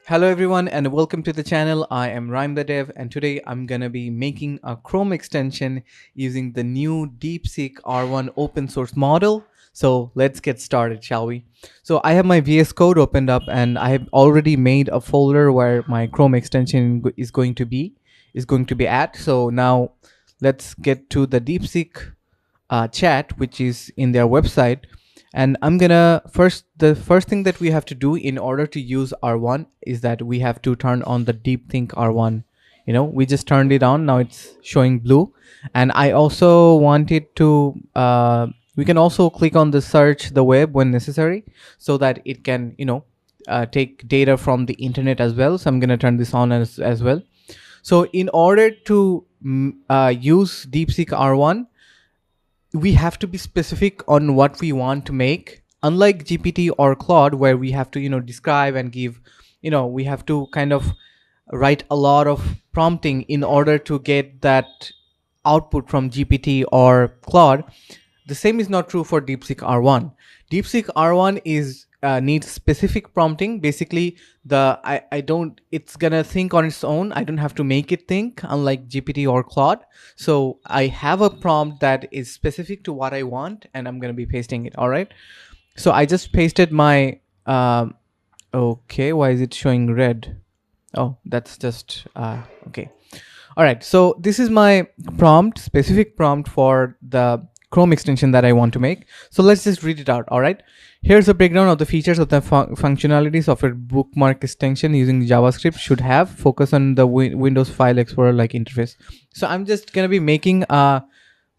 Hello everyone and welcome to the channel. I am Rhyme the Dev and today I'm gonna be making a Chrome extension using the new Deepseek R1 open source model. So let's get started, shall we? So I have my VS Code opened up and I have already made a folder where my Chrome extension is going to be at. So now let's get to the Deepseek chat, which is in their website. And I'm gonna the first thing that we have to do in order to use R1 is that we have to turn on the Deepseek R1. We just turned it on. Now it's showing blue. And I also wanted to, we can also click on the search the web when necessary so that it can, take data from the internet as well. So I'm gonna turn this on as well. So in order to use Deepseek R1, we have to be specific on what we want to make. Unlike GPT or Claude, where we have to describe and give, we have to kind of write a lot of prompting in order to get that output from GPT or Claude. The same is not true for Deepseek R1. Deepseek R1 is needs specific prompting. Basically, I don't. It's gonna think on its own. I don't have to make it think, unlike GPT or Claude. So I have a prompt that is specific to what I want, and I'm gonna be pasting it. All right. So I just pasted my. Okay, why is it showing red? Oh, that's just okay. All right. So this is my prompt, specific prompt for the Chrome extension that I want to make. So let's just read it out. All right. Here's a breakdown of the features of the functionalities of a bookmark extension using JavaScript should have. Focus on the Windows File Explorer like interface. So I'm just going to be making a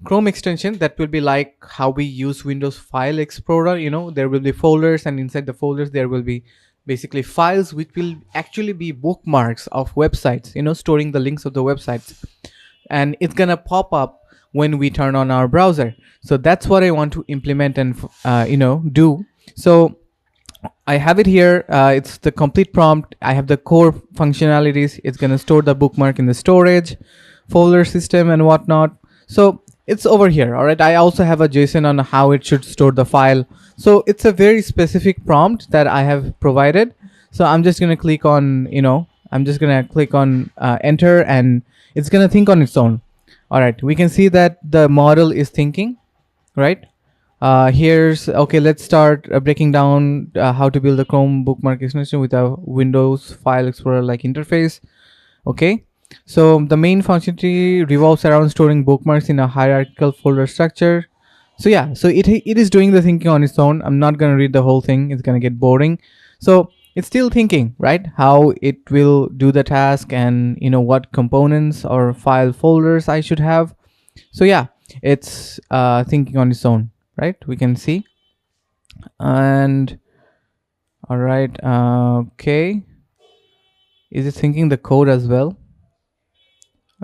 Chrome extension that will be like how we use Windows File Explorer. There will be folders, and inside the folders there will be basically files which will actually be bookmarks of websites, storing the links of the websites. And it's going to pop up when we turn on our browser. So that's what I want to implement and do. So I have it here. It's the complete prompt. I have the core functionalities. It's going to store the bookmark in the storage folder system and whatnot. So it's over here. All right. I also have a JSON on how it should store the file. So it's a very specific prompt that I have provided. So I'm just going to click on, I'm just going to click on enter, and it's going to think on its own. All right. We can see that the model is thinking, right? Okay, let's start breaking down how to build a Chrome bookmark extension with a Windows File Explorer like interface. Okay, so the main functionality revolves around storing bookmarks in a hierarchical folder structure. So yeah, so it is doing the thinking on its own. I'm not going to read the whole thing. It's going to get boring. So it's still thinking, right? How it will do the task, and what components or file folders I should have. So yeah, it's thinking on its own, right? We can see. And all right, okay, is it thinking the code as well?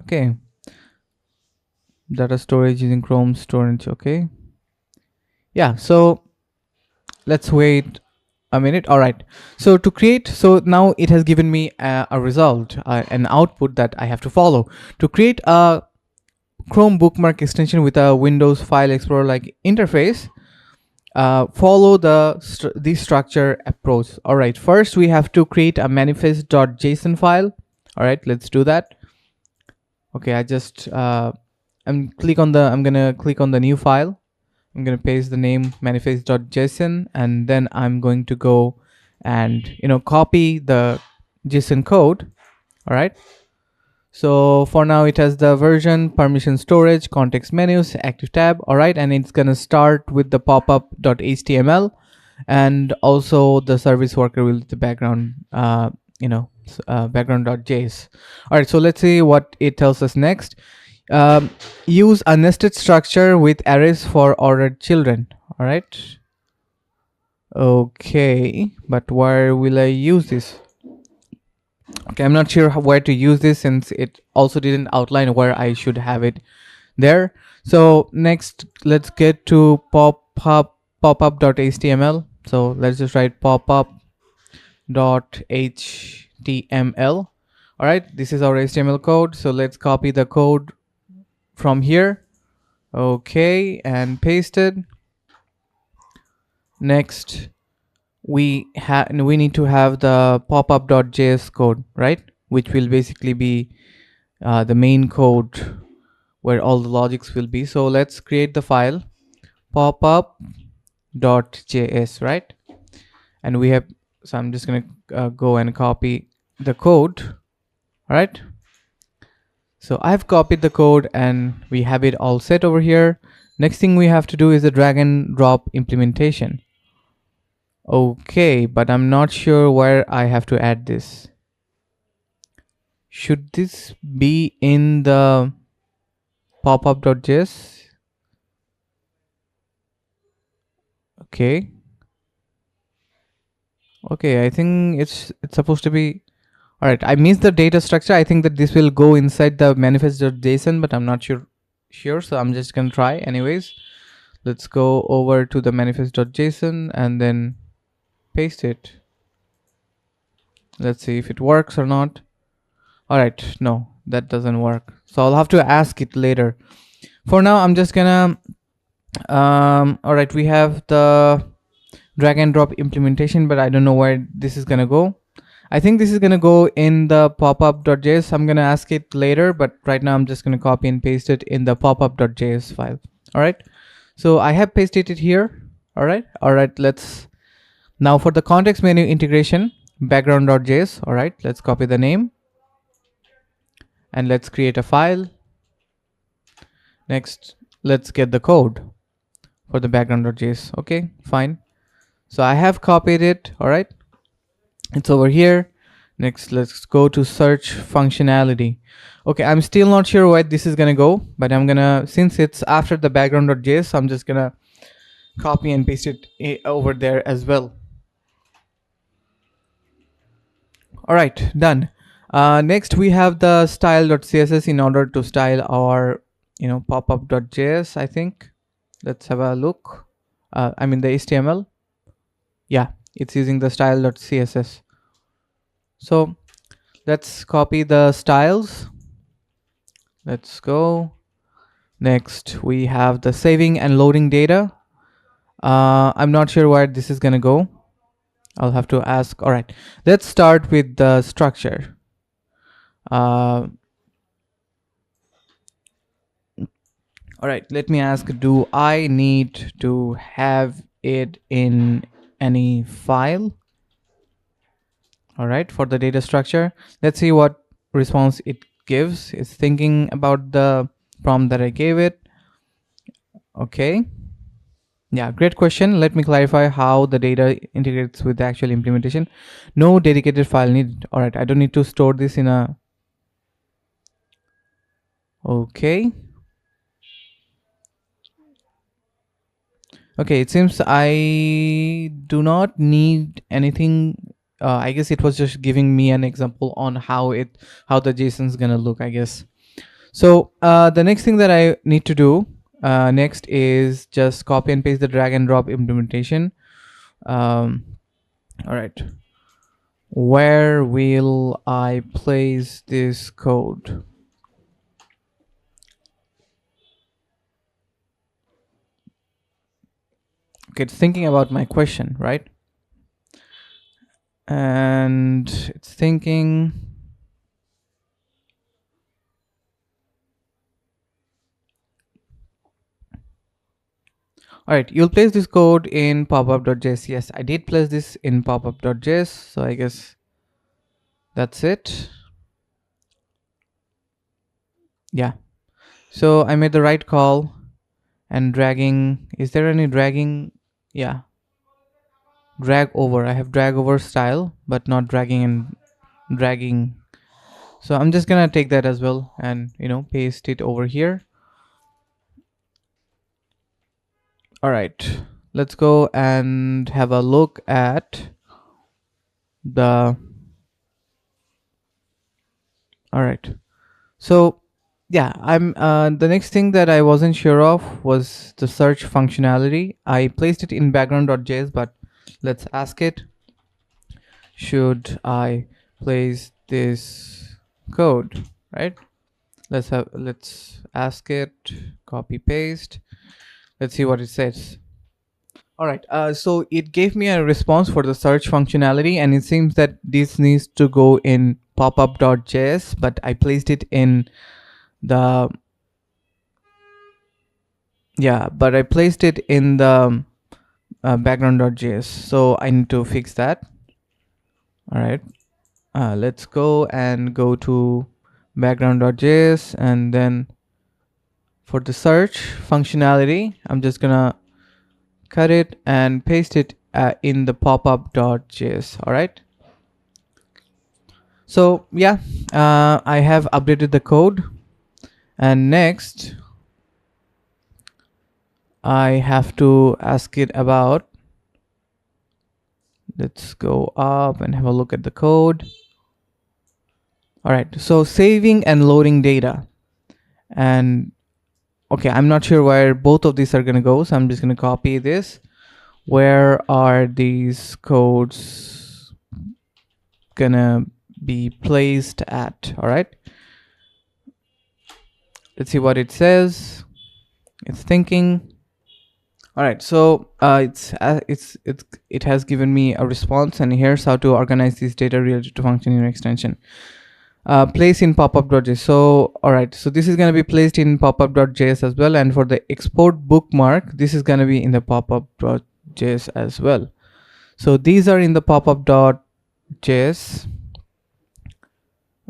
Okay, data storage using Chrome storage. Okay, yeah, so let's wait a minute. All right, so to create, so now it has given me a result, an output that I have to follow to create a Chrome bookmark extension with a Windows File Explorer like interface. Follow the structure approach. All right, first we have to create a manifest.json file. All right, let's do that. Okay, I just I'm gonna click on the new file. I'm gonna paste the name manifest.json, and then I'm going to go and copy the JSON code. All right. So for now it has the version, permission, storage, context menus, active tab. All right, and it's gonna start with the popup.html, and also the service worker will the background background.js. All right, so let's see what it tells us next. Use a nested structure with arrays for ordered children. All right, okay, but where will I use this? Okay, I'm not sure where to use this, since it also didn't outline where I should have it there. So next, let's get to popup.html. So let's just write popup.html. All right, this is our HTML code. So let's copy the code from here. Okay, and paste it. Next, we need to have the popup.js code, right? Which will basically be the main code where all the logics will be. So let's create the file popup.js, right? And we have, so I'm just gonna go and copy the code. All right. So I've copied the code and we have it all set over here. Next thing we have to do is the drag and drop implementation. Okay, but I'm not sure where I have to add this. Should this be in the popup.js? Okay. Okay, I think it's supposed to be. All right, I missed the data structure. I think that this will go inside the manifest.json, but I'm not sure, so I'm just gonna try anyways. Let's go over to the manifest.json and then paste it. Let's see if it works or not. All right, no, that doesn't work. So I'll have to ask it later. For now, I'm just gonna, all right, we have the drag and drop implementation, but I don't know where this is gonna go. I think this is gonna go in the popup.js. I'm gonna ask it later, but right now I'm just gonna copy and paste it in the popup.js file. All right, so I have pasted it here. All right, let's, now for the context menu integration, background.js. All right, let's copy the name and let's create a file. Next, let's get the code for the background.js. Okay, fine. So I have copied it. All right, it's over here. Next, let's go to search functionality. Okay, I'm still not sure where this is gonna go, but I'm gonna, since it's after the background.js, I'm just gonna copy and paste it over there as well. All right, done. Next, we have the style.css in order to style our, popup.js. I think. Let's have a look. I mean the HTML. Yeah, it's using the style.css. So let's copy the styles. Let's go. Next, we have the saving and loading data. I'm not sure where this is gonna go. I'll have to ask. All right, let's start with the structure. All right, let me ask, do I need to have it in any file? All right, for the data structure, let's see what response it gives. It's thinking about the prompt that I gave it. Okay. Yeah, great question. Let me clarify how the data integrates with the actual implementation. No dedicated file needed. All right, I don't need to store this in a. Okay. Okay, it seems I do not need anything. I guess it was just giving me an example on how the JSON's gonna look, I guess. So the next thing that I need to do next is just copy and paste the drag and drop implementation. All right, where will I place this code? Okay, it's thinking about my question, right? And it's thinking. All right, you'll place this code in popup.js. Yes, I did place this in popup.js. So I guess that's it. Yeah. So I made the right call and dragging. Is there any dragging? Yeah. Drag over. I have drag over style, but not dragging and dragging. So I'm just gonna take that as well and paste it over here. All right, let's go and have a look at the. All right, so yeah, I'm the next thing that I wasn't sure of was the search functionality. I placed it in background.js, but let's ask it, should I place this code, right? Let's ask it, copy paste. Let's see what it says. All right. So it gave me a response for the search functionality, and it seems that this needs to go in popup.js, but I placed it in the but I placed it in the background.js. So I need to fix that. All right. Let's go to background.js, and then for the search functionality, I'm just gonna cut it and paste it in the popup.js. All right. So yeah, I have updated the code, and next I have to ask it about, let's go up and have a look at the code. All right, so saving and loading data. And okay, I'm not sure where both of these are going to go, so I'm just going to copy this. Where are these codes gonna be placed at? All right, let's see what it says. It's thinking. All right, so it has given me a response, and here's how to organize this data related to function in your extension. Place in popup.js. So all right, so this is going to be placed in popup.js as well, and for the export bookmark, this is going to be in the popup.js as well. So these are in the popup.js.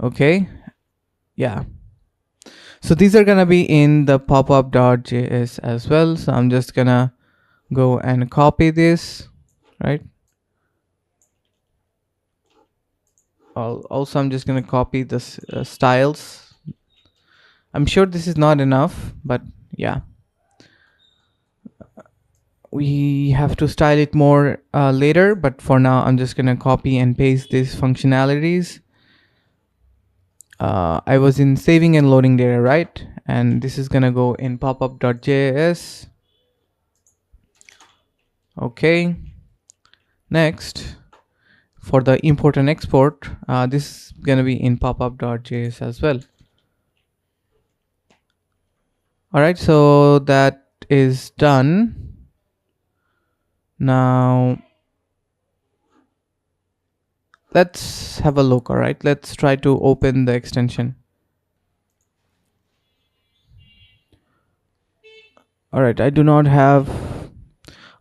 Okay, yeah, so these are gonna be in the popup.js as well. So I'm just gonna go and copy this, right? Also, I'm just gonna copy this styles. I'm sure this is not enough, but yeah, we have to style it more later. But for now, I'm just gonna copy and paste these functionalities. I was in saving and loading data, right? And this is gonna go in popup.js. Okay, next for the import and export, this is gonna be in popup.js as well. All right, so that is done. Now let's have a look. All right, let's try to open the extension. All right, I do not have.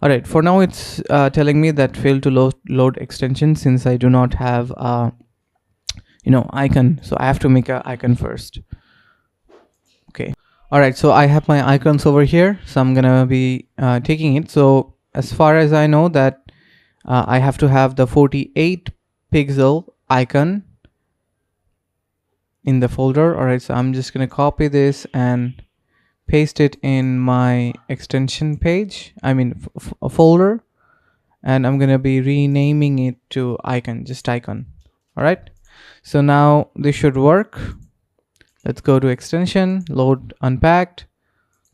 All right, for now it's telling me that failed to load extension since I do not have icon. So I have to make an icon first. Okay. All right, so I have my icons over here, so I'm gonna be taking it. So as far as I know that I have to have the 48 pixel icon in the folder. All right, so I'm just gonna copy this and paste it in my extension page, I mean a folder, and I'm gonna be renaming it to icon, just icon. All right, so now this should work. Let's go to extension, load unpacked,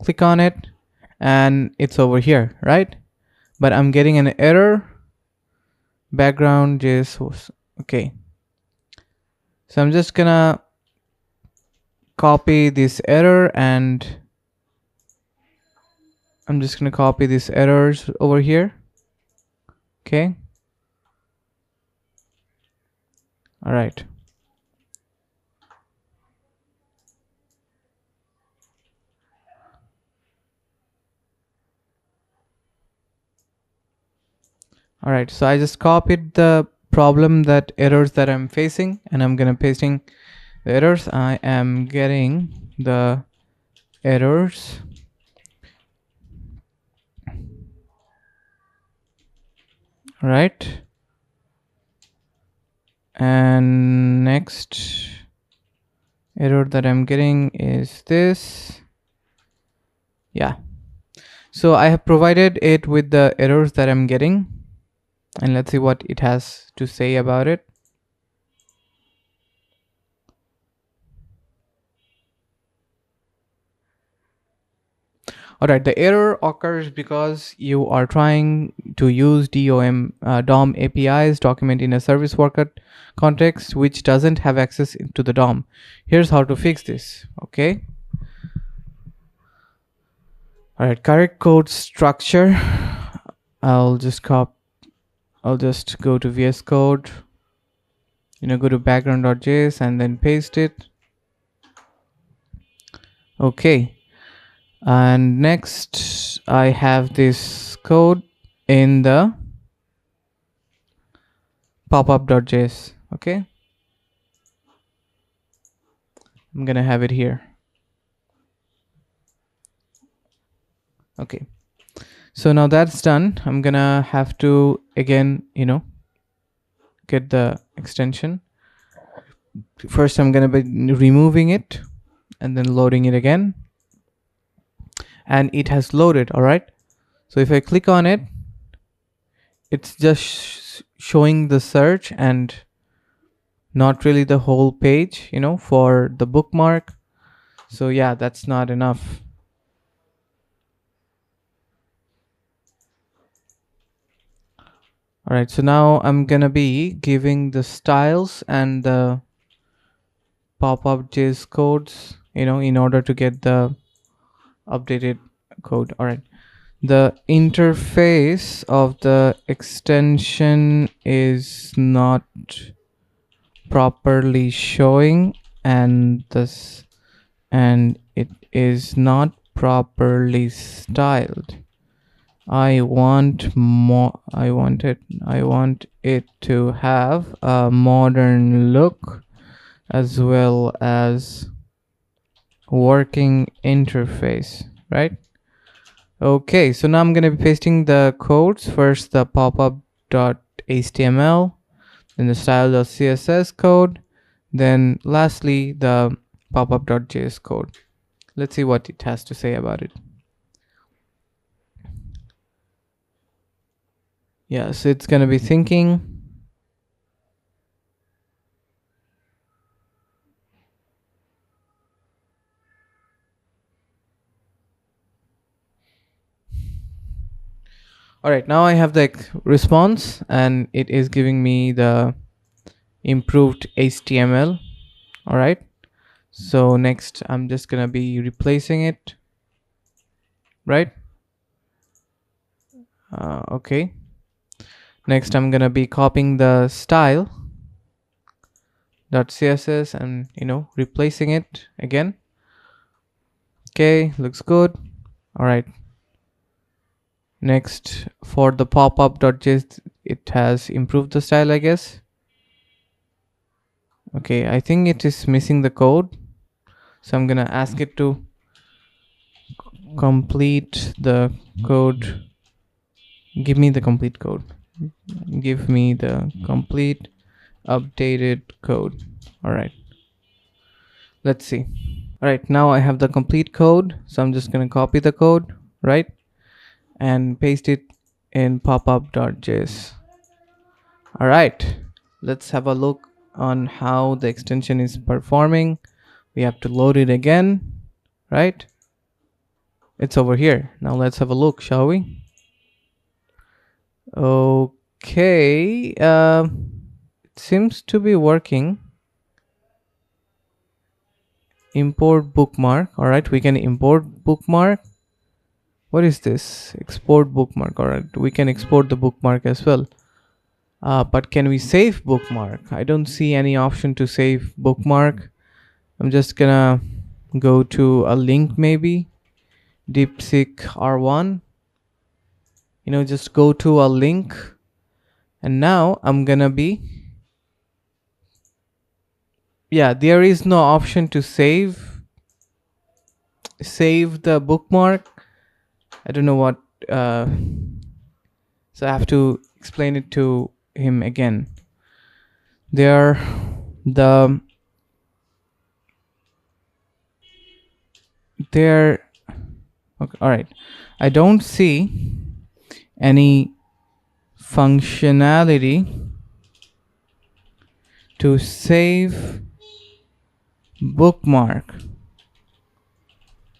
click on it, and it's over here, right? But I'm getting an error, background JS. Okay, so I'm just gonna copy this error, and I'm just gonna copy these errors over here. Okay, all right. All right, so I just copied the problem, that errors that I'm facing, and I'm gonna pasting the errors. I am getting the errors. All right, and next error that I'm getting is this. Yeah, so I have provided it with the errors that I'm getting, and let's see what it has to say about it. All right, the error occurs because you are trying to use DOM APIs document in a service worker context which doesn't have access to the DOM. Here's how to fix this. Okay. All right, correct code structure. I'll just I'll just go to VS Code, go to background.js and then paste it. Okay. And next I have this code in the popup.js. Okay. I'm gonna have it here. Okay. So now that's done. I'm gonna have to again, get the extension. First, I'm gonna be removing it and then loading it again. And it has loaded, all right? So if I click on it, it's just showing the search and not really the whole page, for the bookmark. So yeah, that's not enough. All right, so now I'm gonna be giving the styles and the pop-up JS codes, in order to get the updated code. All right, the interface of the extension is not properly showing, and it is not properly styled. I want it to have a modern look as well as working interface, right? Okay, so now I'm going to be pasting the codes. First the popup.html, then the style.css code, then lastly the popup.js code. Let's see what it has to say about it. Yeah, so it's going to be thinking. All right, now I have the response and it is giving me the improved HTML. All right, so next I'm just gonna be replacing it, right? Okay, next I'm gonna be copying the style.css and replacing it again. Okay, looks good. All right, next for the popup.js, it has improved the style, I guess. Okay, I think it is missing the code, so I'm gonna ask it to complete the code. Give me the complete code. Give me the complete updated code. All right, let's see. All right, now I have the complete code, so I'm just gonna copy the code, right, and paste it in popup.js. All right, let's have a look on how the extension is performing. We have to load it again, right? It's over here. Now let's have a look, shall we? Okay, it seems to be working. Import bookmark. All right, we can import bookmark. What is this? Export bookmark. All right, we can export the bookmark as well. But can we save bookmark? I don't see any option to save bookmark. I'm just gonna go to a link, maybe Deepseek R1. Just go to a link, and now I'm gonna be, yeah, there is no option to save the bookmark. I don't know what, so I have to explain it to him again. Okay, all right, I don't see any functionality to save bookmark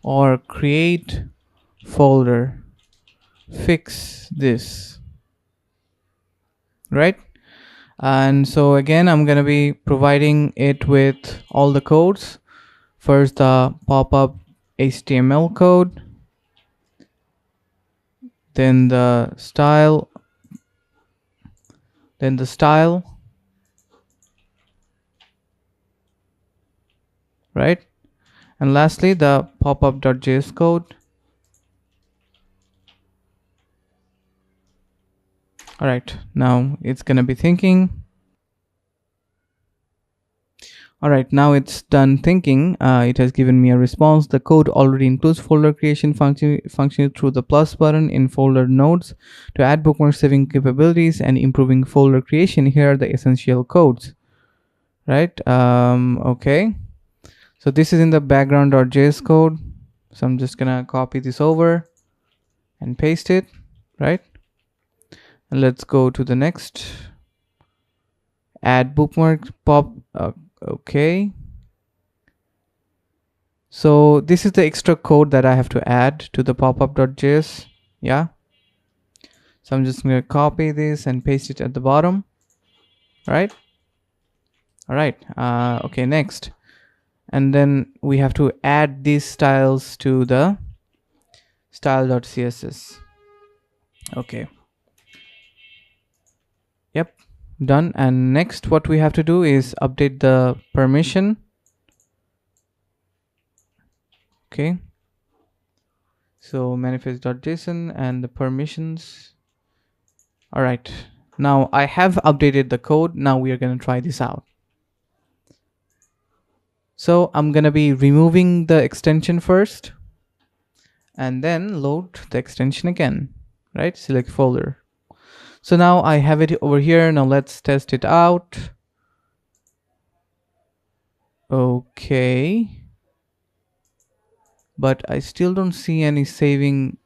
or create folder. Fix this, right? And so again, I'm gonna be providing it with all the codes. First the popup HTML code, then the style, right? And lastly, the popup.js code. All right, now it's gonna be thinking. All right, now it's done thinking. It has given me a response. The code already includes folder creation functioning through the plus button in folder nodes to add bookmark saving capabilities and improving folder creation. Here are the essential codes, right? Okay. So this is in the background.js code. So I'm just gonna copy this over and paste it, right? And let's go to the next. Add bookmark pop. Okay. So this is the extra code that I have to add to the popup.js. Yeah. So I'm just gonna copy this and paste it at the bottom. Right. All right. Okay. Next. And then we have to add these styles to the style.css. Okay. Yep. Done. And next what we have to do is update the permission. Okay. So manifest.json and the permissions. All right. Now I have updated the code. Now we are going to try this out. So I'm going to be removing the extension first and then load the extension again, right? Select folder. So now I have it over here. Now let's test it out. Okay. But I still don't see any saving.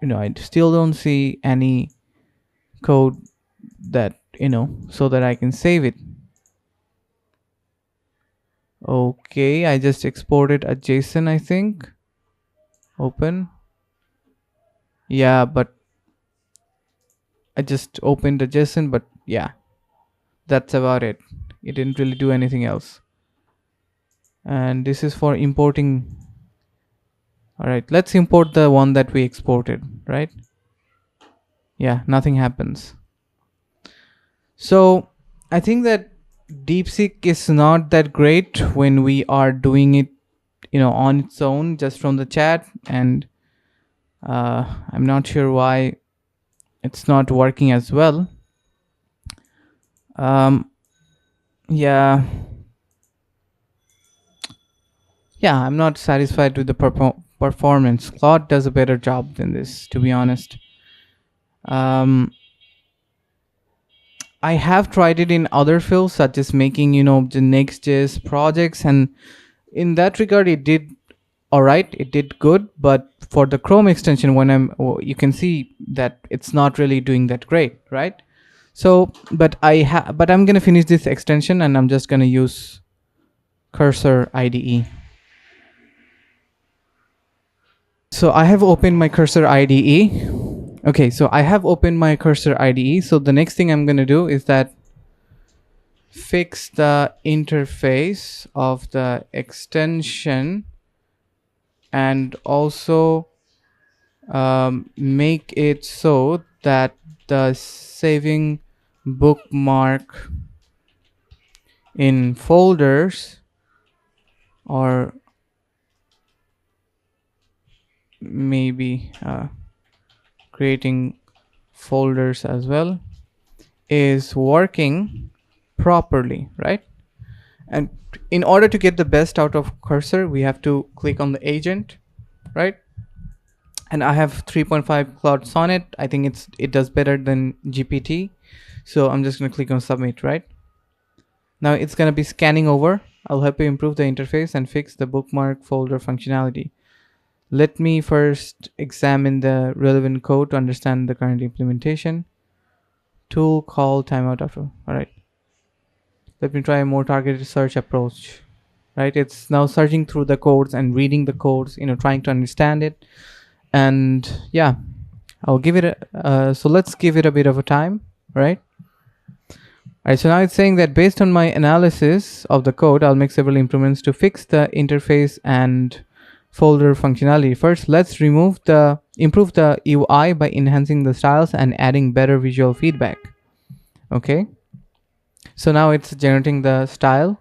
I still don't see any code that, so that I can save it. Okay, I just exported a JSON, I think. Open. Yeah, but I just opened the JSON, but yeah, that's about it. It didn't really do anything else. And this is for importing. All right, let's import the one that we exported, right? Yeah, nothing happens. So I think that Deepseek is not that great when we are doing it, on its own, just from the chat. And I'm not sure why it's not working as well. Yeah, I'm not satisfied with the performance. Claude does a better job than this, to be honest. I have tried it in other fields, such as making, the Next.js projects, and in that regard, it did all right. It did good, but for the Chrome extension, you can see that it's not really doing that great, right? So, but I'm gonna finish this extension, and I'm just gonna use Cursor IDE. So I have opened my Cursor IDE. Okay, so I have opened my Cursor IDE. So the next thing I'm gonna do is that fix the interface of the extension and also make it so that the saving bookmark in folders, or maybe creating folders as well, is working properly, right? And in order to get the best out of Cursor, we have to click on the agent, right? And I have 3.5 Cloud Sonnet. I think it does better than GPT. So I'm just going to click on submit, right? Now it's going to be scanning over. I'll help you improve the interface and fix the bookmark folder functionality. Let me first examine the relevant code to understand the current implementation. Tool call timeout after. All right. Let me try a more targeted search approach. Right. It's now searching through the codes and reading the codes, trying to understand it. And yeah, I'll give it so let's give it a bit of a time, right? All right, so now it's saying that based on my analysis of the code, I'll make several improvements to fix the interface and folder functionality. First, let's improve the UI by enhancing the styles and adding better visual feedback. Okay, so now it's generating the style.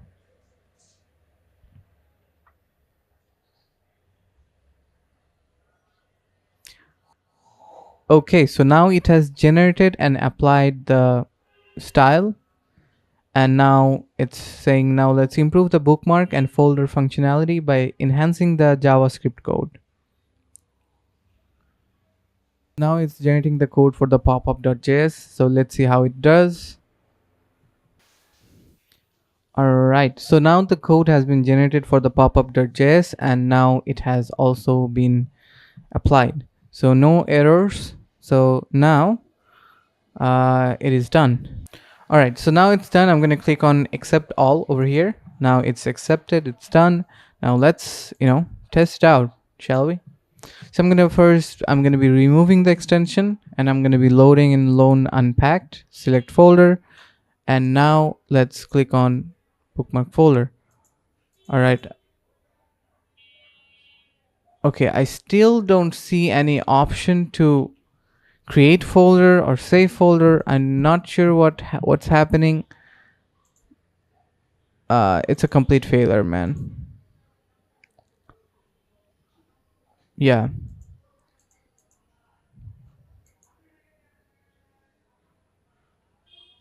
Okay, so now it has generated and applied the style, and now it's saying now let's improve the bookmark and folder functionality by enhancing the JavaScript code. Now it's generating the code for the popup.js, so let's see how it does. Alright, so now the code has been generated for the popup.js, and now it has also been applied. So no errors. So now it is done. Alright, so now it's done. I'm going to click on accept all over here. Now it's accepted, it's done. Now let's, test it out, shall we? So I'm going to be removing the extension, and I'm going to be loading in loan unpacked, select folder, and now let's click on bookmark folder. All right. Okay, I still don't see any option to create folder or save folder. I'm not sure what's happening. It's a complete failure, man. Yeah.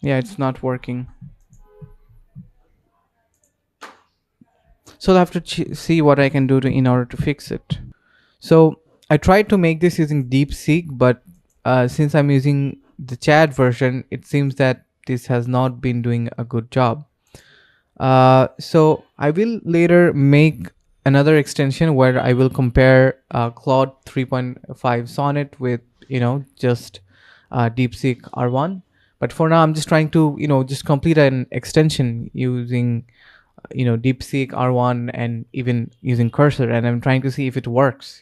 Yeah, it's not working. So I'll have to see what I can do in order to fix it. So I tried to make this using Deepseek, but since I'm using the chat version, it seems that this has not been doing a good job. So I will later make another extension where I will compare Claude 3.5 Sonnet with just Deepseek R1. But for now, I'm just trying to just complete an extension using Deepseek R1 and even using Cursor, and I'm trying to see if it works.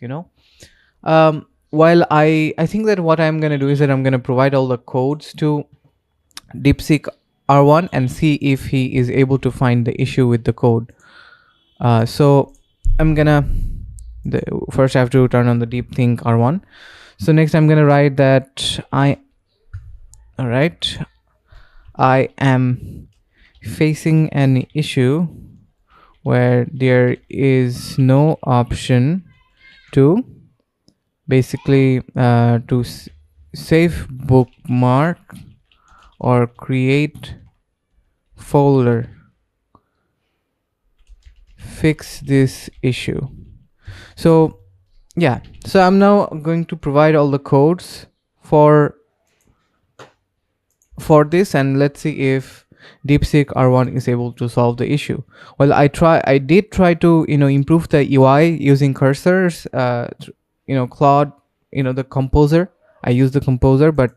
While I think that what I'm gonna do is that I'm gonna provide all the codes to Deepseek R1 and see if he is able to find the issue with the code. So I'm gonna first I have to turn on the Deepseek R1. So next I'm gonna write that I am facing an issue where there is no option to basically save bookmark or create folder. Fix this issue. So yeah, so I'm now going to provide all the codes for this, and let's see if Deepseek R1 is able to solve the issue. Well, I did try to improve the UI using cursors, Claude, the composer. I use the composer, but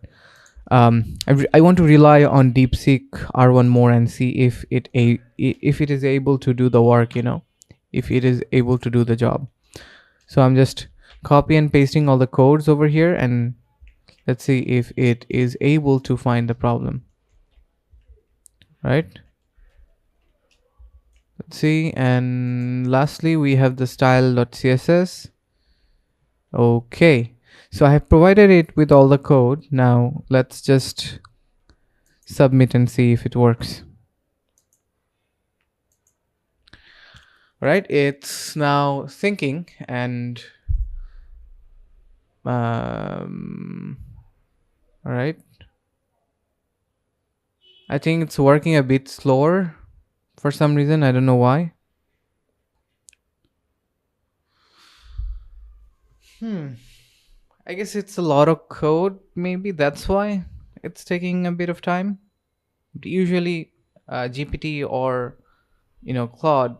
I want to rely on Deepseek R1 more and see if it is able to do the work, if it is able to do the job. So I'm just copy and pasting all the codes over here, and let's see if it is able to find the problem. Right? Let's see. And lastly, we have the style.css. Okay. So I have provided it with all the code. Now let's just submit and see if it works. Right? It's now thinking, and all right. I think it's working a bit slower for some reason. I don't know why. I guess it's a lot of code. Maybe that's why it's taking a bit of time. Usually, GPT or Claude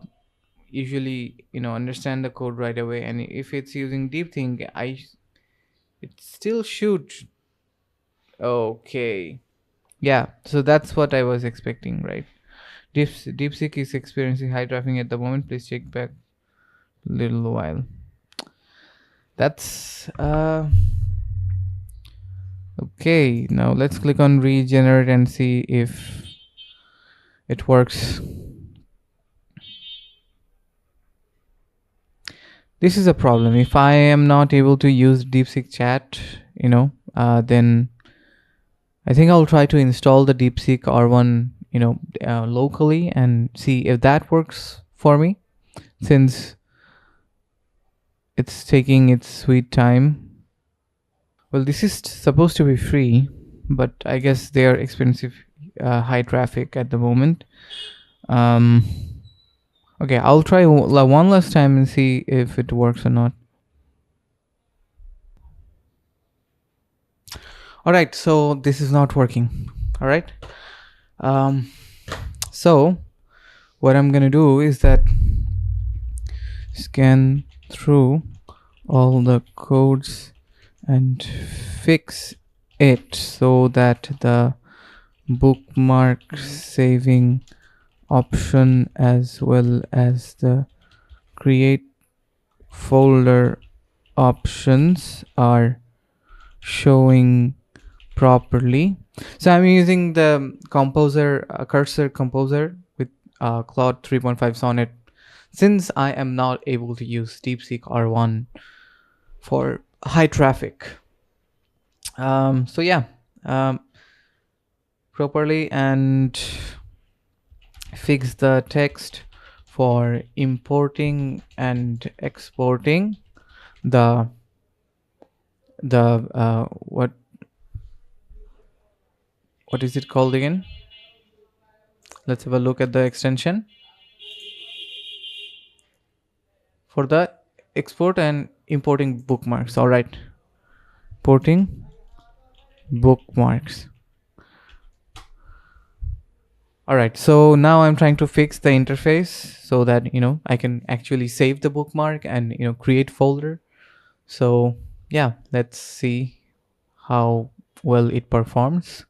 usually understand the code right away, and if it's using Deepseek, it still should. Okay. Yeah, so that's what I was expecting, right? Deepseek is experiencing high traffic at the moment. Please check back a little while. That's okay. Now let's click on regenerate and see if it works. this is a problem. If I am not able to use DeepSeek chat, then I think I'll try to install the Deepseek R1, locally and see if that works for me, since it's taking its sweet time. Well, this is supposed to be free, but I guess they are expensive, high traffic at the moment. Um, okay, I'll try one last time and see if it works or not. All right, so this is not working. All right. Um, so what I'm gonna do is that scan through all the codes and fix it so that the bookmark saving option as well as the create folder options are showing properly. So I'm using the composer cursor composer with Claude 3.5 Sonnet, since I am not able to use Deepseek R1 for high traffic. So yeah, properly and fix the text for importing and exporting the what is it called again? Let's have a look at the extension for the export and importing bookmarks. All right, importing bookmarks. All right, so now I'm trying to fix the interface so that I can actually save the bookmark and create folder. So yeah, let's see how well it performs.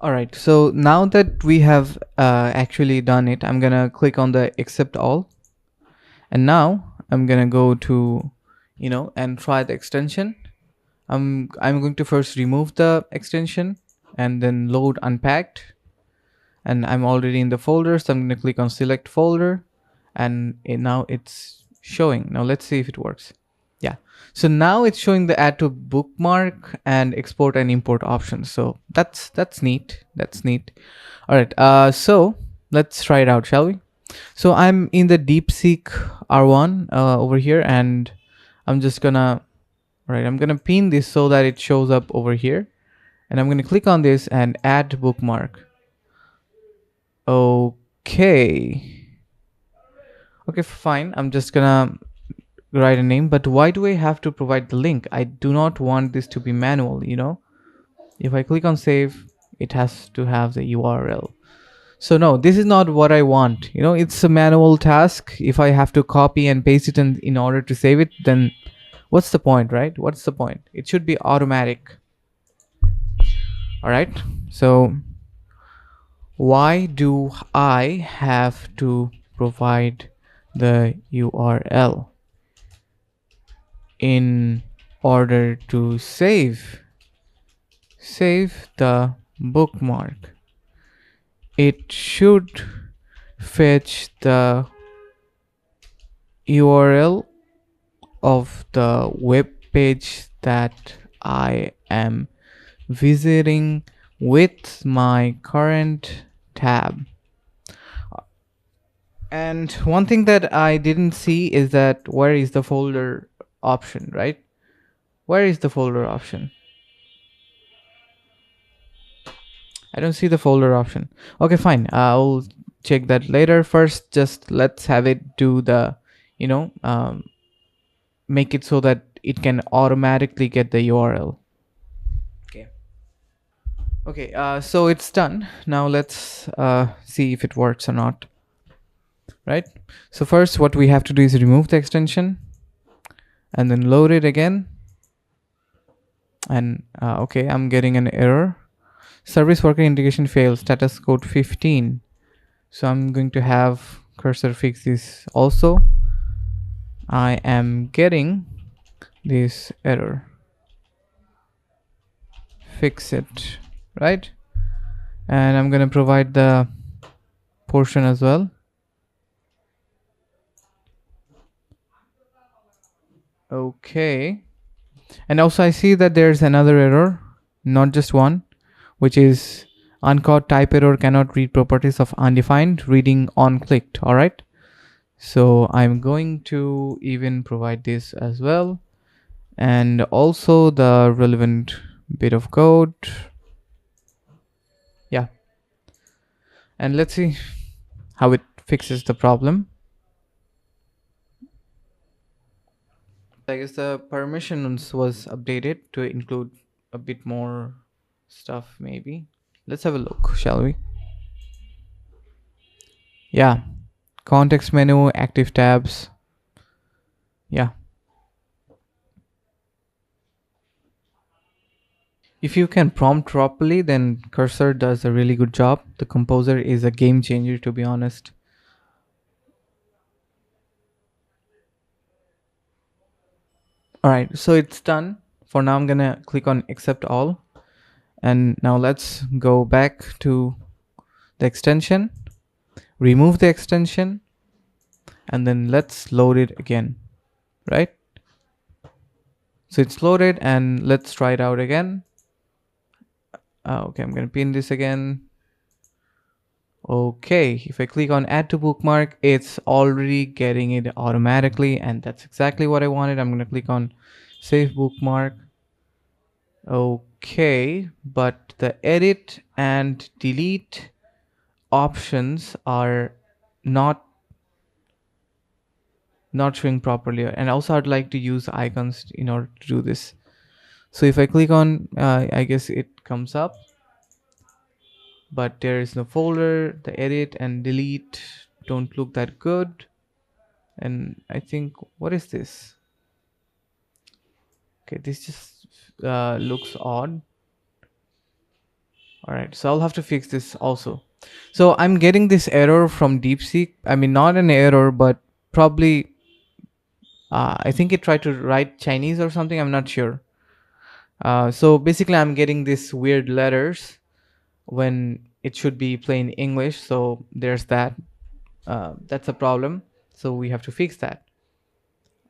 All right, so now that we have actually done it, I'm gonna click on the accept all, and now I'm gonna go to and try the extension. I'm going to first remove the extension and then load unpacked, and I'm already in the folder, so I'm going to click on select folder, and now it's showing. Now let's see if it works. Yeah, so now it's showing the add to bookmark and export and import options. So that's neat. That's neat. All right, so let's try it out, shall we? So I'm in the Deepseek R1 over here, and I'm just gonna I'm gonna pin this so that it shows up over here, and I'm gonna click on this and add bookmark. Okay, fine. I'm just gonna write a name, but why do I have to provide the link? I do not want this to be manual. If I click on save, it has to have the URL. So no, this is not what I want. It's a manual task. If I have to copy and paste it in order to save it, then what's the point, right? What's the point? It should be automatic. All right, so why do I have to provide the URL in order to save the bookmark? It should fetch the URL of the web page that I am visiting with my current tab. And one thing that I didn't see is that where is the folder option, right? Where is the folder option? I don't see the folder option. Okay, fine. I'll check that later. First, just let's have it do the, make it so that it can automatically get the URL. Okay, so it's done. Now let's see if it works or not. Right? So first what we have to do is remove the extension and then load it again. And okay, I'm getting an error. Service worker integration failed, status code 15. So I'm going to have cursor fix this also. I am getting this error. Fix it, right? And I'm going to provide the portion as well. Okay. And also I see that there's another error, not just one, which is uncaught type error cannot read properties of undefined reading on clicked. All right. So I'm going to even provide this as well. And also the relevant bit of code. Yeah. And let's see how it fixes the problem. I guess the permissions was updated to include a bit more stuff maybe. Let's have a look, shall we? Yeah. Context menu, active tabs. Yeah. If you can prompt properly, then Cursor does a really good job. The composer is a game changer, to be honest. All right, so it's done. For now, I'm gonna click on accept all. And now let's go back to the extension, remove the extension, and then let's load it again, right? So it's loaded and let's try it out again. Okay, I'm gonna pin this again. Okay, if I click on add to bookmark, it's already getting it automatically, and that's exactly what I wanted. I'm gonna click on save bookmark. Okay, but the edit and delete options are not not showing properly, and also I'd like to use icons in order to do this. So if I click on, I guess it comes up, but there is no folder. The edit and delete don't look that good. And I think, what is this? Okay, this just looks odd. All right, so I'll have to fix this also. So I'm getting this error from Deepseek. I mean, not an error, but probably I think it tried to write Chinese or something. I'm not sure. So basically, I'm getting these weird letters when it should be plain English. So there's that. That's a problem. So we have to fix that.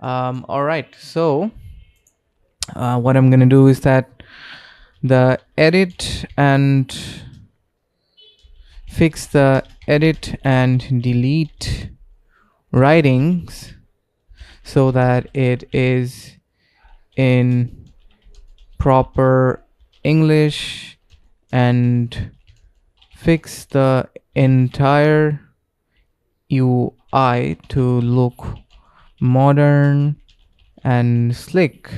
All right. So what I'm gonna do is that the edit and fix the edit and delete writings so that it is in proper English and fix the entire UI to look modern and slick.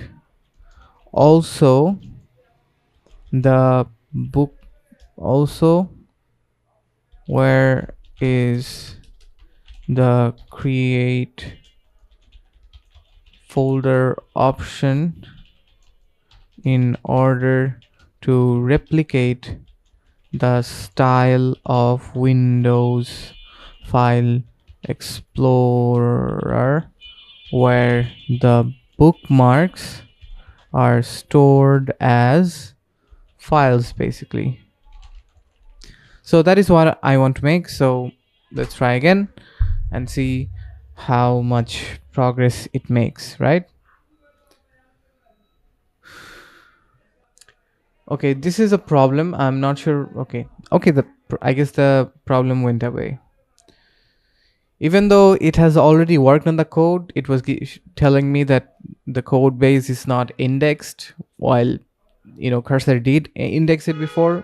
Also, the book, also, where is the create folder option in order to replicate the style of Windows File Explorer where the bookmarks are stored as files basically. So that is what I want to make. So let's try again and see how much progress it makes, right? Okay, this is a problem. I'm not sure. Okay, I guess the problem went away. Even though it has already worked on the code, it was telling me that the code base is not indexed, while Cursor did index it before.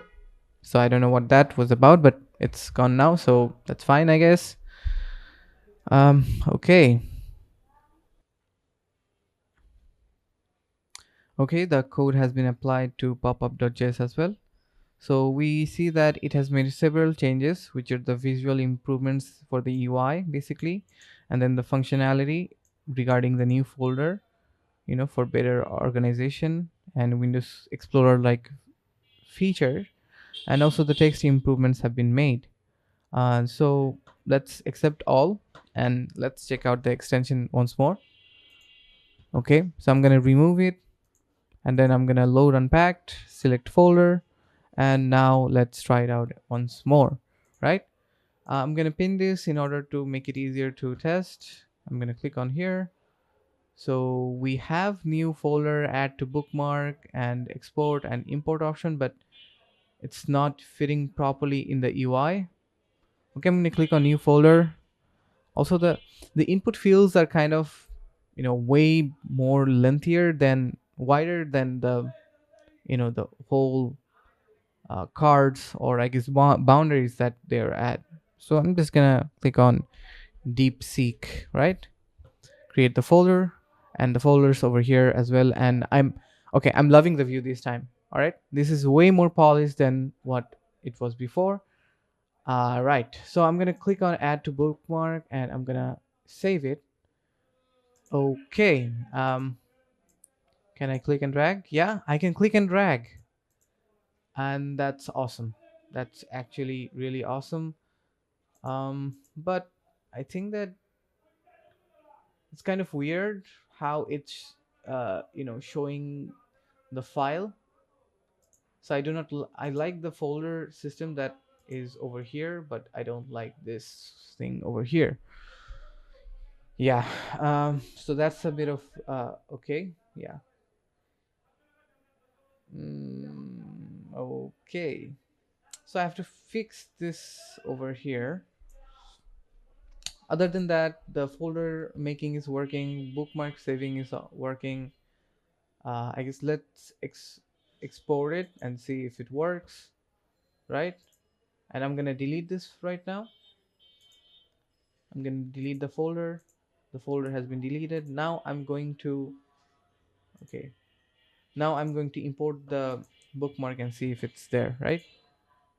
So I don't know what that was about, but it's gone now, so that's fine, I guess. Okay. Okay, the code has been applied to popup.js as well. So we see that it has made several changes, which are the visual improvements for the UI basically, and then the functionality regarding the new folder, for better organization and Windows Explorer like feature, and also the text improvements have been made. So let's accept all and let's check out the extension once more. Okay, so I'm gonna remove it and then I'm gonna load unpacked, select folder, and now let's try it out once more, right? I'm gonna pin this in order to make it easier to test. I'm gonna click on here, So we have new folder, add to bookmark and export and import option, but it's not fitting properly in the UI. Okay, I'm gonna click on new folder. Also, the input fields are kind of, way more lengthier than wider than the whole cards, or I guess boundaries that they're at. So I'm just gonna click on Deepseek, right? Create the folder, and the folders over here as well. And I'm loving the view this time. All right, this is way more polished than what it was before. Right, so I'm gonna click on add to bookmark, and I'm gonna save it. Okay. Can I click and drag? Yeah, I can click and drag, and that's awesome. That's actually really awesome. But I think that it's kind of weird how it's showing the file. So I do not I like the folder system that is over here, but I don't like this thing over here. Yeah. So that's a bit of okay. Yeah. Okay. So I have to fix this over here. Other than that, the folder making is working, bookmark saving is working. I guess let's export it and see if it works, right? And I'm gonna delete this right now. I'm gonna delete the folder. The folder has been deleted. Now I'm going to, okay, now I'm going to import the bookmark and see if it's there, right?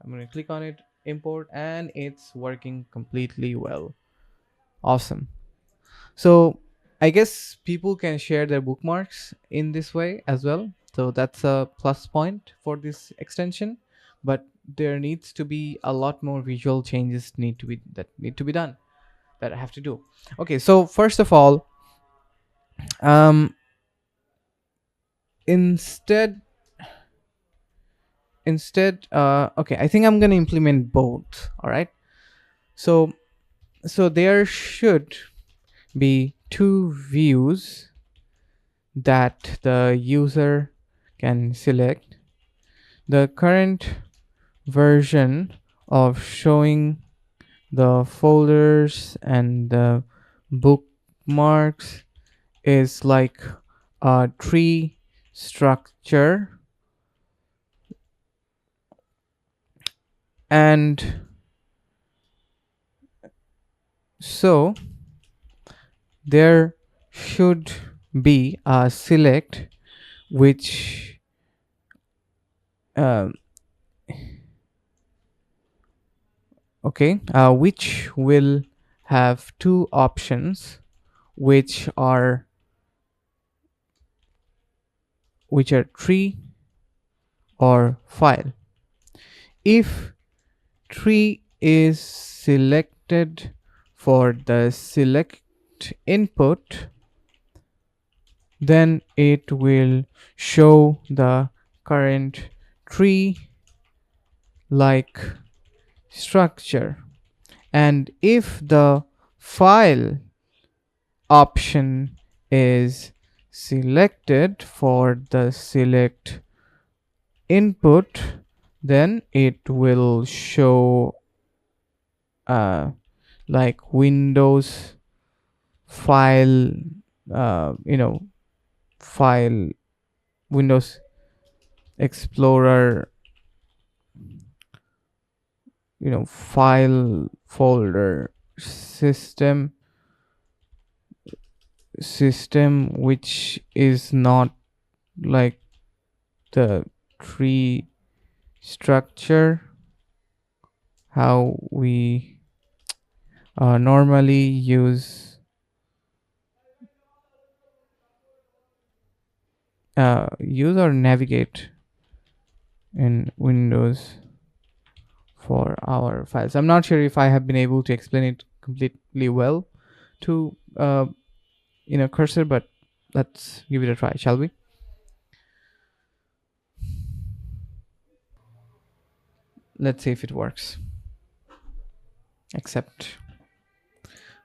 I'm gonna click on it, import, and it's working completely well. Awesome. So I guess people can share their bookmarks in this way as well. So that's a plus point for this extension. But there needs to be a lot more visual changes need to be done, that I have to do. Okay, so first of all, um, instead, okay, I think I'm gonna implement both. All right. So there should be two views that the user can select. The current version of showing the folders and the bookmarks is like a tree structure, and so there should be a select which um, which will have two options, which are tree or file. If tree is selected for the select input, then it will show the current tree like structure. And if the file option is selected for the select input, then it will show like Windows file, file, Windows Explorer, file folder system which is not like the tree structure how we normally use or navigate in Windows for our files. I'm not sure if I have been able to explain it completely well to cursor, but let's give it a try, shall we? Let's see if it works. Accept.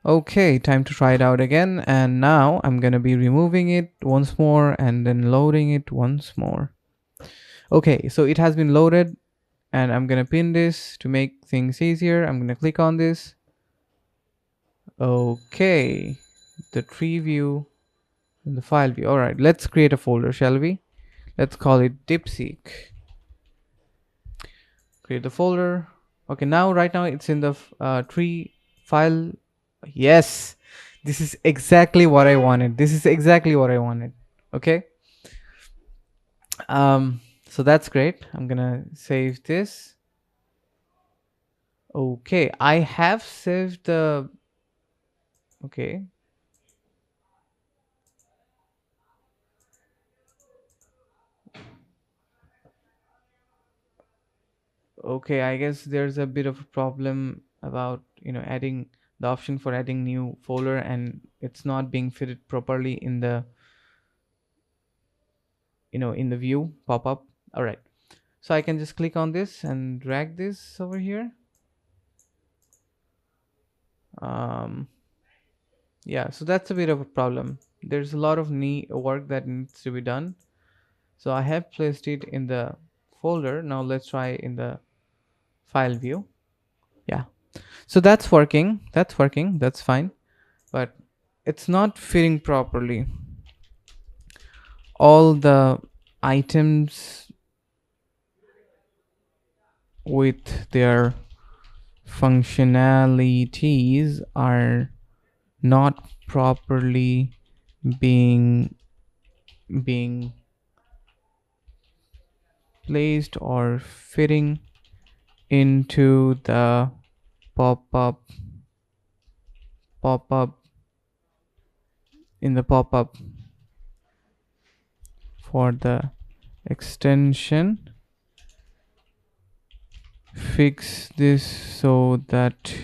Okay, time to try it out again. And now I'm gonna be removing it once more and then loading it once more. Okay, so it has been loaded and I'm gonna pin this to make things easier. I'm gonna click on this. Okay, the tree view and the file view. All right, let's create a folder, shall we? Let's call it Deepseek. Create the folder. Okay, now right now it's in the tree file. Yes, this is exactly what I wanted. This is exactly what I wanted. Okay. So that's great. I'm gonna save this. Okay, I have saved the. Okay. Okay, I guess there's a bit of a problem about adding the option for adding new folder, and it's not being fitted properly in the in the view pop-up. All right, so I can just click on this and drag this over here. um yeah, so that's a bit of a problem. There's a lot of work that needs to be done. So I have placed it in the folder. Now let's try in the file view. Yeah, so that's working. That's fine, but it's not fitting properly. All the items with their functionalities are not properly being being placed or fitting into the pop-up pop-up in the pop-up for the extension. Fix this so that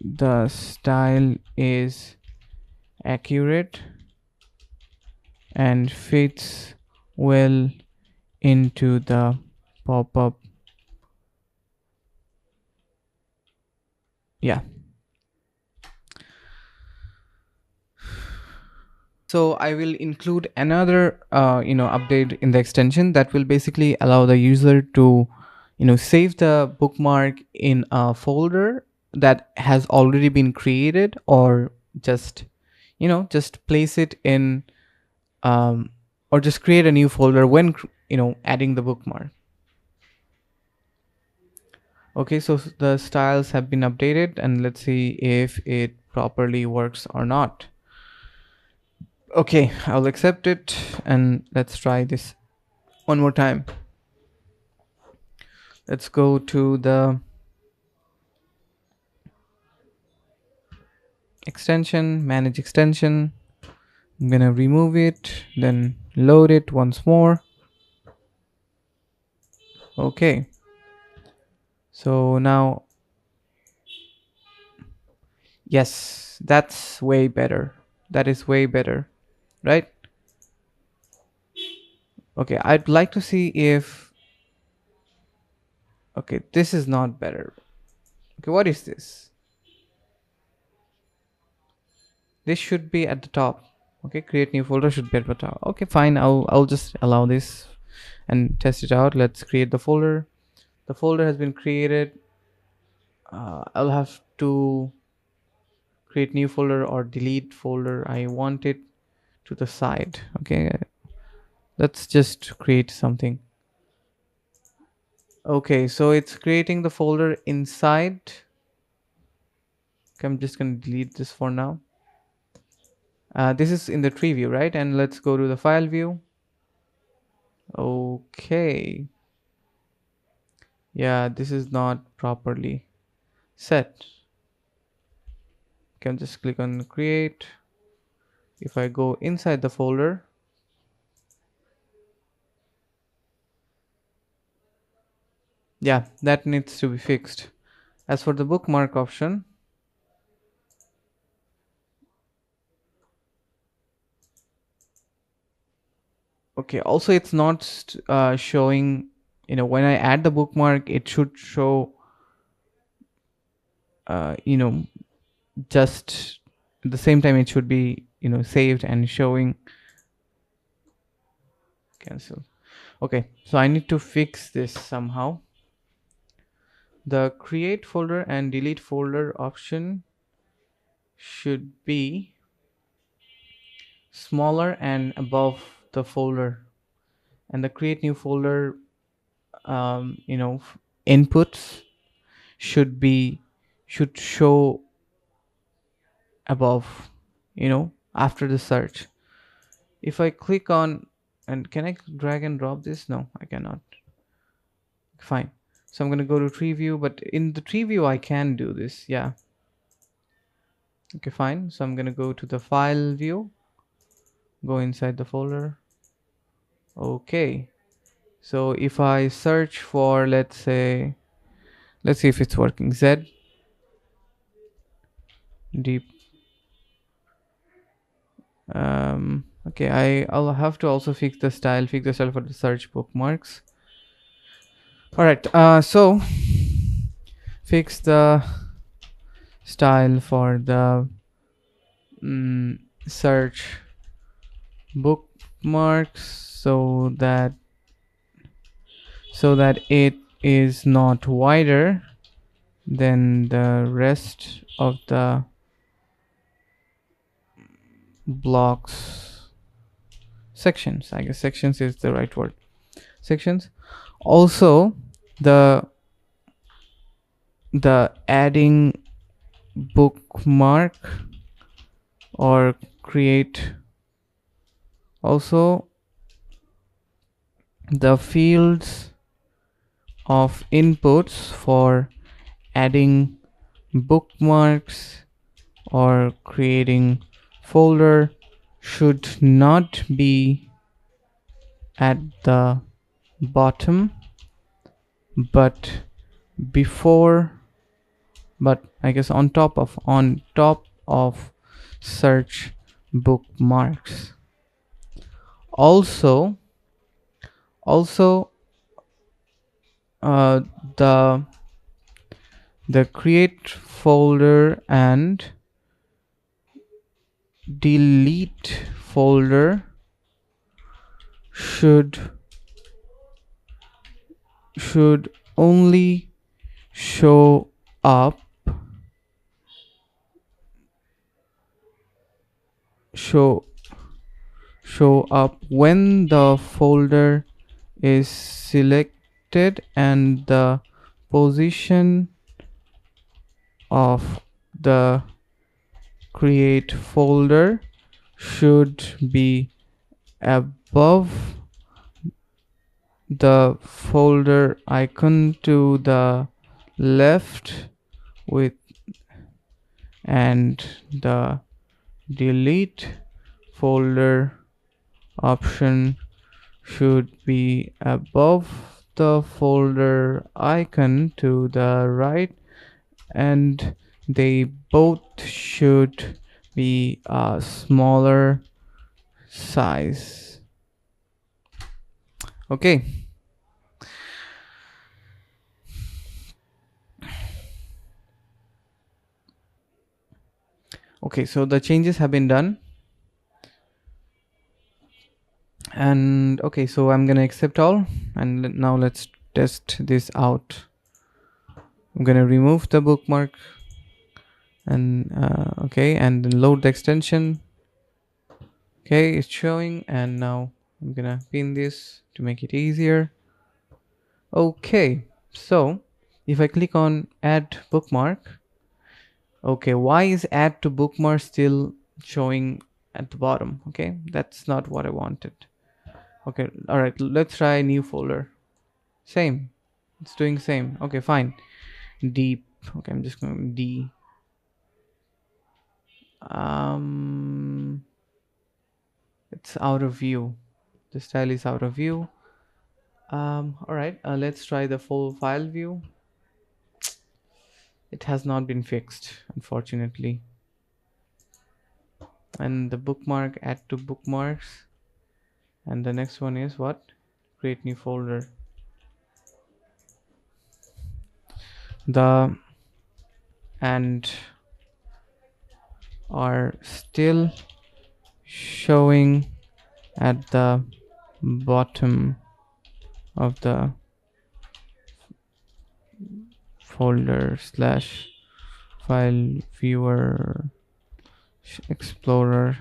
the style is accurate and fits well into the pop-up. Yeah, so I will include another update in the extension that will basically allow the user to save the bookmark in a folder that has already been created, or just just place it in or just create a new folder when adding the bookmark. Okay, so the styles have been updated, and let's see if it properly works or not. Okay, I'll accept it, and let's try this one more time. Let's go to the extension, manage extension. I'm gonna remove it, then load it once more. Okay, so now, yes, that's way better. That is way better, right? Okay, I'd like to see if, okay, this is not better. Okay, what is this? This should be at the top. Okay, create new folder should be at the top. Okay, fine, I'll just allow this and test it out. Let's create the folder. The folder has been created. I'll have to create new folder or delete folder. I want it to the side. Okay, let's just create something. Okay, so it's creating the folder inside. Okay, I'm just gonna delete this for now. This is in the tree view, right? And let's go to the file view. Okay, yeah, this is not properly set. Can just click on create. If I go inside the folder, yeah, that needs to be fixed. As for the bookmark option, okay, also it's not showing, when I add the bookmark, it should show you know, just at the same time it should be, saved and showing. Cancel. Okay, so I need to fix this somehow. The create folder and delete folder option should be smaller and above the folder, and the create new folder inputs should show above, after the search. If I click on, and can I drag and drop this? No, I cannot. Fine. So I'm going to go to tree view, but in the tree view I can do this. Yeah. Okay, fine. So I'm going to go to the file view, go inside the folder. Okay. So if I search for, let's see if it's working. Z deep. Okay, I'll have to also fix the style for the search bookmarks. All right. So fix the style for the search bookmarks so that it is not wider than the rest of the blocks. Sections, I guess sections is the right word. Sections. Also, the adding bookmark or create, also the fields of inputs for adding bookmarks or creating folder should not be at the bottom but I guess on top of search bookmarks. Also uh, the create folder and delete folder should only show up when the folder is selected and the position of the create folder should be above the folder icon to the left with, and the delete folder option should be above the folder icon to the right, and they both should be a smaller size. Okay. Okay, so the changes have been done. And okay, so I'm gonna accept all, and now let's test this out. I'm gonna remove the bookmark and okay, and then load the extension. Okay, it's showing, and now I'm gonna pin this to make it easier. Okay, so if I click on add bookmark, okay, why is add to bookmark still showing at the bottom? Okay, that's not what I wanted. Okay, all right, let's try new folder. Same, it's doing same. Okay, fine. Deep. Okay, I'm just going D. It's out of view. The style is out of view. All right, let's try the full file view. It has not been fixed, unfortunately. And the bookmark, add to bookmarks, and the next one is what? Create new folder. The and are still showing at the bottom of the folder slash file viewer explorer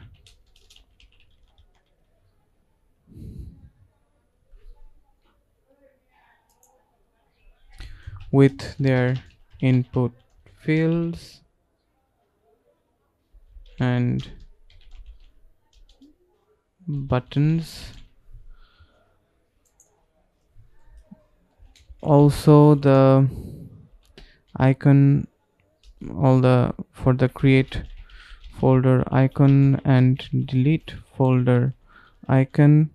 with their input fields and buttons. Also the icon, all the for the create folder icon and delete folder icon,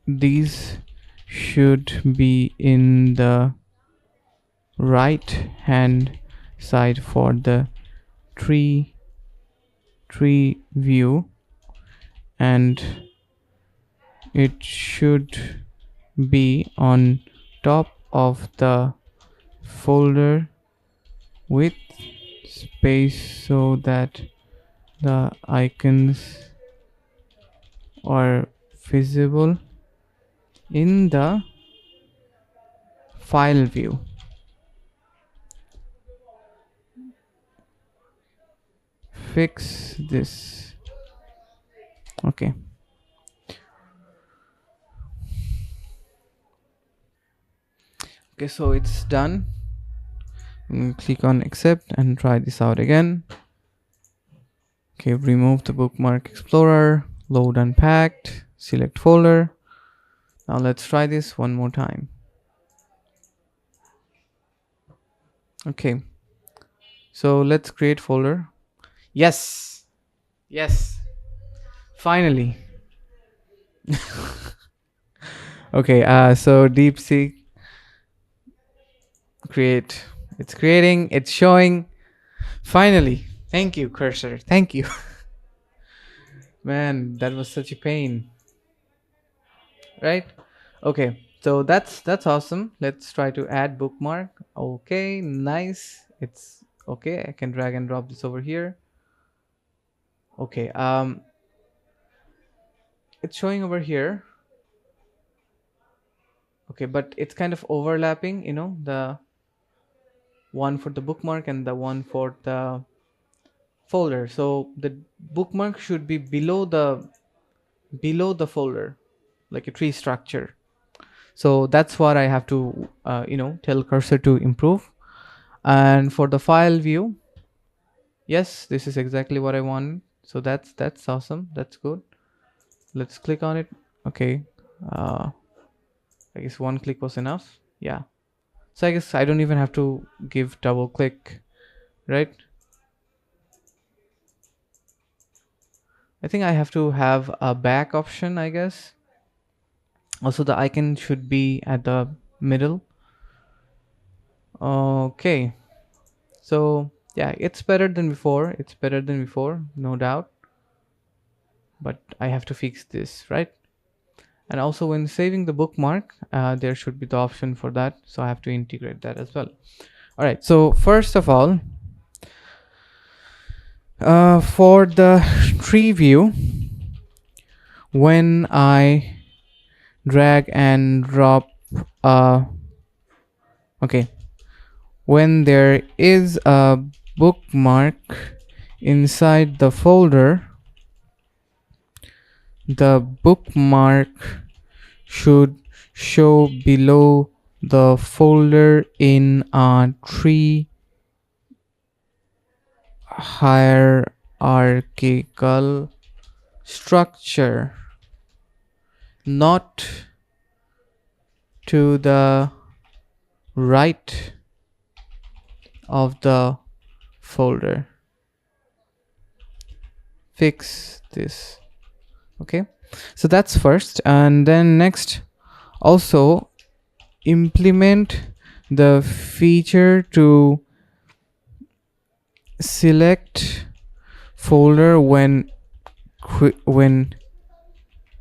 these should be in the right hand side for the tree view, and it should be on top of the folder with space so that the icons are visible in the file view. Fix this. Okay. Okay, so it's done. Click on accept and try this out again. Okay, remove the bookmark explorer, load unpacked, select folder. Now let's try this one more time. Okay, so let's create folder. Yes, finally. Okay, so Deepseek create. It's creating, it's showing. Finally. Thank you, cursor. Thank you. Man, that was such a pain. Right? Okay, so that's awesome. Let's try to add bookmark. Okay, nice. It's okay. I can drag and drop this over here. Okay, it's showing over here. Okay, but it's kind of overlapping, you know, the one for the bookmark and the one for the folder. So the bookmark should be below the folder, like a tree structure. So that's what I have to tell cursor to improve. And for the file view, yes, this is exactly what I want. So that's awesome. That's good. Let's click on it. Okay, I guess one click was enough. Yeah, so I guess I don't even have to give double click, right? I think I have to have a back option, I guess. Also the icon should be at the middle. Okay, so yeah, it's better than before. It's better than before, no doubt. But I have to fix this, right? And also when saving the bookmark, there should be the option for that. So I have to integrate that as well. All right, so first of all, for the tree view, when I drag and drop, okay, when there is a bookmark inside the folder, the bookmark should show below the folder in a tree hierarchical structure, not to the right of the folder. Fix this. Okay, so that's first. And then next, also implement the feature to select folder when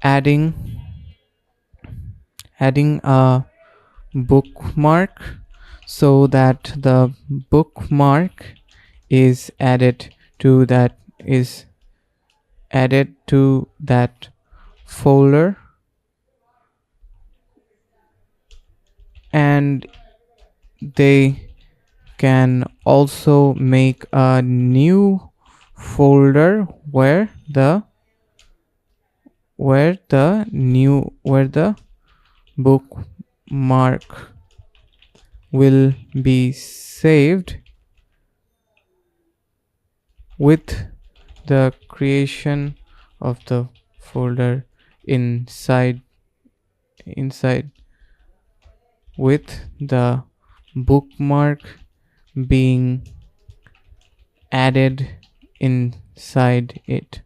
adding a bookmark. so that the bookmark is added to that folder, and they can also make a new folder where the bookmark will be saved with the creation of the folder inside inside with the bookmark being added inside it.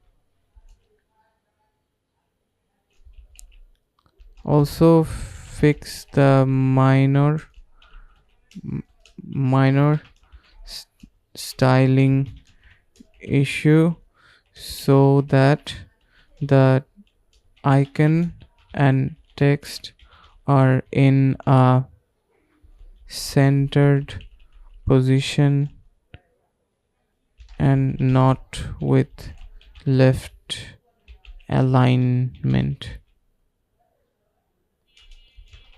Also fix the minor styling issue so that the icon and text are in a centered position and not with left alignment,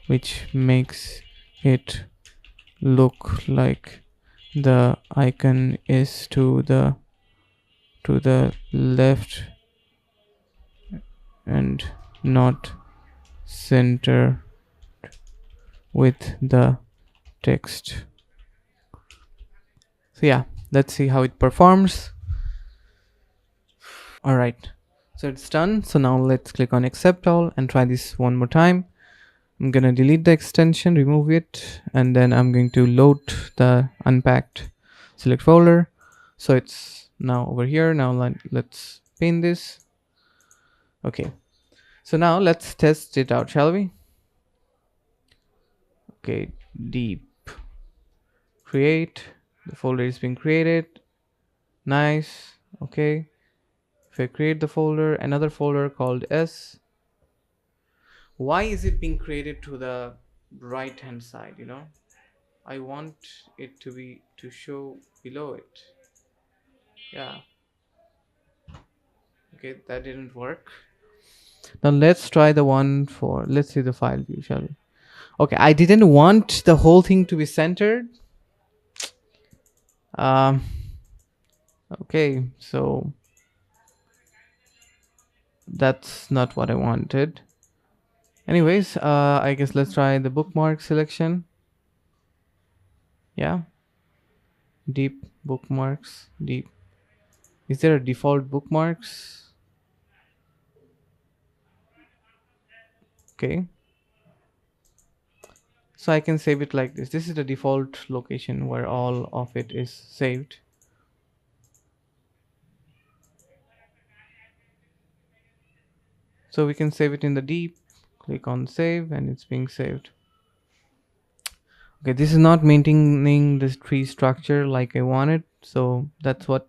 which makes it look like the icon is to the left and not center with the text. So yeah, let's see how it performs. All right, so it's done. So now let's click on accept all and try this one more time. I'm gonna delete the extension, remove it, and then I'm going to load the unpacked select folder. So it's now over here. Now let's pin this. Okay, so now let's test it out, shall we? Okay, deep create, the folder is being created. Nice. Okay, if I create the folder, another folder called S, why is it being created to the right hand side? I want it to show below it. Yeah, okay, that didn't work. Now let's try the one for, let's see the file view, shall we? Okay, I didn't want the whole thing to be centered. um okay, so that's not what I wanted. Anyways, I guess let's try the bookmark selection. Yeah, deep bookmarks, deep. Is there a default bookmarks? Okay, so I can save it like this. This is the default location where all of it is saved. So we can save it in the deep, click on save, and it's being saved. Okay, this is not maintaining this tree structure like I wanted, so that's what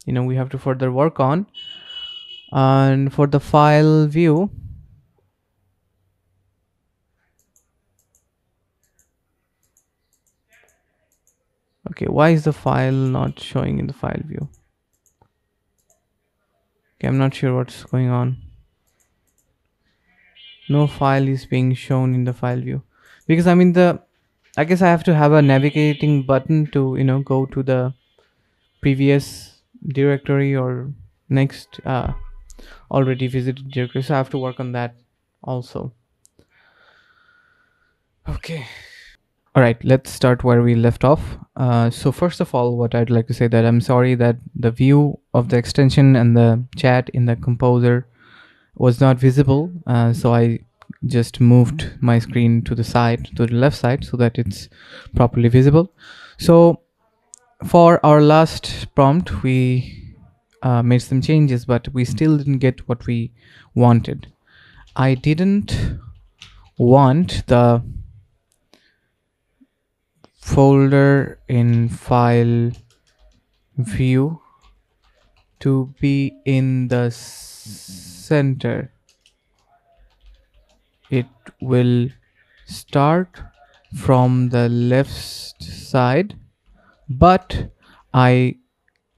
we have to further work on. And for the file view, okay, why is the file not showing in the file view? Okay, I'm not sure what's going on. No file is being shown in the file view because I'm in the, I guess I have to have a navigating button to go to the previous directory or next already visited directory, so I have to work on that also. Okay, all right, let's start where we left off. So first of all, what I'd like to say that I'm sorry that the view of the extension and the chat in the composer was not visible, so I just moved my screen to the side, to the left side, so that it's properly visible. So for our last prompt, we made some changes, but we still didn't get what we wanted. I didn't want the folder in file view to be in the center. It will start from the left side, but I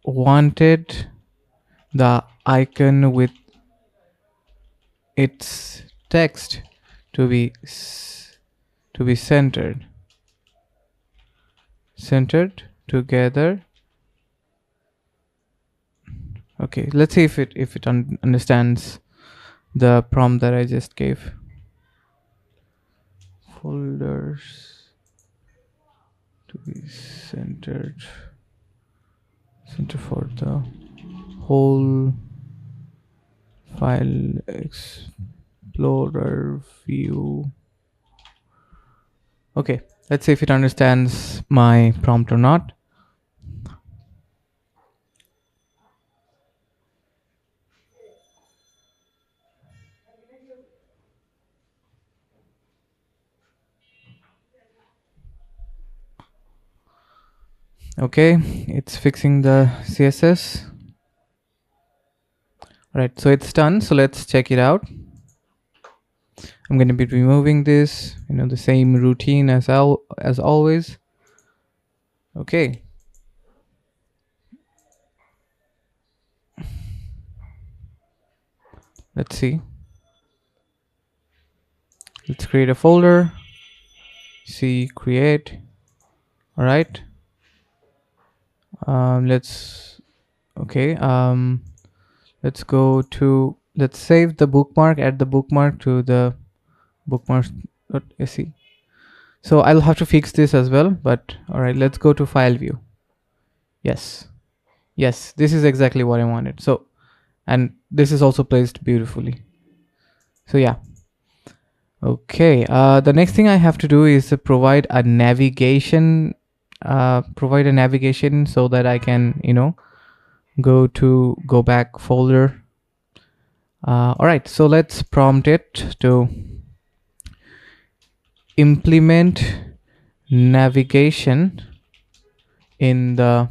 wanted the icon with its text to be centered together. Okay, let's see if it understands the prompt that I just gave. Folders to be center for the whole file explorer view. Okay, let's see if it understands my prompt or not. Okay, it's fixing the CSS. Right, so it's done. So let's check it out. I'm going to be removing this, the same routine as always. Okay. Let's see. Let's create a folder. See create. All right. Let's save the bookmark, add the bookmark to the bookmarks.se. So I'll have to fix this as well, but all right, let's go to file view. Yes, this is exactly what I wanted. So, and this is also placed beautifully. So yeah. Okay, the next thing I have to do is provide a navigation so that I can go back folder. All right, so let's prompt it to implement navigation in the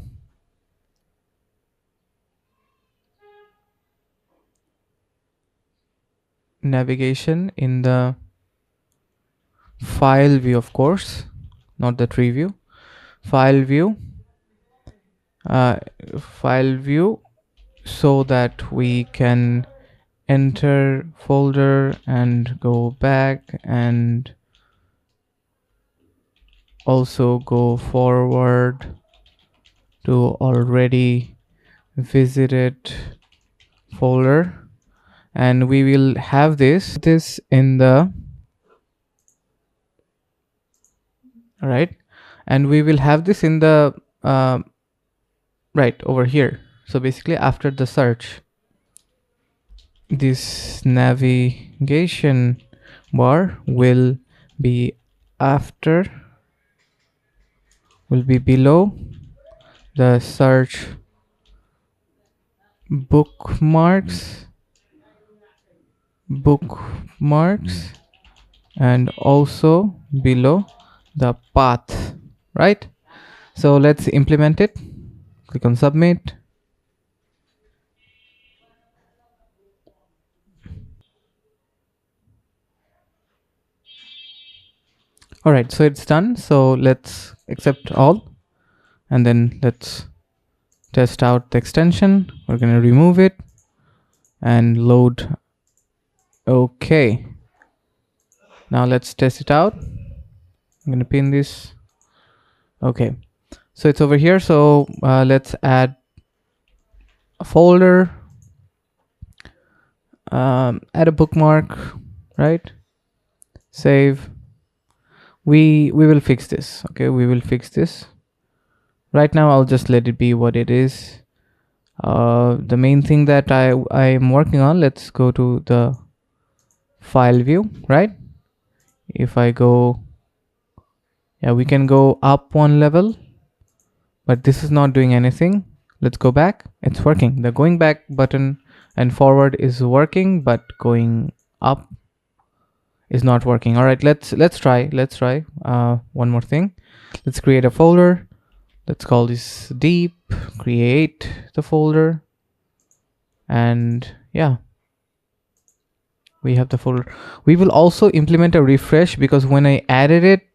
file view, of course, not the tree view. File view so that we can enter folder and go back and also go forward to already visited folder, and we will have this in the right, and we will have this in the right over here. So basically after the search, this navigation bar will be below the search bookmarks and also below the path, right? So let's implement it. Click on submit. All right, so it's done. So let's accept all, and then let's test out the extension. We're going to remove it and load. Okay, now let's test it out. I'm going to pin this. Okay, so it's over here. So let's add a folder, add a bookmark, right? Save. We will fix this. Okay, we will fix this. Right now I'll just let it be what it is. The main thing that I am working on, let's go to the file view, right? If I go, yeah, we can go up one level, but this is not doing anything. Let's go back. It's working. The going back button and forward is working, but going up is not working. All right, let's try one more thing. Let's create a folder. Let's call this deep, create the folder, and yeah, we have the folder. We will also implement a refresh, because when I added it,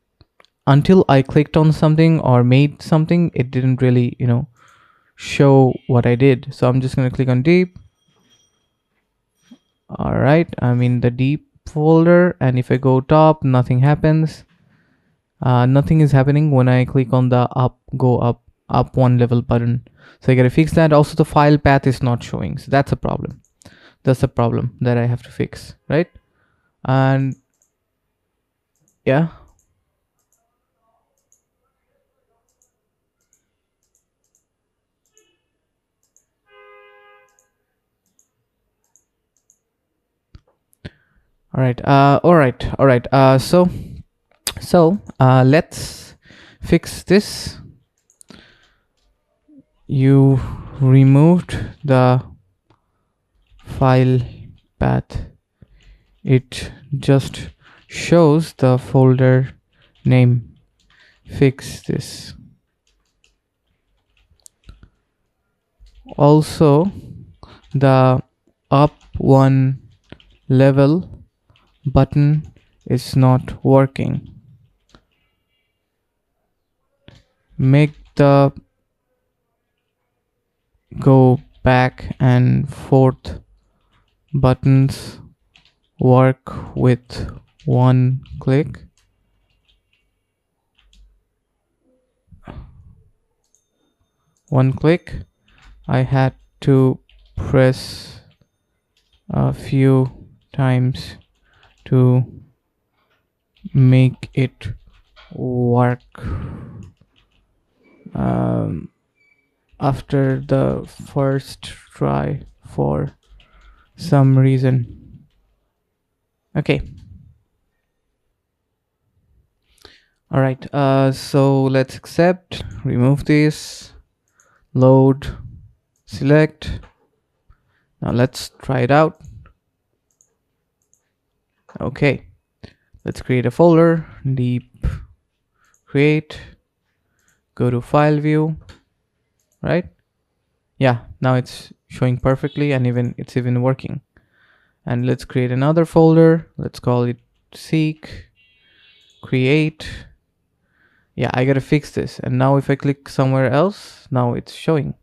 until I clicked on something or made something, it didn't really, show what I did. So I'm just going to click on deep. All right, I'm in the deep folder, and if I go top, nothing happens. Nothing is happening when I click on the go up one level button. So I gotta fix that. Also, the file path is not showing, so that's a problem. That's a problem that I have to fix, right? And yeah. All right. All right. So let's fix this. You removed the file path. It just shows the folder name. Fix this. Also, the up one level button is not working. Make the go back and forth buttons work with one click. One click. I had to press a few times to make it work. After the first try for some reason. Okay. All right. So let's accept, remove this, load, select. Now let's try it out. Okay. Let's create a folder, deep create, go to file view, right? Yeah, now it's showing perfectly, and it's even working. And let's create another folder. Let's call it seek, create. Yeah, I gotta fix this. And now if I click somewhere else, now it's showing.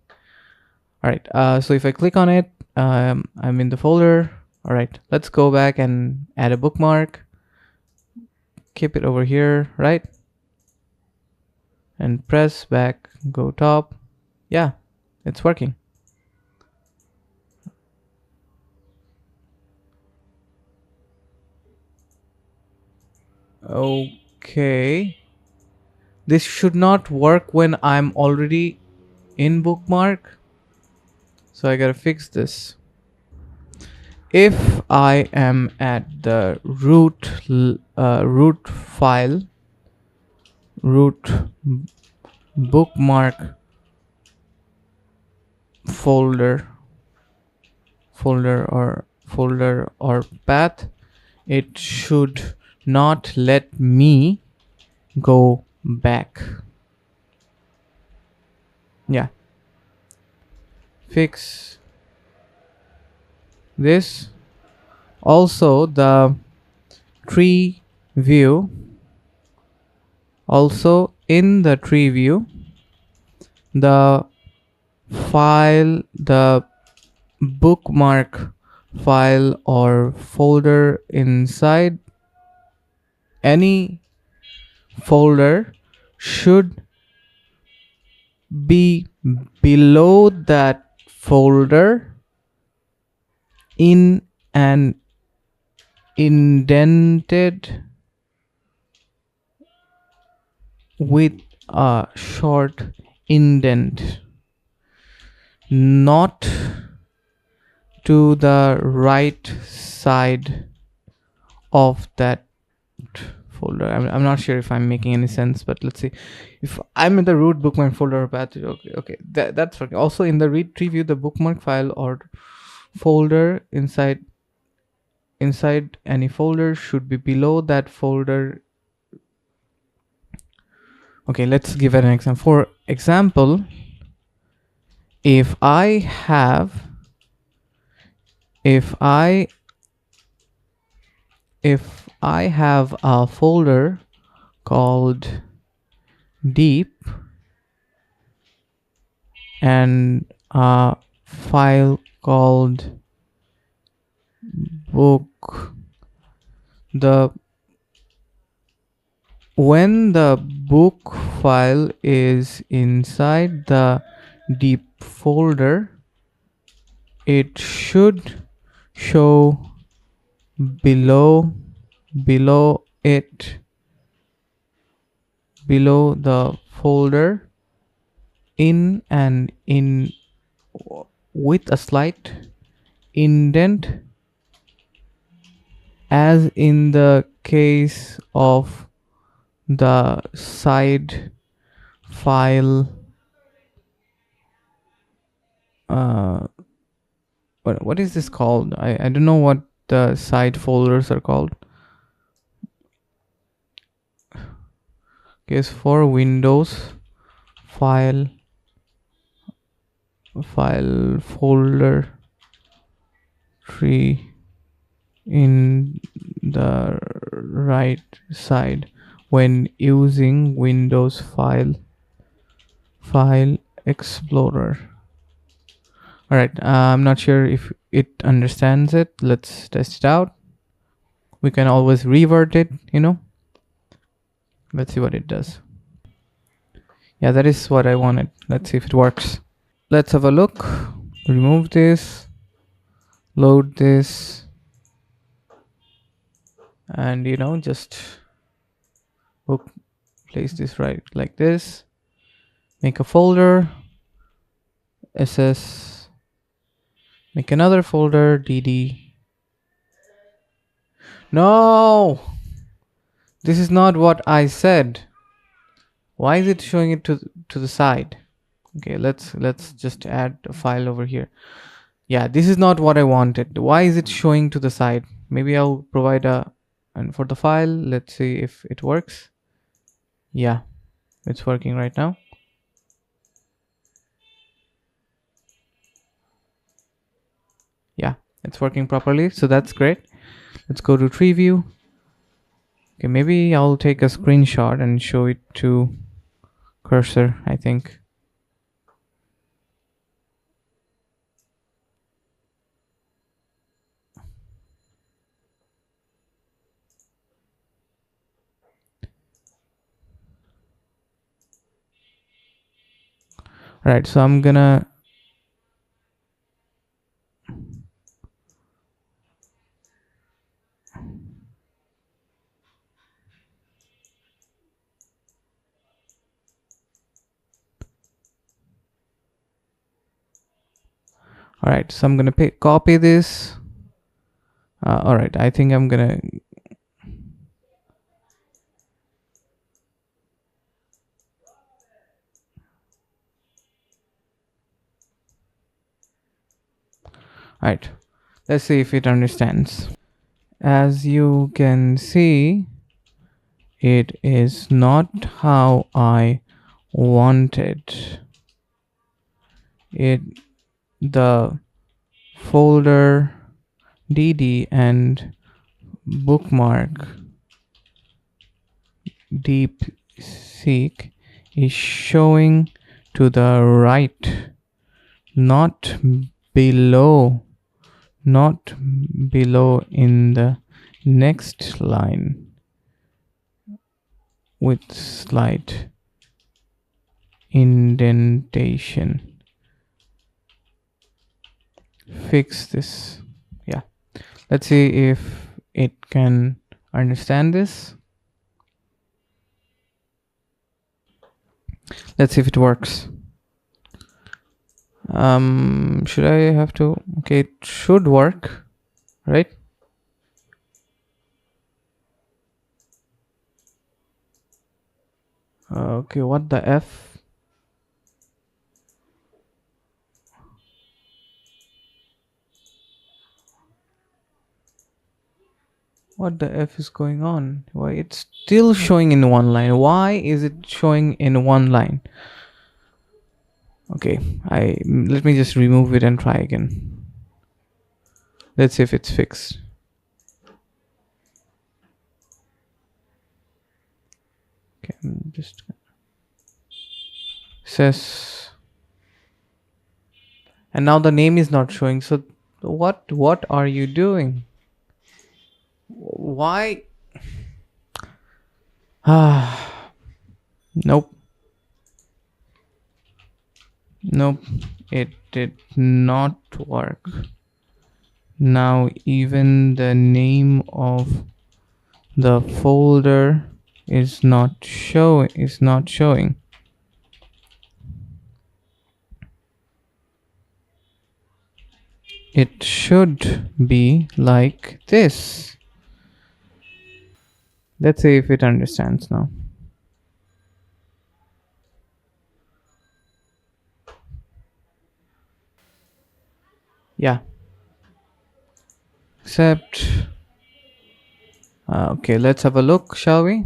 All right, so if I click on it, I'm in the folder. All right, let's go back and add a bookmark. Keep it over here, right? And press back, go top. Yeah, it's working. Okay. This should not work when I'm already in bookmark. So I gotta fix this. If I am at the root file, root bookmark folder or path, it should not let me go back. Yeah, fix this. Also the tree view, also in the tree view, the file, the bookmark file or folder inside any folder should be below that folder in an indented with a short indent, not to the right side of that folder. I'm not sure if I'm making any sense, but let's see. If I'm in the root bookmark folder or path, okay, that's working. Also in the read tree view, the bookmark file or folder inside any folder should be below that folder. Okay, let's give an example. For example, if I have a folder called deep and a file called book. The When the book file is inside the deep folder, it should show below below it below the folder in and in with a slight indent, as in the case of the side file. uh what is this called? I don't know what the side folders are called. Case for Windows file folder tree in the right side when using Windows file explorer. All right, I'm not sure if it understands it. Let's test it out. We can always revert it, Let's see what it does. Yeah, that is what I wanted. Let's see if it works. Let's have a look. Remove this, load this, and just place this right like this. Make a folder, ss, make another folder, dd. No, this is not what I said. Why is it showing it to the side? Okay, let's just add a file over here. Yeah, this is not what I wanted. Why is it showing to the side? Maybe I'll provide and for the file, let's see if it works. Yeah, it's working right now. Yeah, it's working properly, so that's great. Let's go to tree view. Okay, maybe I'll take a screenshot and show it to cursor, I think. All right, so I'm gonna all right, so I'm gonna copy this. All right, I think I'm gonna all right, let's see if it understands. As you can see, it is not how I wanted it. The folder dd and bookmark Deepseek is showing to the right, not below, not below in the next line with slight indentation. Fix this. Yeah, let's see if it can understand this. Let's see if it works. Should I have to? Okay, it should work, right? Okay, what the F? What the F is going on? Why it's still showing in one line? Why is it showing in one line? Okay, let me just remove it and try again. Let's see if it's fixed. Okay, I'm just says, and now the name is not showing. So what are you doing? Why? Ah, nope. Nope. It did not work. Now even the name of the folder is not showing. It should be like this. Let's see if it understands now. Yeah. Except, okay, let's have a look, shall we?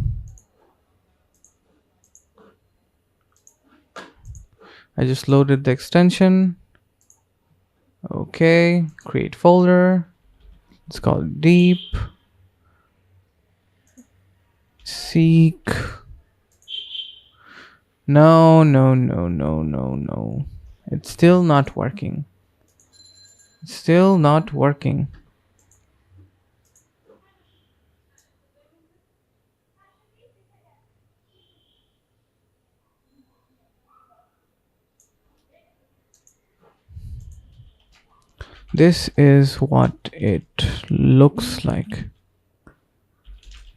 I just loaded the extension. Okay, create folder. It's called Deepseek. No. It's still not working. Still not working. This is what it looks like.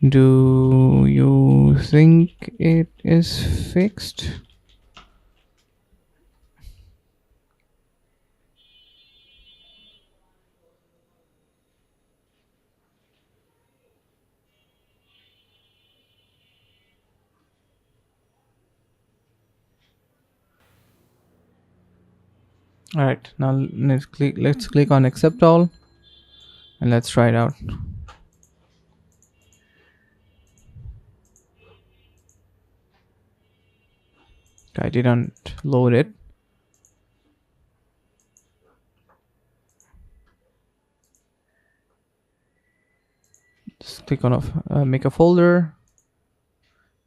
Do you think it is fixed? All right, now let's click on accept all and let's try it out. I didn't load it. Just click on make a folder.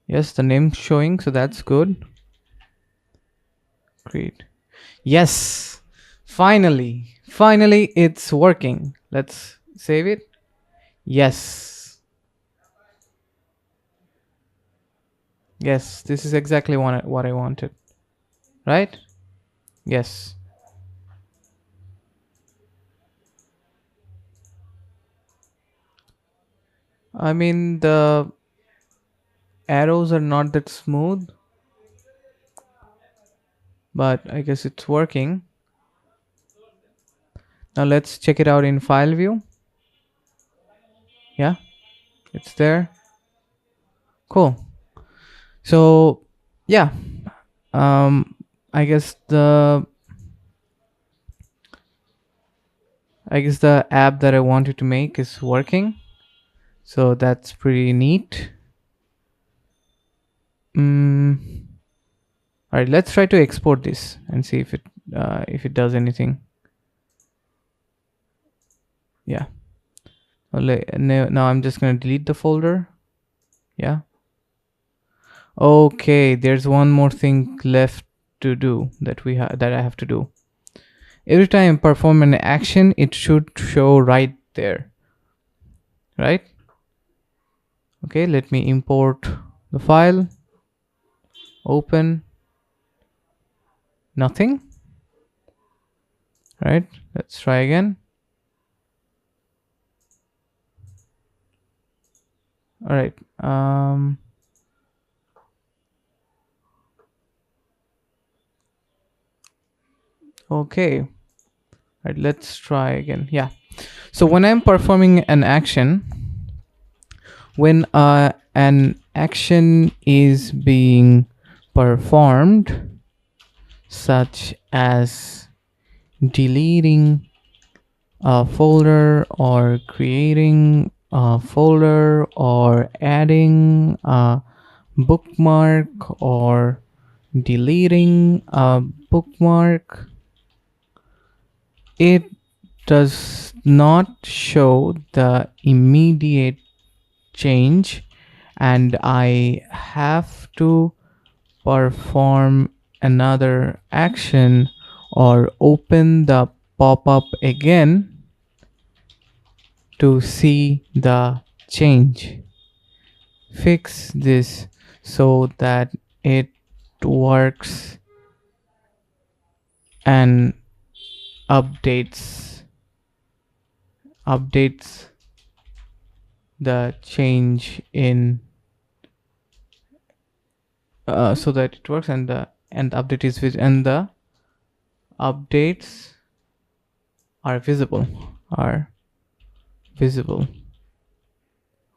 Yes, the name's showing, so that's good. Great. Yes, finally it's working. Let's save it. Yes, this is exactly what I wanted, right? Yes. I mean, the arrows are not that smooth, but I guess it's working. Now let's check it out in file view. Yeah, it's there. Cool. So yeah, I guess the app that I wanted to make is working. So that's pretty neat. All right, let's try to export this and see if it does anything. Yeah. Now I'm just gonna delete the folder. Yeah. Okay, there's one more thing left to do that I have to do. Every time I perform an action, it should show right there. Right? Okay, let me import the file. Open. Nothing. Right? Let's try again. All right. Okay. All right, let's try again. Yeah. So when I'm performing an action, when an action is being performed, such as deleting a folder or creating a folder or adding a bookmark or deleting a bookmark, it does not show the immediate change, and I have to perform another action or open the pop-up again to see the change. Fix this so that it works and updates the change in so that it works and the update is and the updates are visible.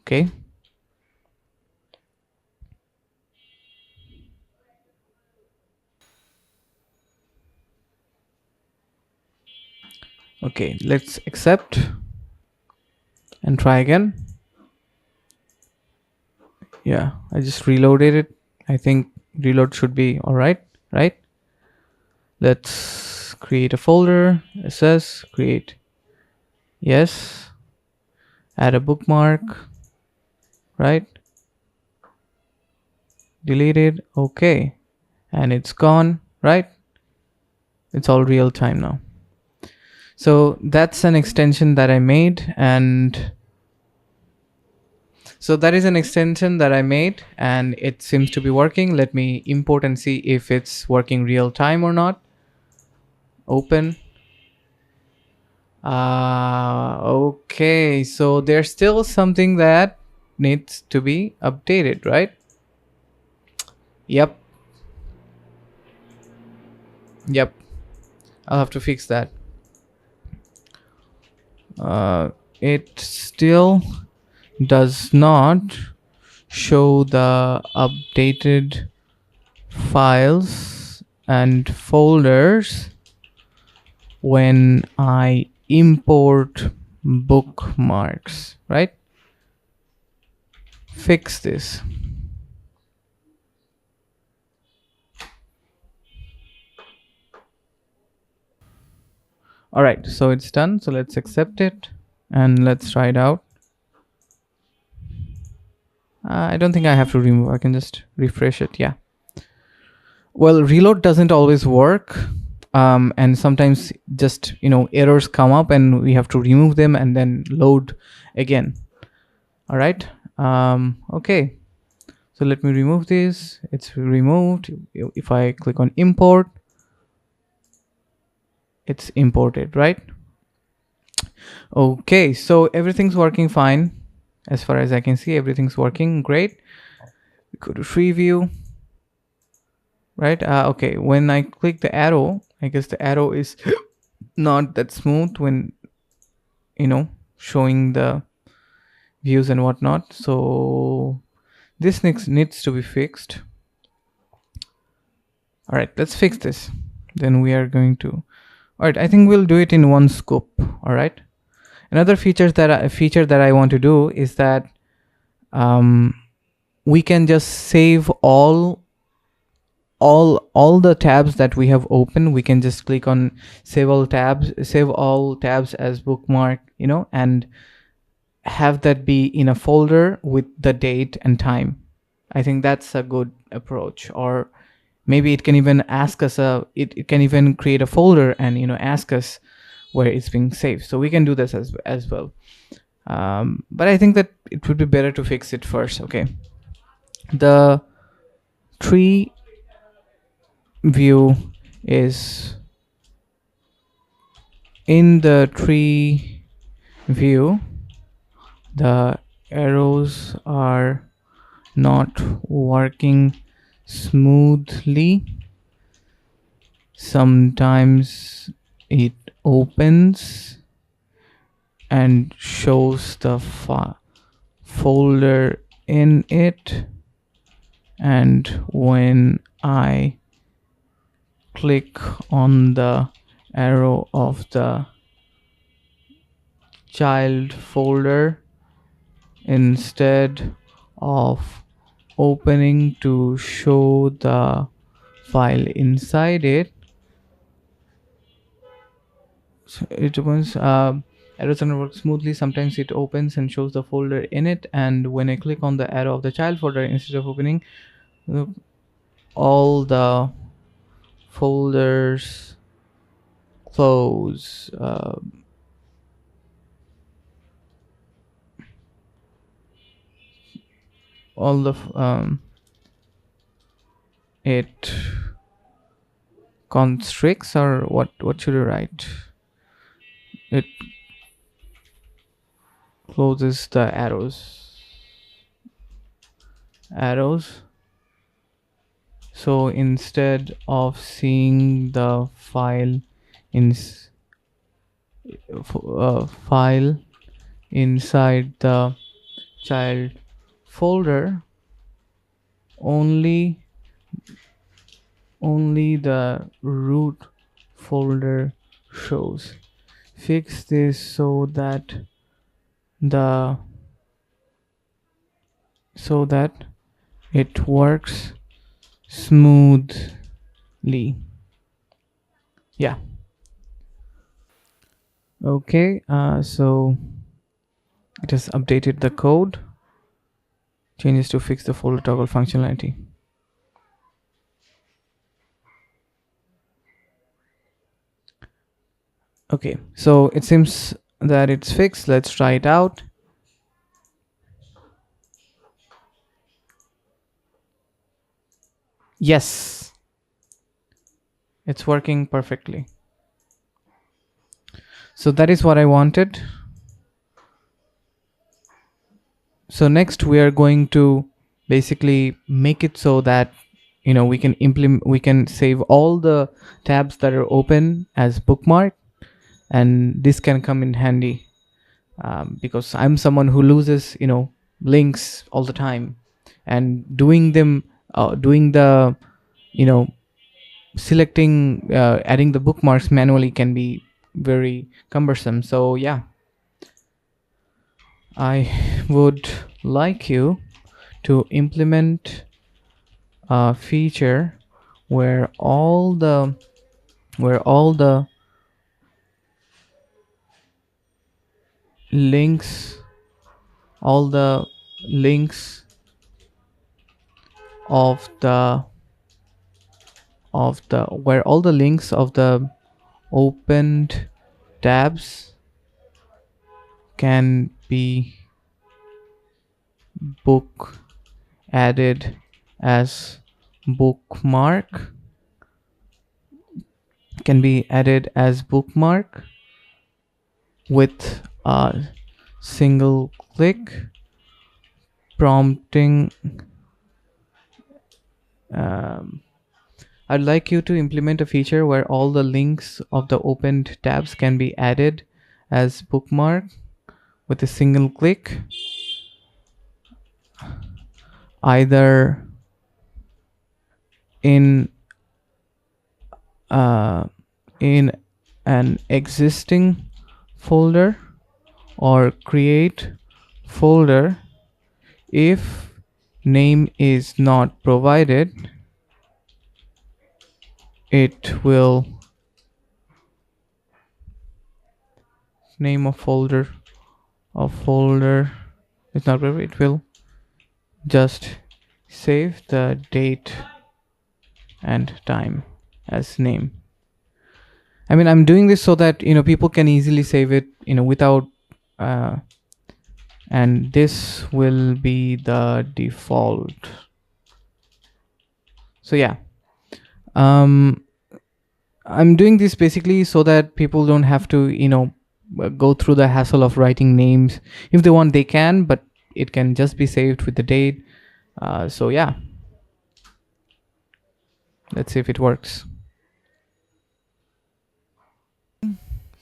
Okay. Okay, let's accept and try again. Yeah, I just reloaded it. I think reload should be all right, right? Let's create a folder, ss, create, yes, add a bookmark, right? Delete it, okay. And it's gone, right? It's all real time now. So that's an extension that I made, and so that is an extension that I made and it seems to be working. Let me import and see if it's working real time or not. Open. Okay, so there's still something that needs to be updated, right? Yep. I'll have to fix that. It still does not show the updated files and folders when I import bookmarks, right? Fix this. All right, so it's done. So let's accept it and let's try it out. I don't think I have to remove. I can just refresh it. Yeah. Well, reload doesn't always work. And sometimes just, errors come up and we have to remove them and then load again. All right. Okay. So let me remove this. It's removed. If I click on import, it's imported, right? Okay, so everything's working fine. As far as I can see, everything's working great. We go to free view, right? Okay, when I click the arrow, I guess the arrow is not that smooth when, showing the views and whatnot. So this needs to be fixed. All right, let's fix this. Then we are going to, all right, I think we'll do it in one scope. All right. Another feature that I want to do is that we can just save all the tabs that we have opened. We can just click on save all tabs as bookmark, and have that be in a folder with the date and time. I think that's a good approach. Or maybe it can even ask us it can even create a folder and ask us where it's being saved. So we can do this as well. But I think that it would be better to fix it first. Okay. The tree view is in the tree view. The arrows are not working smoothly. Sometimes it opens and shows the folder in it, and when I click on the arrow of the child folder, instead of opening to show the file inside it, it opens. Arrows don't work smoothly. Sometimes it opens and shows the folder in it, and when I click on the arrow of the child folder, instead of opening all the folders, close, all the it constricts, or what should I write? It closes the arrows. So instead of seeing the in file inside the child folder, only the root folder shows. Fix this so that the so that it works smoothly. Yeah. Okay, so it has updated the code. Changes to fix the folder toggle functionality. Okay, so it seems that it's fixed. Let's try it out. Yes, it's working perfectly. So that is what I wanted. So next we are going to basically make it so that we can save all the tabs that are open as bookmark, and this can come in handy, because I'm someone who loses links all the time, and doing the you know selecting adding the bookmarks manually can be very cumbersome. So yeah, I would like you to implement a feature where all the links all the links of the where all the links of the opened tabs can be book added as bookmark with a single click, prompting. I'd like you to implement a feature where all the links of the opened tabs can be added as bookmark with a single click, either in uh, in an existing folder or create folder. If name is not provided, it will name a folder is not provided, it will just save the date and time as name. I mean, I'm doing this so that people can easily save it without and this will be the default. So yeah, um I'm doing this basically so that people don't have to go through the hassle of writing names. If they want, they can, but it can just be saved with the date. So yeah, let's see if it works.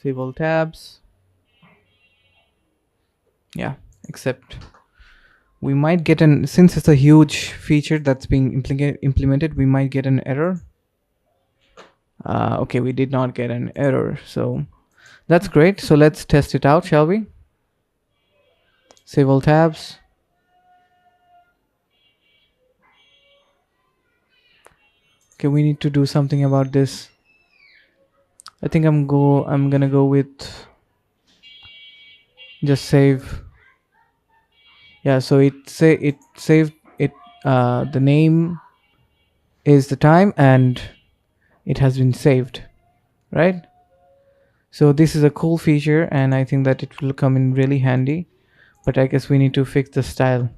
Save all tabs. Yeah, except we might get since it's a huge feature that's being implemented, we might get an error. Okay, we did not get an error, so that's great. So let's test it out, shall we? Save all tabs. Okay, we need to do something about this. I think I'm gonna go with just save. Yeah, so it saved it. The name is the time, and it has been saved, right? So this is a cool feature, and I think that it will come in really handy, but I guess we need to fix the style.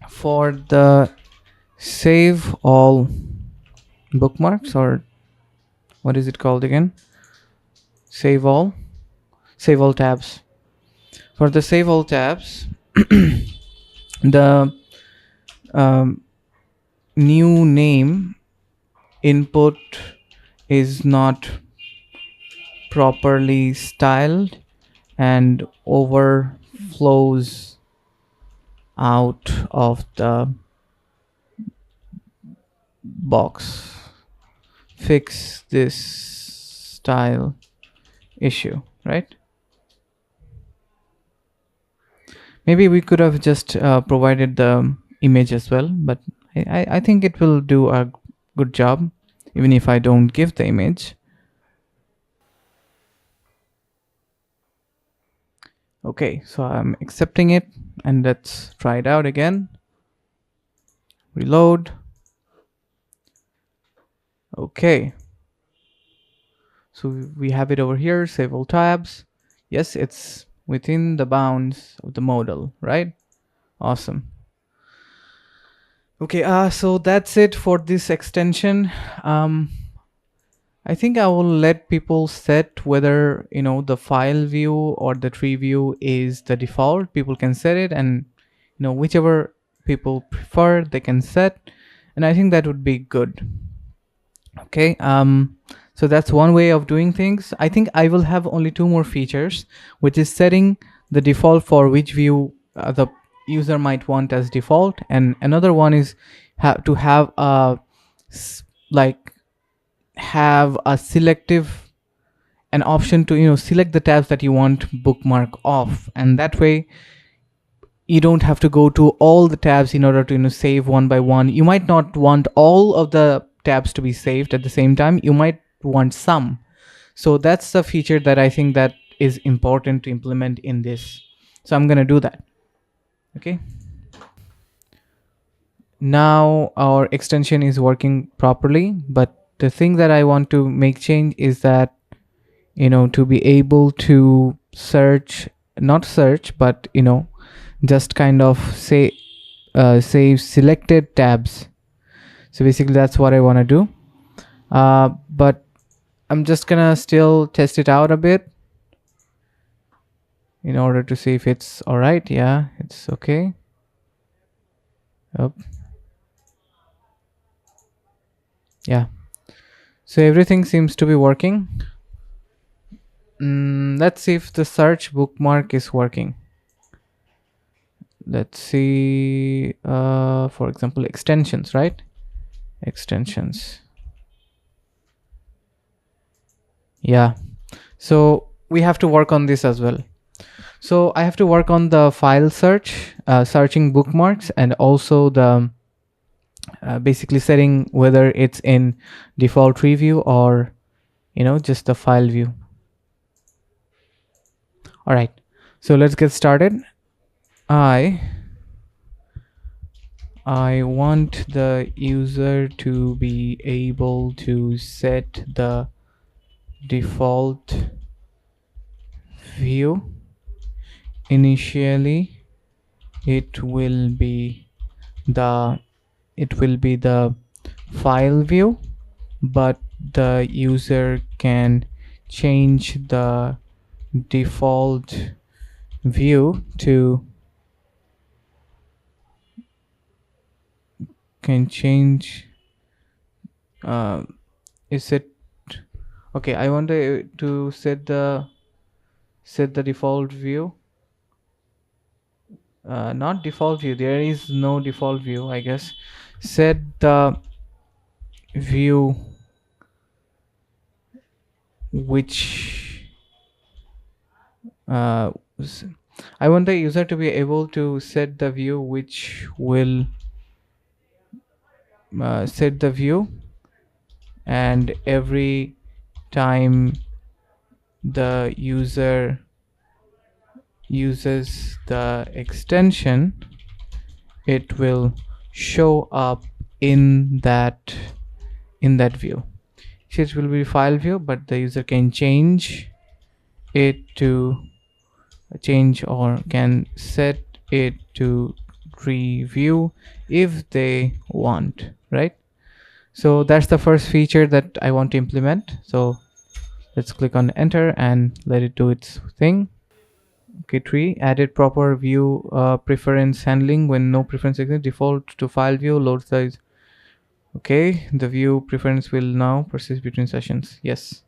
For the save all bookmarks, or what is it called again? Save all, save all tabs. For the save all tabs, the um, new name input is not properly styled and overflows out of the box. Fix this style issue, right? Maybe we could have just provided the image as well, but I think it will do a good job even if I don't give the image. Okay, so I'm accepting it, and let's try it out again. Reload. Okay, so we have it over here, save all tabs. Yes, it's within the bounds of the modal, right? Awesome. Okay, so that's it for this extension. I think I will let people set whether, the file view or the tree view is the default. People can set it, and whichever people prefer, they can set, and I think that would be good. Okay, so that's one way of doing things. I think I will have only two more features, which is setting the default for which view the user might want as default, and another one is to have a like have a selective an option to select the tabs that you want bookmark off, and that way you don't have to go to all the tabs in order to save one by one. You might not want all of the tabs to be saved at the same time. You might want some. So that's the feature that I think that is important to implement in this. So I'm going to do that. Okay, now our extension is working properly, but the thing that I want to make change is that to be able to search, not search, but just kind of say save selected tabs. So basically that's what I want to do, but I'm just gonna still test it out a bit in order to see if it's all right. Yeah, it's okay. Yep. Yeah, so everything seems to be working. Let's see if the search bookmark is working. Let's see, for example, extensions, right? Extensions. Yeah, so we have to work on this as well. So I have to work on the file search, searching bookmarks, and also the basically setting whether it's in default tree view or just the file view. All right, so let's get started. I want the user to be able to set the default view. Initially it will be the file view, but the user can change the default view to is it okay? I want to set the default view, not default view, there is no default view, I guess. Set the view which I want the user to be able to set the view which will set the view, and every time the user uses the extension, it will show up in that view. It will be file view, but the user can change it to change or can set it to tree view if they want, right? So that's the first feature that I want to implement. So let's click on enter and let it do its thing. Okay, tree added proper view preference handling when no preference exists. Default to file view, load size. Okay, the view preference will now persist between sessions. Yes.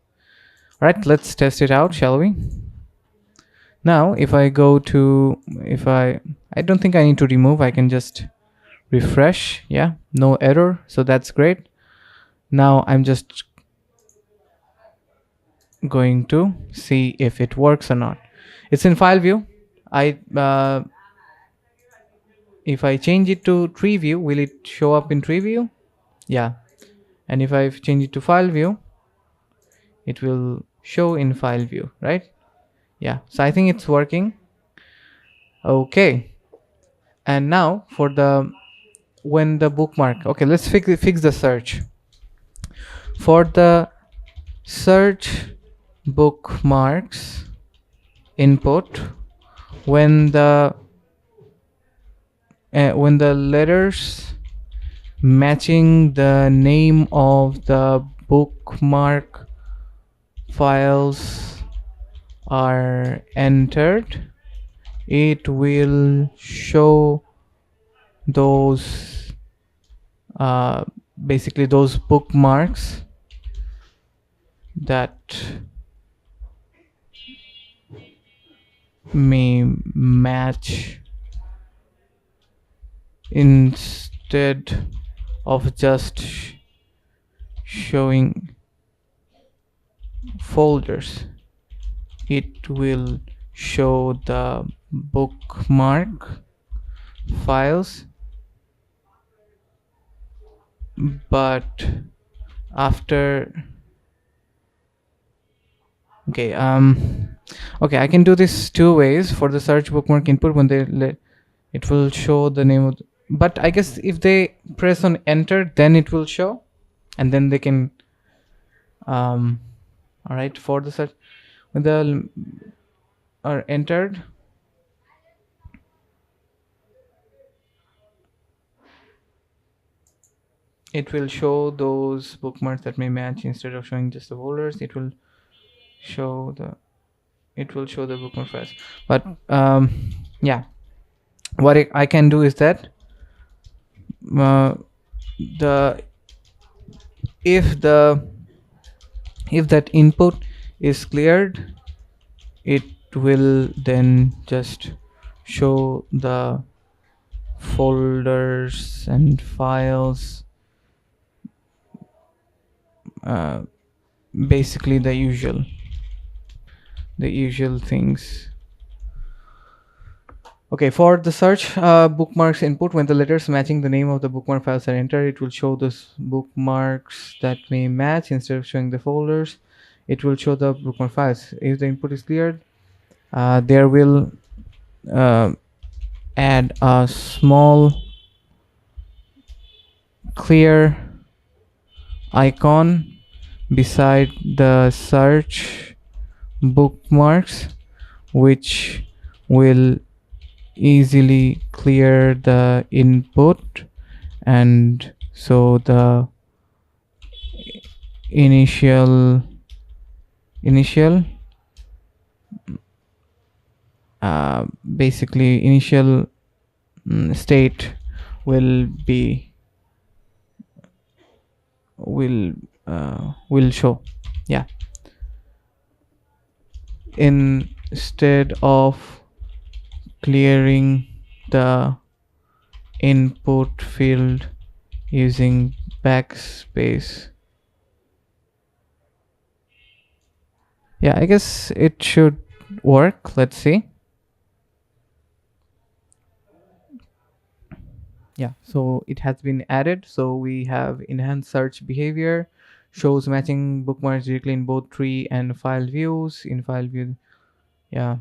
All right, let's test it out, shall we? Now, if I go to, I don't think I need to remove. I can just refresh. Yeah, no error. So that's great. Now I'm just going to see if it works or not. It's in file view. If I change it to tree view, will it show up in tree view? Yeah. And if I change it to file view, it will show in file view, right? Yeah. So I think it's working. Okay. And now for the when the bookmark. Okay, let's fix the search. For the search bookmarks input, when the letters matching the name of the bookmark files are entered, it will show those basically those bookmarks that may match instead of just showing folders. It will show the bookmark files, but after okay, I can do this two ways. For the search bookmark input, when it will show the name of but I guess if they press on enter, then it will show, and then they can all right, for the search when the are entered, it will show those bookmarks that may match. Instead of showing just the folders, show the it will show the bookmark files. But yeah, what I can do is that the if that input is cleared, it will then just show the folders and files, basically the usual things. Okay, for the search bookmarks input, when the letters matching the name of the bookmark files are entered, it will show those bookmarks that may match. Instead of showing the folders, it will show the bookmark files. If the input is cleared, there will add a small clear icon beside the search bookmarks, which will easily clear the input, and so the initial basically initial state will show. Yeah, instead of clearing the input field using backspace. Yeah, I guess it should work. Let's see. Yeah, so it has been added. So we have enhanced search behavior, shows matching bookmarks directly in both tree and file views. In file view, yeah.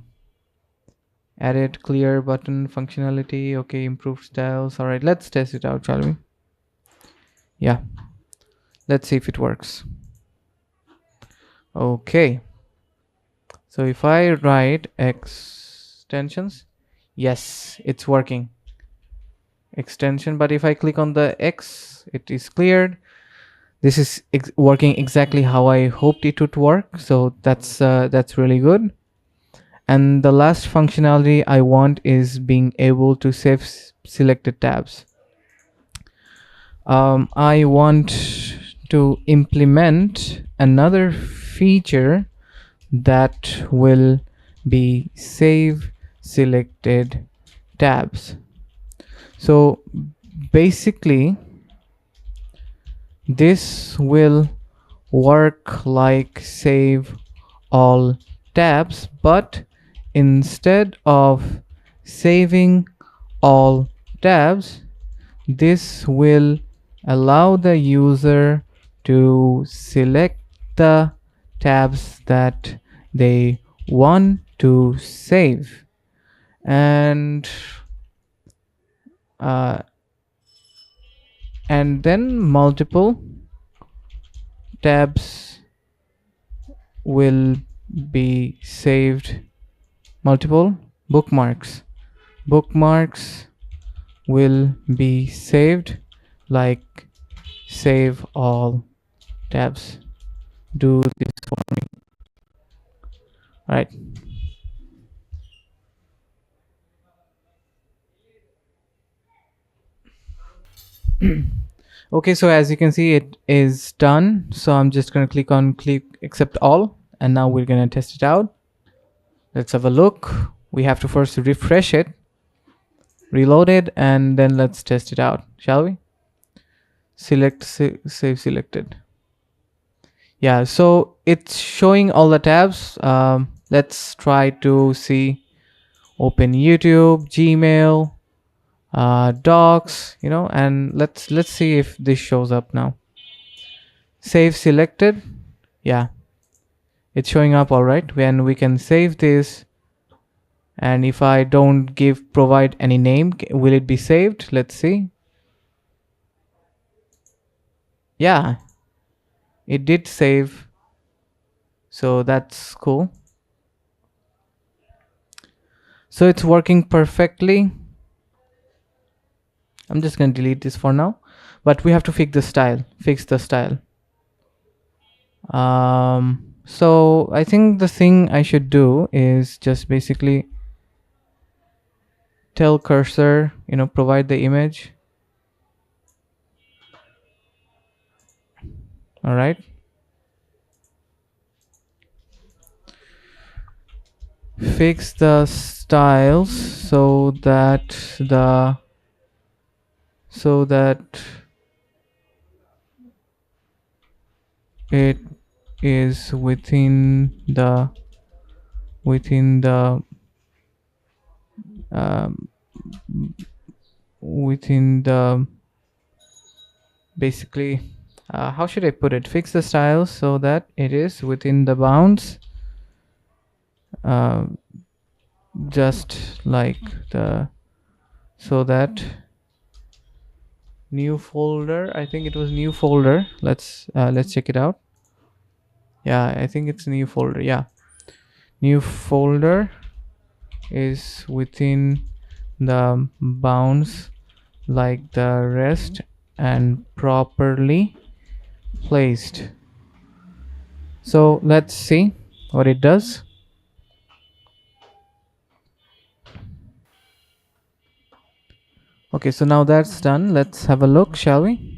Added clear button functionality. Okay, improved styles. All right, let's test it out, shall we? Yeah, let's see if it works. Okay, so if I write extensions, yes, it's working. Extension, but if I click on the X, it is cleared. This is working exactly how I hoped it would work, so that's really good. And the last functionality I want is being able to save selected tabs. I want to implement another feature that will be save selected tabs. So basically this will work like save all tabs, but instead of saving all tabs, this will allow the user to select the tabs that they want to save, and uh, then multiple tabs will be saved. Multiple bookmarks will be saved like save all tabs. Do this for me. All right. Okay, so as you can see, it is done. So I'm just going to click accept all, and now we're going to test it out. Let's have a look. We have to first refresh it, reload it, and then let's test it out, shall we? Select save selected. Yeah, so it's showing all the tabs. Let's try to see. Open YouTube, Gmail, docs, and let's see if this shows up now. Save selected. Yeah, it's showing up all right. When we can save this, and if I don't provide any name, will it be saved? Let's see. Yeah, it did save, so that's cool. So it's working perfectly. I'm just going to delete this for now, but we have to fix the style. So I think the thing I should do is just basically tell cursor, provide the image. All right, fix the styles so that it is within the um, basically, how should I put it? Fix the styles so that it is within the bounds, just like so that new folder, I think it was new folder. Let's check it out. Yeah, I think it's new folder. Yeah, new folder is within the bounds like the rest and properly placed. So let's see what it does. Okay, so now that's done. Let's have a look, shall we?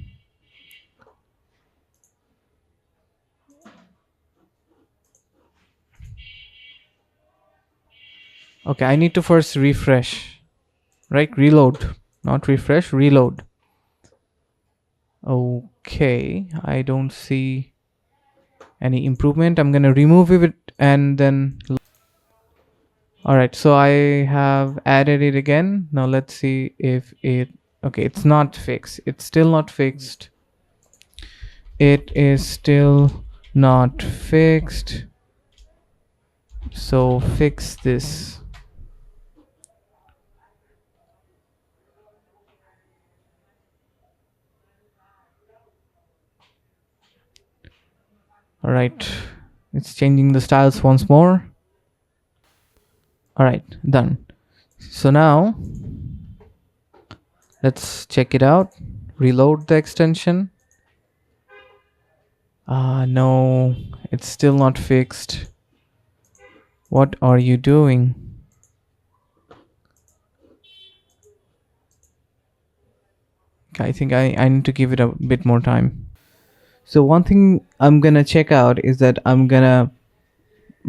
Okay, I need to first refresh, right? Reload, not refresh, reload. Okay, I don't see any improvement. I'm gonna remove it and then all right, so I have added it again. Now let's see if it, okay, it's not fixed. It's still not fixed. It is still not fixed, so fix this. All right, it's changing the styles once more. All right, done. So now let's check it out. Reload the extension. No, it's still not fixed. What are you doing? I think I need to give it a bit more time. So one thing I'm gonna check out is that I'm gonna,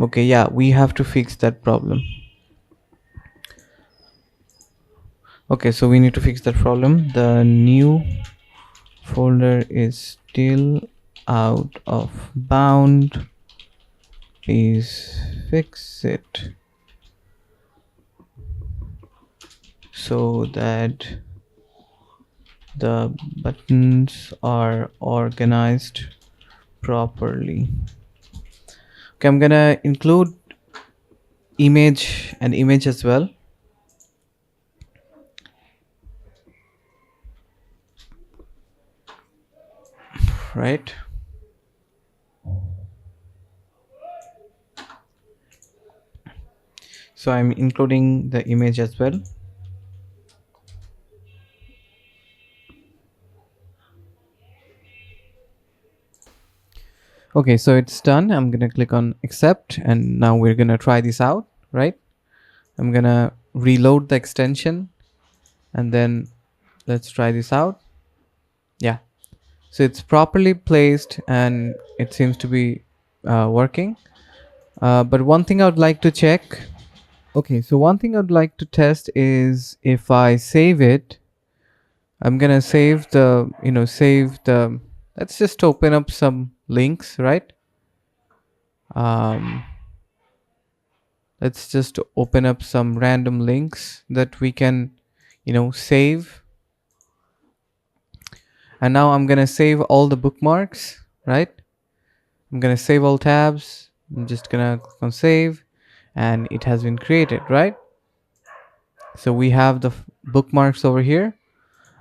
okay, yeah, we have to fix that problem. Okay, so we need to fix that problem. The new folder is still out of bound. Please fix it so that the buttons are organized properly. Okay, I'm gonna include image and image as well. Right. So I'm including the image as well. Okay, so it's done. I'm gonna click on accept, and now we're gonna try this out, right? I'm gonna reload the extension, and then let's try this out. Yeah, so it's properly placed and it seems to be working. But one thing I would like to check. Okay, so one thing I'd like to test is if I save it, I'm gonna save the, let's just open up some links, right? Let's just open up some random links that we can, save. And now I'm gonna save all the bookmarks, right? I'm gonna save all tabs. I'm just gonna click on save, and it has been created, right? So we have the bookmarks over here.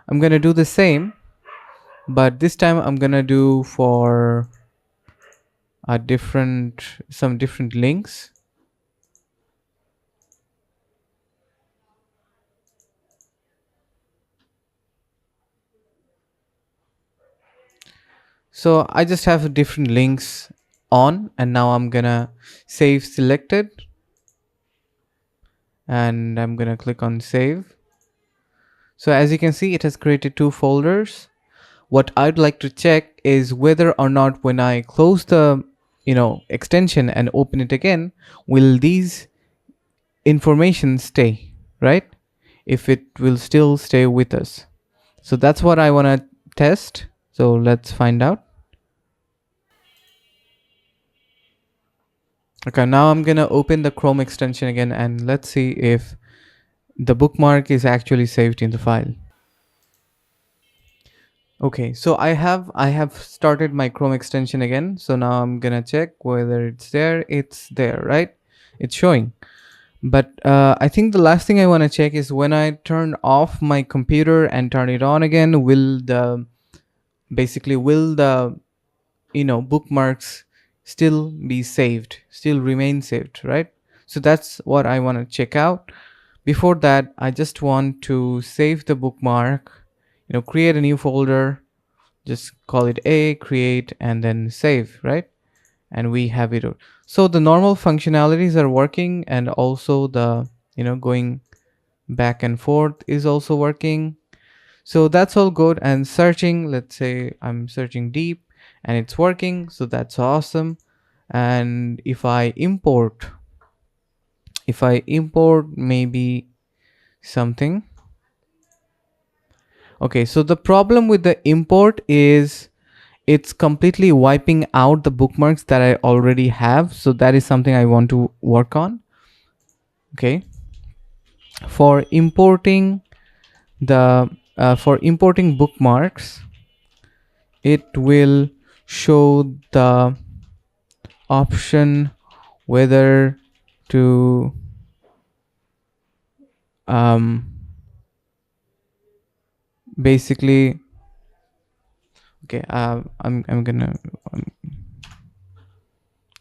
I'm gonna do the same, but this time I'm gonna do for some different links. So I just have different links on, and now I'm gonna save selected, and I'm gonna click on save. So as you can see, it has created two folders. What I'd like to check is whether or not when I close the extension and open it again, will these information stay, right? If it will still stay with us. So that's what I want to test. So let's find out. Okay, now I'm gonna open the Chrome extension again, and let's see if the bookmark is actually saved in the file. Okay, so I have started my Chrome extension again. So now I'm gonna check whether it's there. It's there, right? It's showing. But I think the last thing I want to check is when I turn off my computer and turn it on again, will the bookmarks still be saved, still remain saved, right? So that's what I want to check out. Before that, I just want to save the bookmark, create a new folder, just call it create, and then save, right? And we have it. So the normal functionalities are working, and also the going back and forth is also working. So that's all good. And searching, let's say I'm searching deep and it's working, so that's awesome. And if I import maybe something. Okay, so the problem with the import is it's completely wiping out the bookmarks that I already have. So that is something I want to work on. Okay, for importing bookmarks, it will show the option whether to basically okay I'm gonna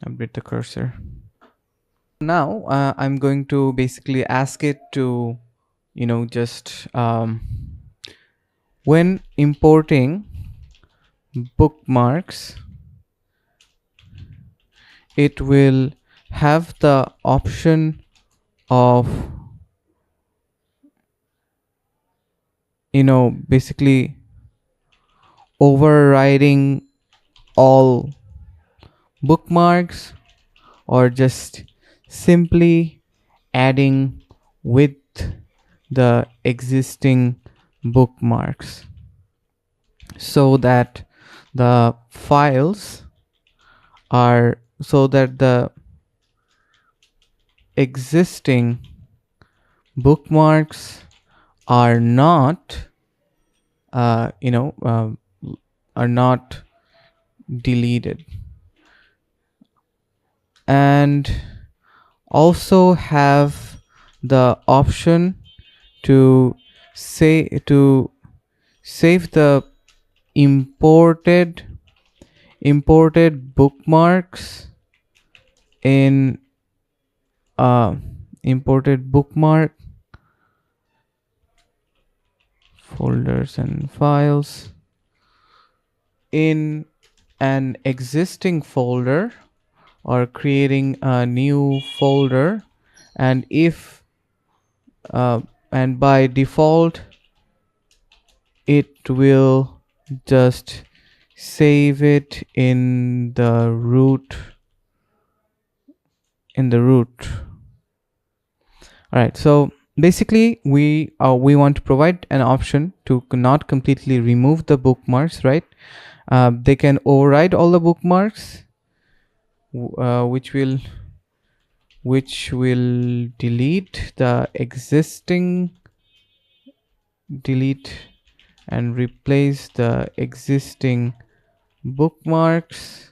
update the cursor. Now I'm going to basically ask it to just when importing bookmarks, it will have the option of basically overriding all bookmarks, or just simply adding with the existing bookmarks, so that the files are so that the existing bookmarks are not uh, you know uh, are not deleted, and also have the option to save the imported bookmarks in imported bookmark folders and files in an existing folder, or creating a new folder, and if and by default it will just save it in the root. All right, so basically we want to provide an option to not completely remove the bookmarks, right? They can override all the bookmarks, which will delete the existing and replace the existing bookmarks,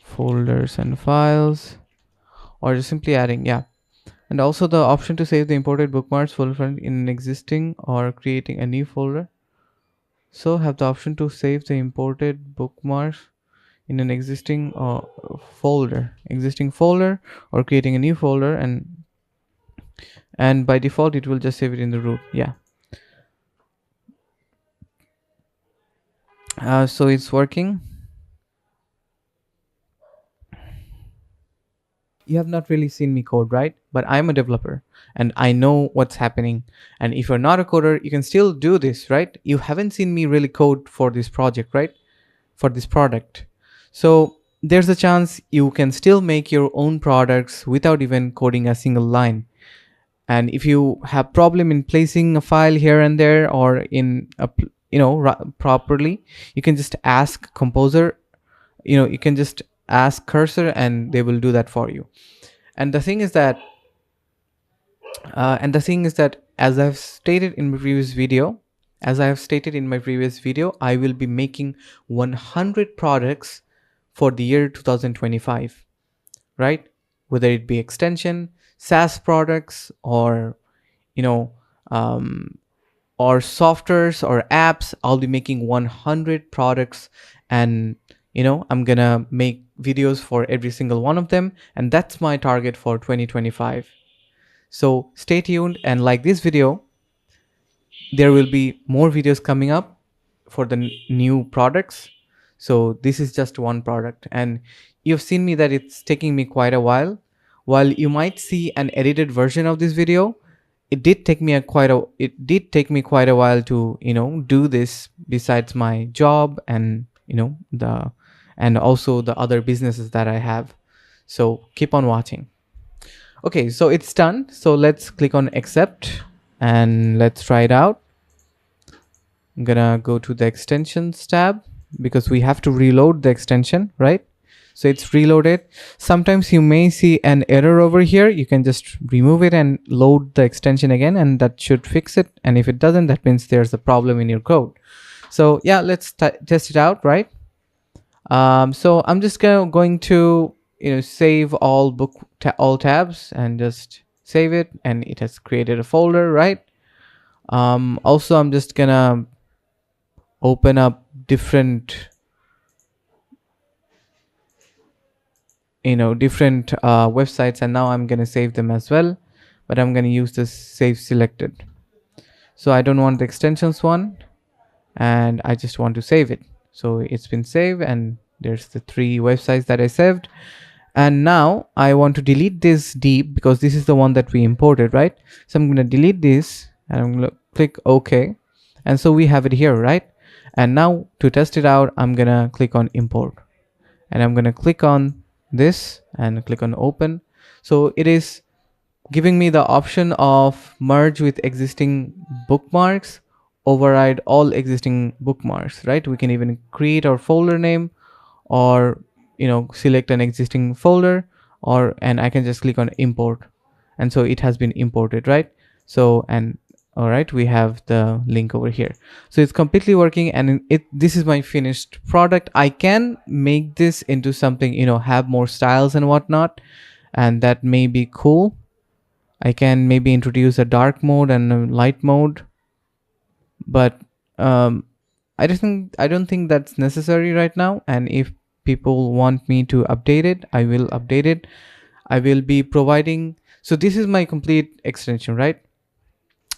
folders and files, or just simply adding, yeah. And also the option to save the imported bookmarks folder in an existing or creating a new folder. So have the option to save the imported bookmarks in an existing folder or creating a new folder, and by default it will just save it in the root. Yeah. So it's working. You have not really seen me code, right? But I'm a developer and I know what's happening. And if you're not a coder, you can still do this, right? You haven't seen me really code for this project, right? For this product. So there's a chance you can still make your own products without even coding a single line. And if you have problem in placing a file here and there, or in a properly, you can just ask composer, you can just ask cursor and they will do that for you. And the thing is that as I've stated in my previous video, I will be making 100 products for the year 2025, right? Whether it be extension, SaaS products, or or softwares or apps, I'll be making 100 products, and I'm gonna make videos for every single one of them, and that's my target for 2025. So stay tuned and like this video. There will be more videos coming up for the new products. So this is just one product, and you've seen me that it's taking me quite a while. While you might see an edited version of this video, it did take me quite a while to do this, besides my job and and also the other businesses that I have. So keep on watching. Okay, so it's done. So let's click on accept and let's try it out. I'm gonna go to the extensions tab because we have to reload the extension, right? So it's reloaded. Sometimes you may see an error over here. You can just remove it and load the extension again, and that should fix it. And if it doesn't, that means there's a problem in your code. So yeah, let's test it out, right? So I'm just going to save all all tabs and just save it, and it has created a folder, right? Also, I'm just gonna open up different different websites, and now I'm gonna save them as well, but I'm gonna use this save selected. So I don't want the extensions one, and I just want to save it. So it's been saved, and there's the 3 websites that I saved. And now I want to delete this deep because this is the one that we imported, right? So I'm going to delete this, and I'm going to click OK. And so we have it here, right? And now to test it out, I'm going to click on import, and I'm going to click on this and click on open. So it is giving me the option of merge with existing bookmarks, override all existing bookmarks, right? We can even create our folder name, or select an existing folder, and I can just click on import, and so it has been imported, right? So, and all right, we have the link over here. So it's completely working, and this is my finished product. I can make this into something, have more styles and whatnot, and that may be cool. I can maybe introduce a dark mode and a light mode, but I don't think that's necessary right now. And if people want me to update it, I will update it. I will be providing, so this is my complete extension, right?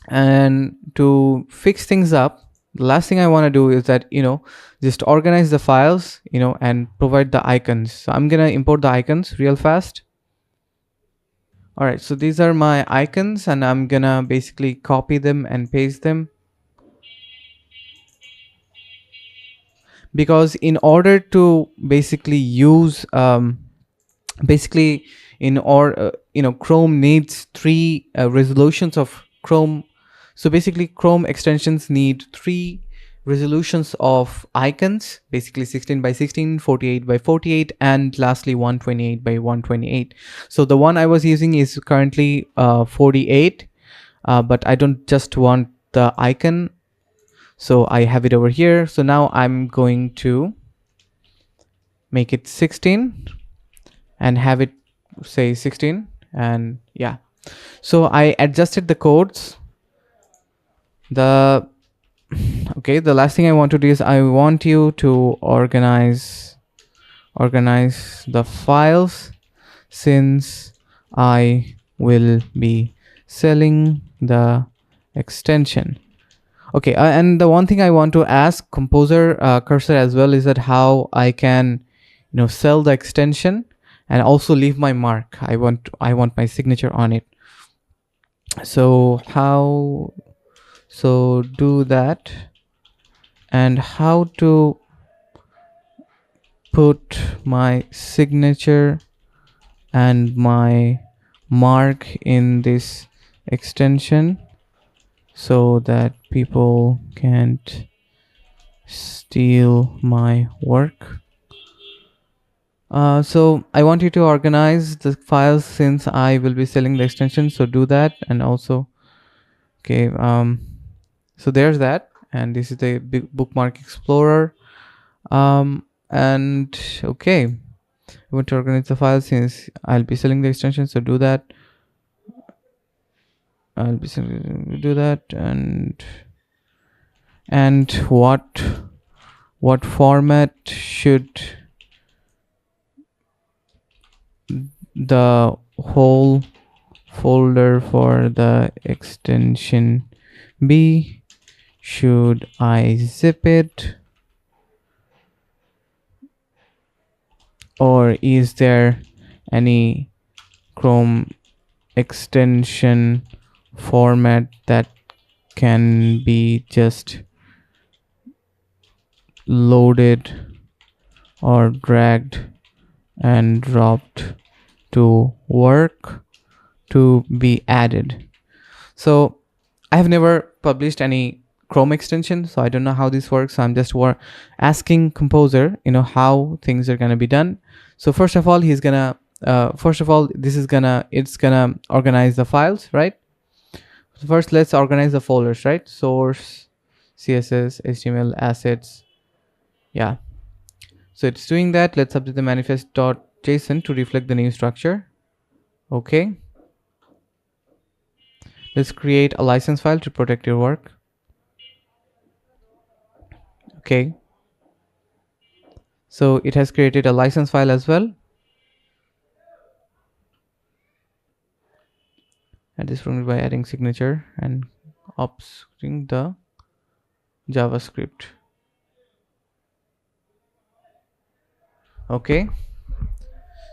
And to fix things up, the last thing I want to do is that just organize the files, and provide the icons. So I'm gonna import the icons real fast. All right, so these are my icons, and I'm gonna basically copy them and paste them, because in order to basically use basically in or Chrome needs 3 resolutions of Chrome. So basically Chrome extensions need 3 resolutions of icons, basically 16 by 16, 48 by 48, and lastly 128 by 128. So the one I was using is currently 48, but I don't just want the icon, so I have it over here. So now I'm going to make it 16 and have it say 16, and yeah. So I adjusted the codes. Okay, the last thing I want to do is I want you to organize the files, since I will be selling the extension. Okay, and the one thing I want to ask Composer Cursor as well is that how I can sell the extension and also leave my mark. I want my signature on it. So do that, and how to put my signature and my mark in this extension so that people can't steal my work. So I want you to organize the files since I will be selling the extension. So do that, and also, okay. So there's that, and this is the big bookmark explorer. And okay, I want to organize the files since I'll be selling the extension. So do that. I'll be do that, and what format should the whole folder for the extension be? Should I zip it, or is there any Chrome extension format that can be just loaded or dragged and dropped to work to be added? So I have never published any Chrome extension, so I don't know how this works. So I'm just asking Composer how things are gonna be done. So first of all, it's gonna organize the files, right? So first let's organize the folders, right? Source, CSS, HTML, assets. Yeah. So it's doing that. Let's update the manifest.json to reflect the new structure. Okay. Let's create a license file to protect your work. Okay. So it has created a license file as well. And this from by adding signature and obscuring the JavaScript. Okay.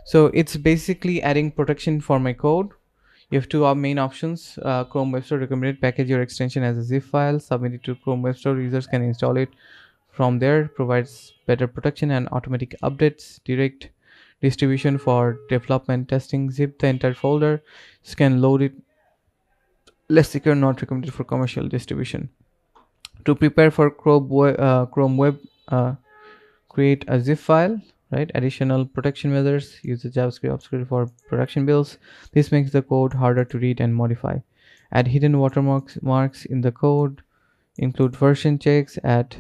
So it's basically adding protection for my code. You have two main options. Chrome Web Store recommended package your extension as a zip file, submit it to Chrome Web Store. Users can install it from there. Provides better protection and automatic updates. Direct distribution for development testing. Zip the entire folder. You can load it. Less secure, not recommended for commercial distribution. To prepare for Chrome Web, create a zip file. Right, additional protection measures. Use the JavaScript obscure for production builds. This makes the code harder to read and modify. Add hidden watermarks in the code. Include version checks. Add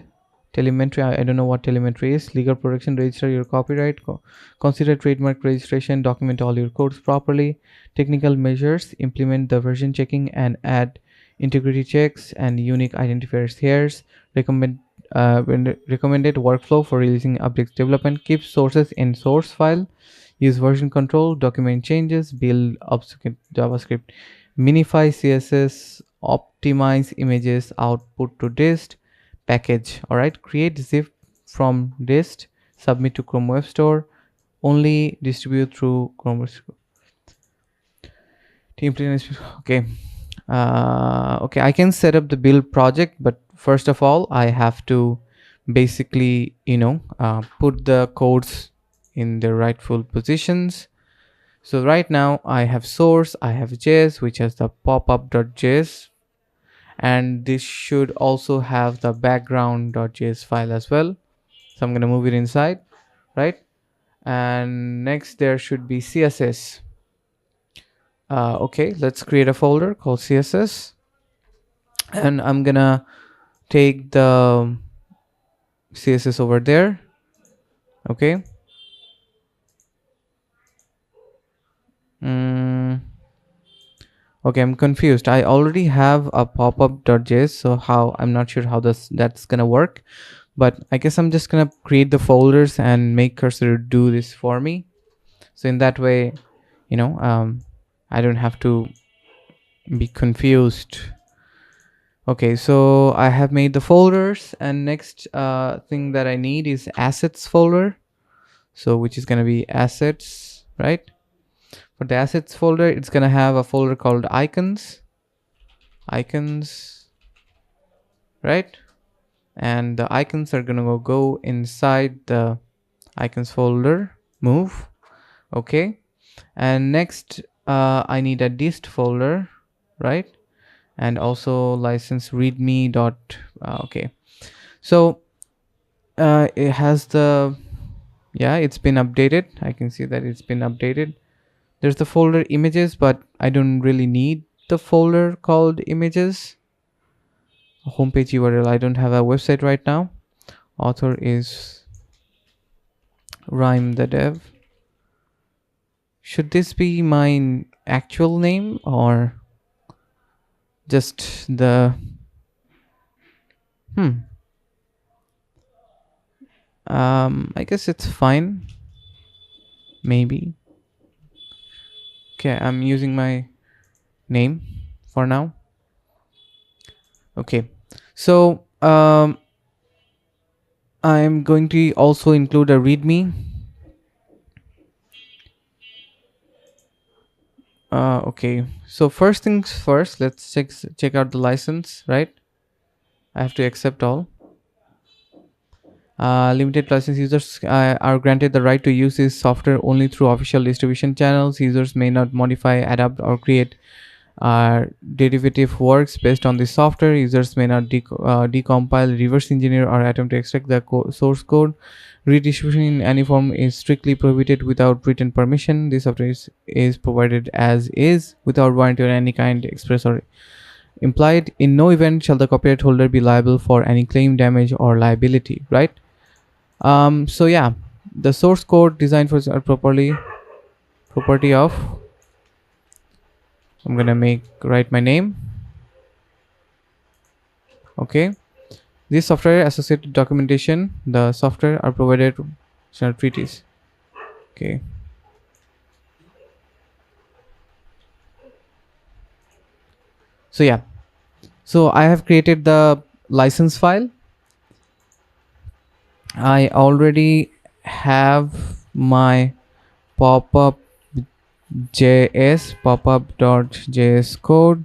telemetry. I don't know what telemetry is. Legal protection. Register your copyright. Consider trademark registration. Document all your codes properly. Technical measures. Implement the version checking and add integrity checks and unique identifiers here. Recommended workflow for releasing updates development. Keep sources in source file. Use version control. Document changes. Build obfuscate JavaScript. Minify CSS. Optimize images. Output to dist. Package. Alright. Create zip from dist. Submit to Chrome Web Store. Only distribute through Chrome Web Store. Okay. Okay, I can set up the build project, but first of all I have to basically put the codes in their rightful positions. So right now I have source, I have js, which has the popup.js, and this should also have the background.js file as well. So I'm going to move it inside, right? And next there should be css. Okay, let's create a folder called css, and I'm gonna take the css over there. Okay. Okay, I'm confused. I already have a popup.js, so how, I'm not sure how that's gonna work, but I guess I'm just gonna create the folders and make cursor do this for me. So in that way, I don't have to be confused. Okay, so I have made the folders, and next thing that I need is assets folder. So which is going to be assets, right? For the assets folder, it's going to have a folder called icons, right? And the icons are going to go inside the icons folder, move. Okay. And next I need a dist folder, right? And also license readme dot okay. So it has the, yeah, it's been updated. I can see that it's been updated. There's the folder images, but I don't really need the folder called images. Homepage URL, I don't have a website right now. Author is Rhyme the Dev. Should this be my actual name or just the I guess it's fine, maybe. Okay, I'm using my name for now. Okay, so I'm going to also include a readme. Okay, so first things first, let's check out the license, right? I have to accept all. Limited license users are granted the right to use this software only through official distribution channels. Users may not modify, adapt, or create derivative works based on this software. Users may not decompile, reverse engineer, or attempt to extract the source code. Redistribution in any form is strictly prohibited without written permission. This software is provided as is without warranty or any kind, express or implied. In no event shall the copyright holder be liable for any claim, damage, or liability, right? So yeah, the source code designed for properly property of, I'm gonna write my name. Okay, this software associated documentation, the software are provided treaties. Okay, so yeah, so I have created the license file. I already have my pop-up pop-up.js code.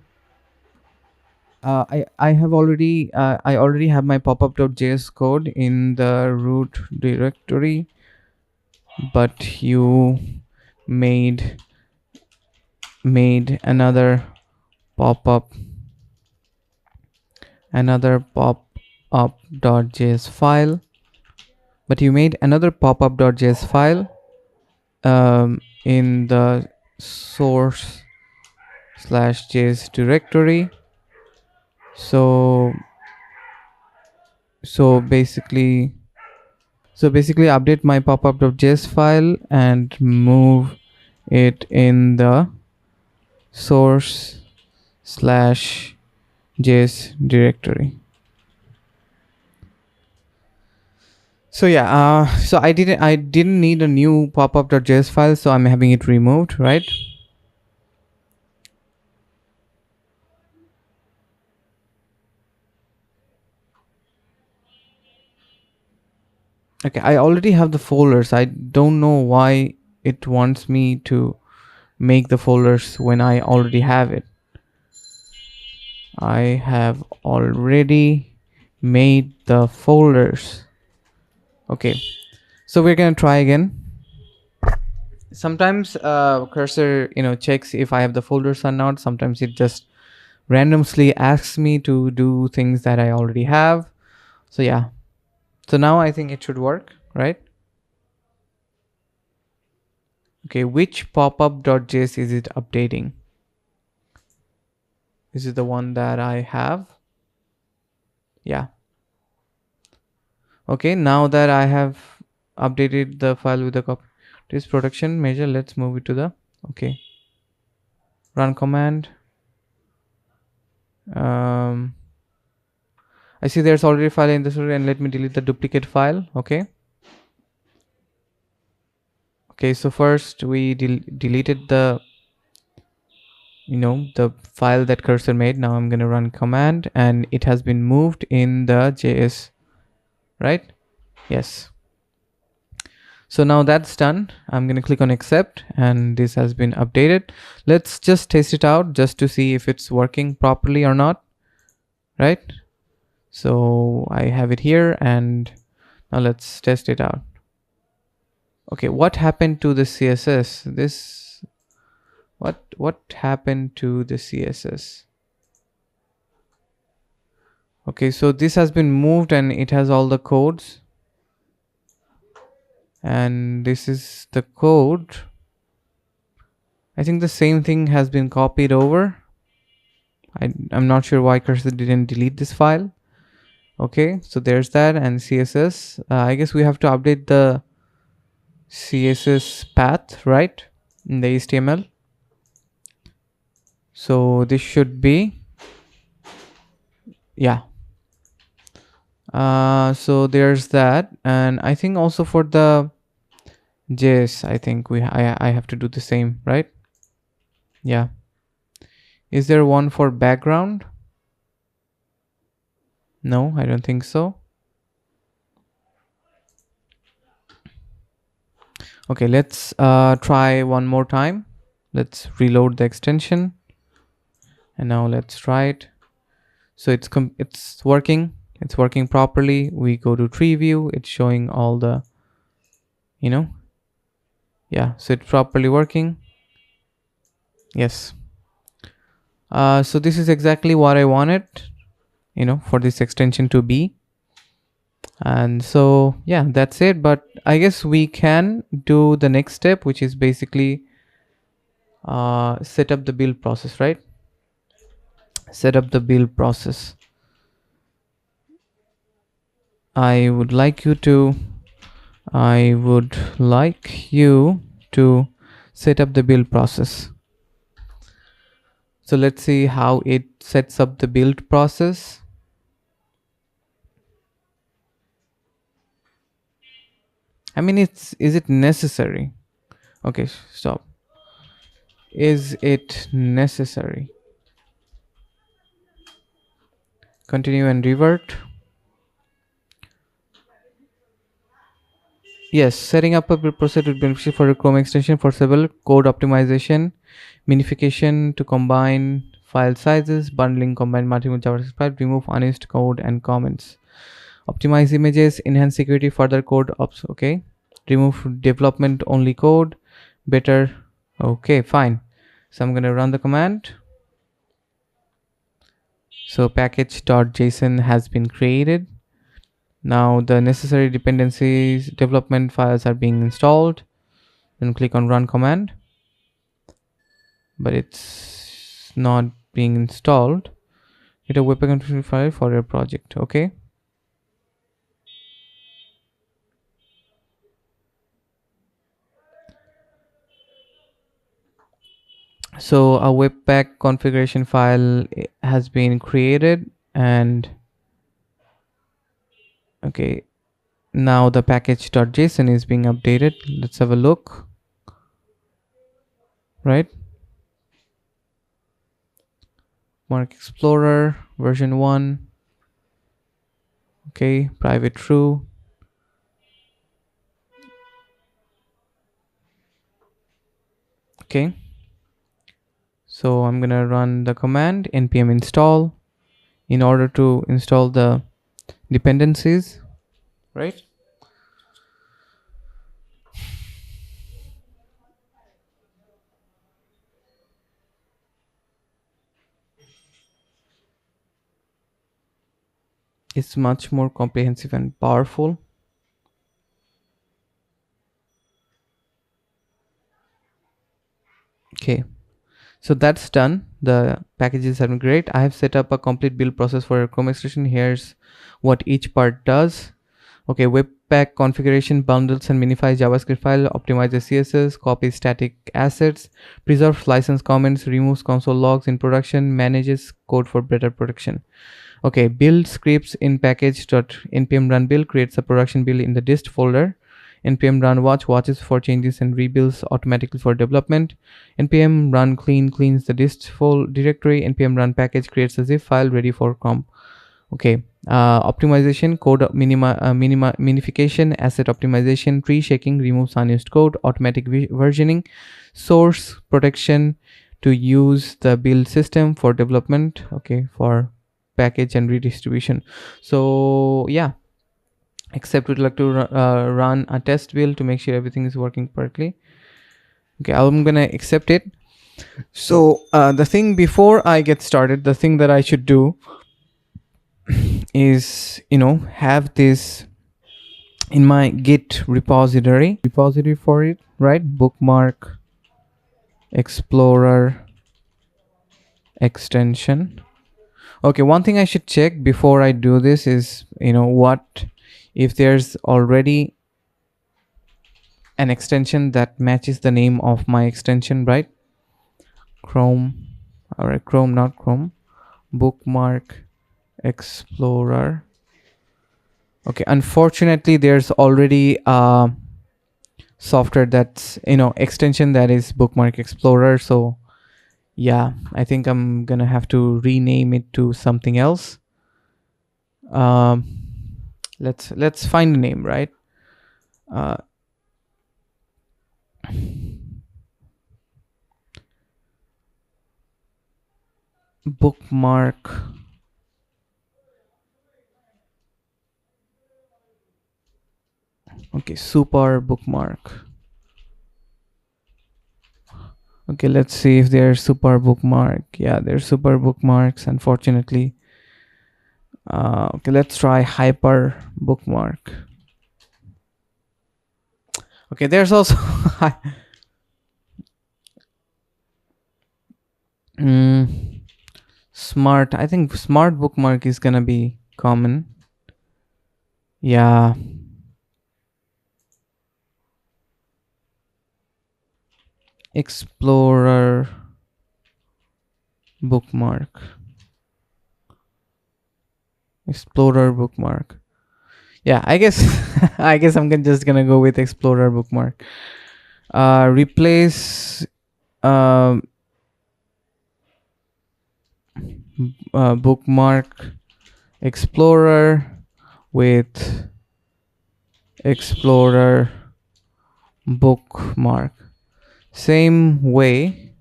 I already have my pop-up.js code in the root directory, but you made another pop-up pop-up.js file, in the source slash js directory. So so basically so basically update my pop-up.js file and move it in the source slash js directory. So yeah, so I didn't need a new pop-up.js file, so I'm having it removed, right? Okay, I already have the folders. I don't know why it wants me to make the folders when I already have it. I have already made the folders. Okay, so we're gonna try again. Sometimes cursor checks if I have the folders or not. Sometimes it just randomly asks me to do things that I already have. So yeah, so now I think it should work, right? Okay, which popup.js is it updating? Is it the one that I have? Yeah. Okay, now that I have updated the file with the copy this production measure, let's move it to the okay. Run command. I see there's already a file in this, and let me delete the duplicate file. Okay. Okay, so first we deleted the the file that cursor made. Now I'm gonna run command, and it has been moved in the JS, right? Yes. So now that's done. I'm gonna click on accept, and this has been updated. Let's just test it out just to see if it's working properly or not, right? So I have it here, and now let's test it out. Okay, what happened to the CSS? What happened to the CSS? Okay, so this has been moved and it has all the codes, and this is the code. I think the same thing has been copied over. I'm not sure why cursor didn't delete this file. Okay, so there's that, and CSS. I guess we have to update the CSS path, right, in the HTML. So this should be, yeah. So there's that, and I think also for the JS, I think I have to do the same, right? Yeah. Is there one for background? No, I don't think so. Okay, let's try one more time. Let's reload the extension, and now let's try it. So it's working. It's working properly. We go to tree view. It's showing all the, yeah. So it's properly working. Yes. So this is exactly what I wanted, for this extension to be. And so yeah, that's it. But I guess we can do the next step, which is basically set up the build process, right? Set up the build process. I would like you to I would like you to set up the build process. So let's see how it sets up the build process. I mean, is it necessary? Okay, stop. Is it necessary? Continue and revert. Yes, setting up a build process would be beneficial for a Chrome extension for several code optimization, minification to combine file sizes, bundling, combine multiple JavaScript files, remove unused code and comments, optimize images, enhance security, further code ops. Okay, remove development only code, better. Okay, fine. So I'm gonna run the command. So package.json has been created. Now the necessary dependencies development files are being installed. Then click on run command, but it's not being installed. Get a webpack configuration file for your project. Okay. So a webpack configuration file has been created, and okay, now the package.json is being updated. Let's have a look. Right, Mark Explorer version 1. Okay, private true. Okay, so I'm gonna run the command npm install in order to install the dependencies, right? It's much more comprehensive and powerful. Okay, so that's done. The packages are great. I have set up a complete build process for a Chrome extension. Here's what each part does. Okay, webpack configuration, bundles and minifies JavaScript file, optimizes CSS, copies static assets, preserves license comments, removes console logs in production, manages code for better production. Okay, build scripts in package.npm run build creates a production build in the dist folder. npm run watch watches for changes and rebuilds automatically for development. npm run clean cleans the dist directory. npm run package creates a zip file ready for comp. Okay, optimization, code minification, asset optimization, tree shaking, removes unused code, automatic versioning, source protection to use the build system for development. Okay, for package and redistribution. So yeah, except we'd like to run a test build to make sure everything is working correctly. Okay, I'm gonna accept it. So the thing before I get started, the thing that I should do is, have this in my git repository for it, right? Bookmark explorer extension. Okay, one thing I should check before I do this is, what if there's already an extension that matches the name of my extension, right? Chrome, all right, Chrome, not Chrome, bookmark explorer. Okay, unfortunately there's already a software that's, extension that is bookmark explorer. So yeah, I think I'm gonna have to rename it to something else. um let's find a name, right? uh Bookmark. Okay, super bookmark. Okay, let's see if there's super bookmark. Yeah, there's super bookmarks, unfortunately. Okay, let's try hyper bookmark. Okay, there's also smart. I think smart bookmark is gonna be common. Yeah. Explorer bookmark. Explorer bookmark. Yeah, I guess I guess just gonna go with Explorer bookmark. Replace um, bookmark Explorer with Explorer bookmark. Same way,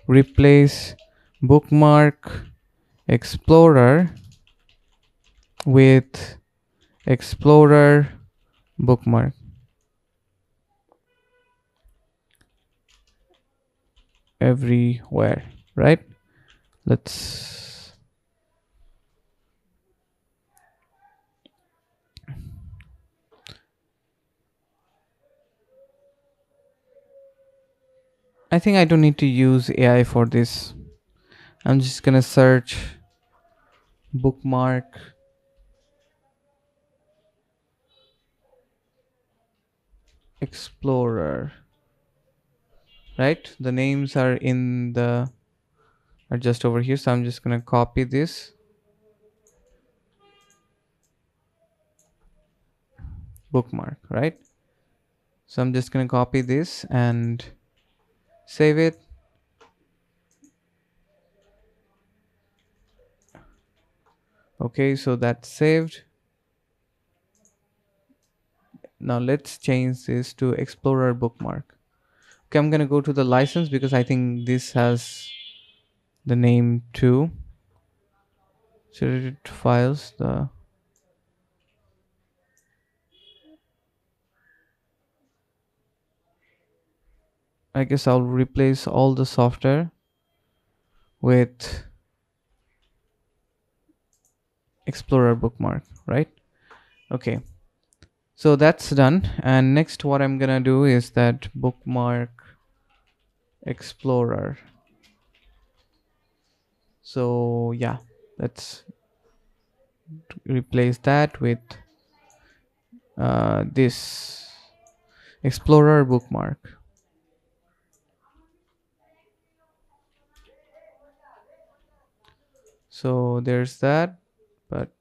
replace bookmark Explorer with Explorer bookmark. Everywhere, right? Let's I think I don't need to use AI for this. I'm just gonna search bookmark Explorer, right? The names are just over here, so I'm just gonna copy this bookmark, right? So I'm just gonna copy this and save it. Okay, so that's saved. Now let's change this to Explorer bookmark. Okay, I'm gonna go to the license because I think this has the name too. Selected files, I guess I'll replace all the software with Explorer bookmark, right? Okay, so that's done. And next what I'm gonna do is that bookmark Explorer. So yeah, let's replace that with this Explorer bookmark. So there's that, but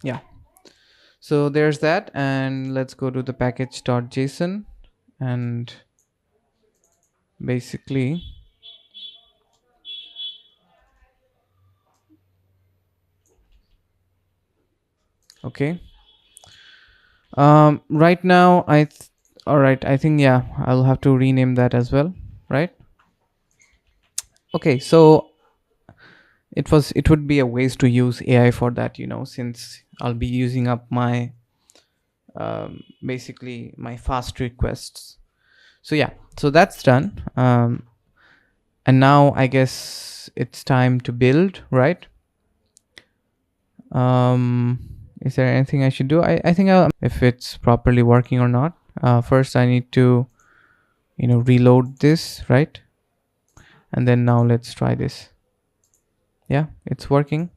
yeah, so there's that. And let's go to the package.json and basically okay, right now all right, I think yeah, I'll have to rename that as well, right? Okay, so it would be a waste to use AI for that, since I'll be using up my basically my fast requests. So yeah, so that's done. And now I guess it's time to build, right? Is there anything I should do? I think I'll if it's properly working or not. First I need to reload this, right? And then now let's try this. Yeah, it's working.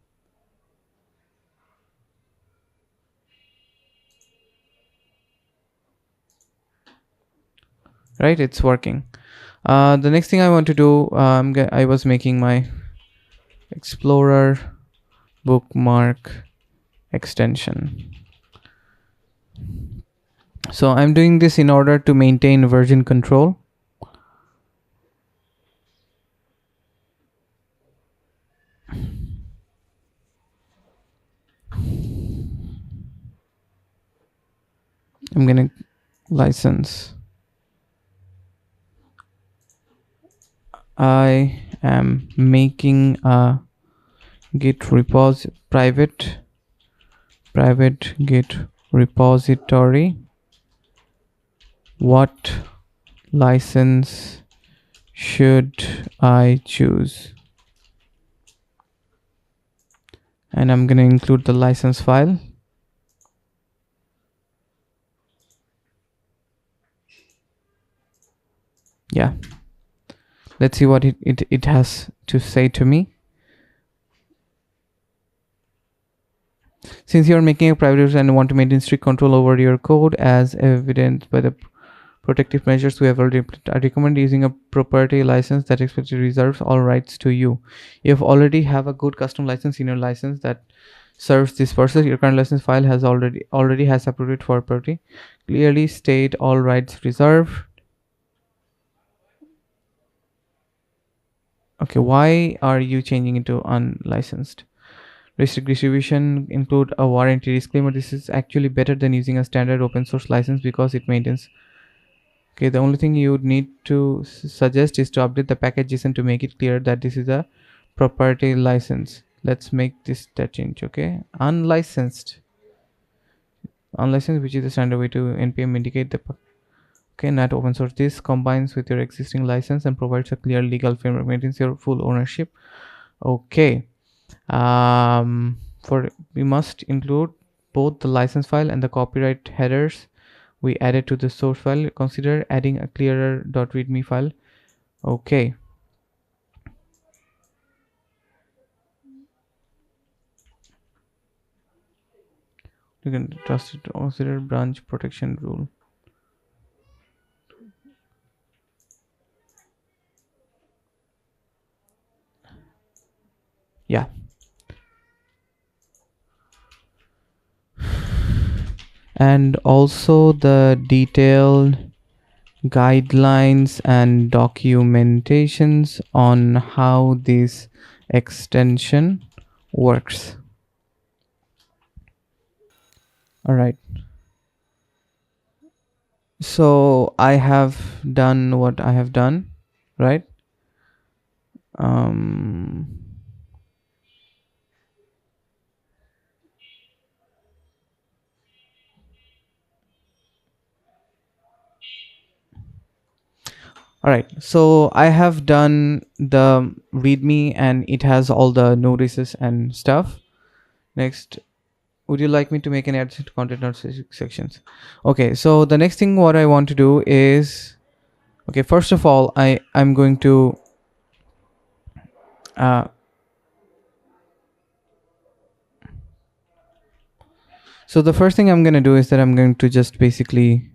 Right, it's working. The next thing I want to do, I was making my Explorer bookmark extension. So I'm doing this in order to maintain version control. I'm gonna license. I am making a git private git repository. What license should I choose? And I'm going to include the license file. Yeah, let's see what it has to say to me. Since you're making a private and want to maintain strict control over your code as evidenced by the protective measures we have already implemented, I recommend using a proprietary license that explicitly reserves all rights to you. If already have a good custom license in your license that serves this purpose, your current license file has already has approved for property. Clearly state all rights reserved. Okay, why are you changing it to unlicensed? Restrict distribution include a warranty disclaimer. This is actually better than using a standard open source license because it maintains. Okay, the only thing you would need to suggest is to update the package JSON to make it clear that this is a proprietary license. Let's make this that change. Okay, unlicensed, which is the standard way to npm indicate the. Okay, not open source. This combines with your existing license and provides a clear legal framework, maintains your full ownership. Okay. For we must include both the license file and the copyright headers we added to the source file. Consider adding a clearer .readme file. Okay. You can trust it. Consider branch protection rule. Yeah. And also the detailed guidelines and documentations on how this extension works. All right. So I have done what I have done, right? um all right, so I have done the readme and it has all the notices and stuff. Next, would you like me to make an add to content or sections? Okay, so the next thing what I want to do is, okay, first of all, I'm going to so the first thing I'm going to do is that I'm going to just basically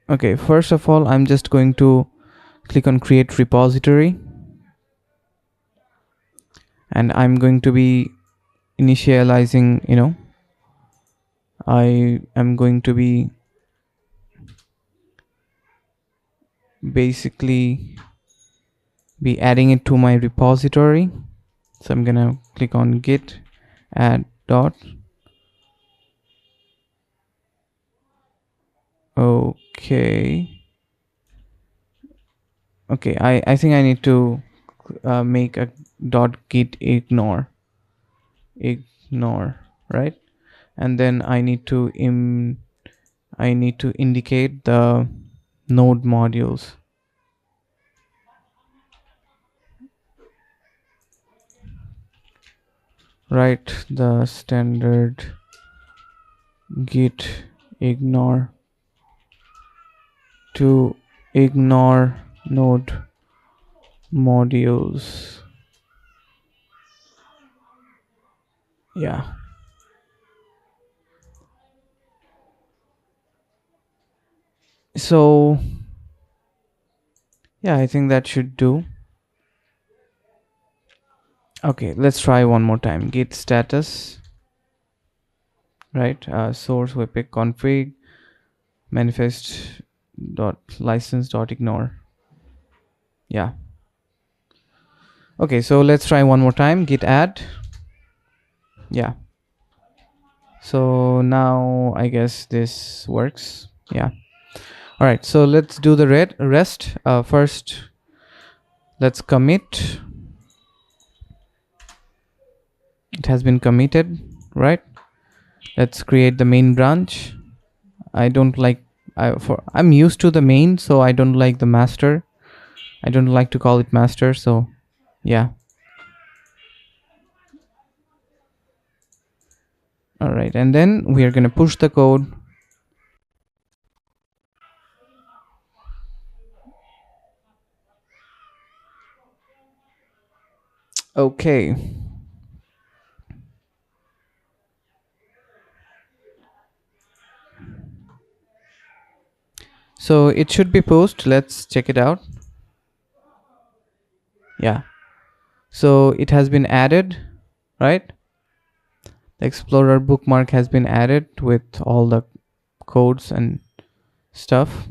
okay, first of all, I'm just going to click on create repository, and I'm going to be initializing, I am going to be basically be adding it to my repository. So I'm gonna click on git add dot. Okay, I think I need to make a dot git ignore, right? And then I need to indicate the node modules, right? The standard git ignore to ignore node modules. Yeah. So yeah, I think that should do. Okay, let's try one more time. Git status, right? Source webpack config manifest dot license dot ignore. Yeah. Okay, so let's try one more time. Git add. Yeah. So now I guess this works. Yeah. All right, so let's do the rest. First, let's commit. It has been committed, right? Let's create the main branch. I don't like, I'm used to the main, so I don't like the master. I don't like to call it master, so yeah. All right, and then we are going to push the code. Okay, so it should be post. Let's check it out. Yeah, so it has been added, right? The Explorer bookmark has been added with all the codes and stuff.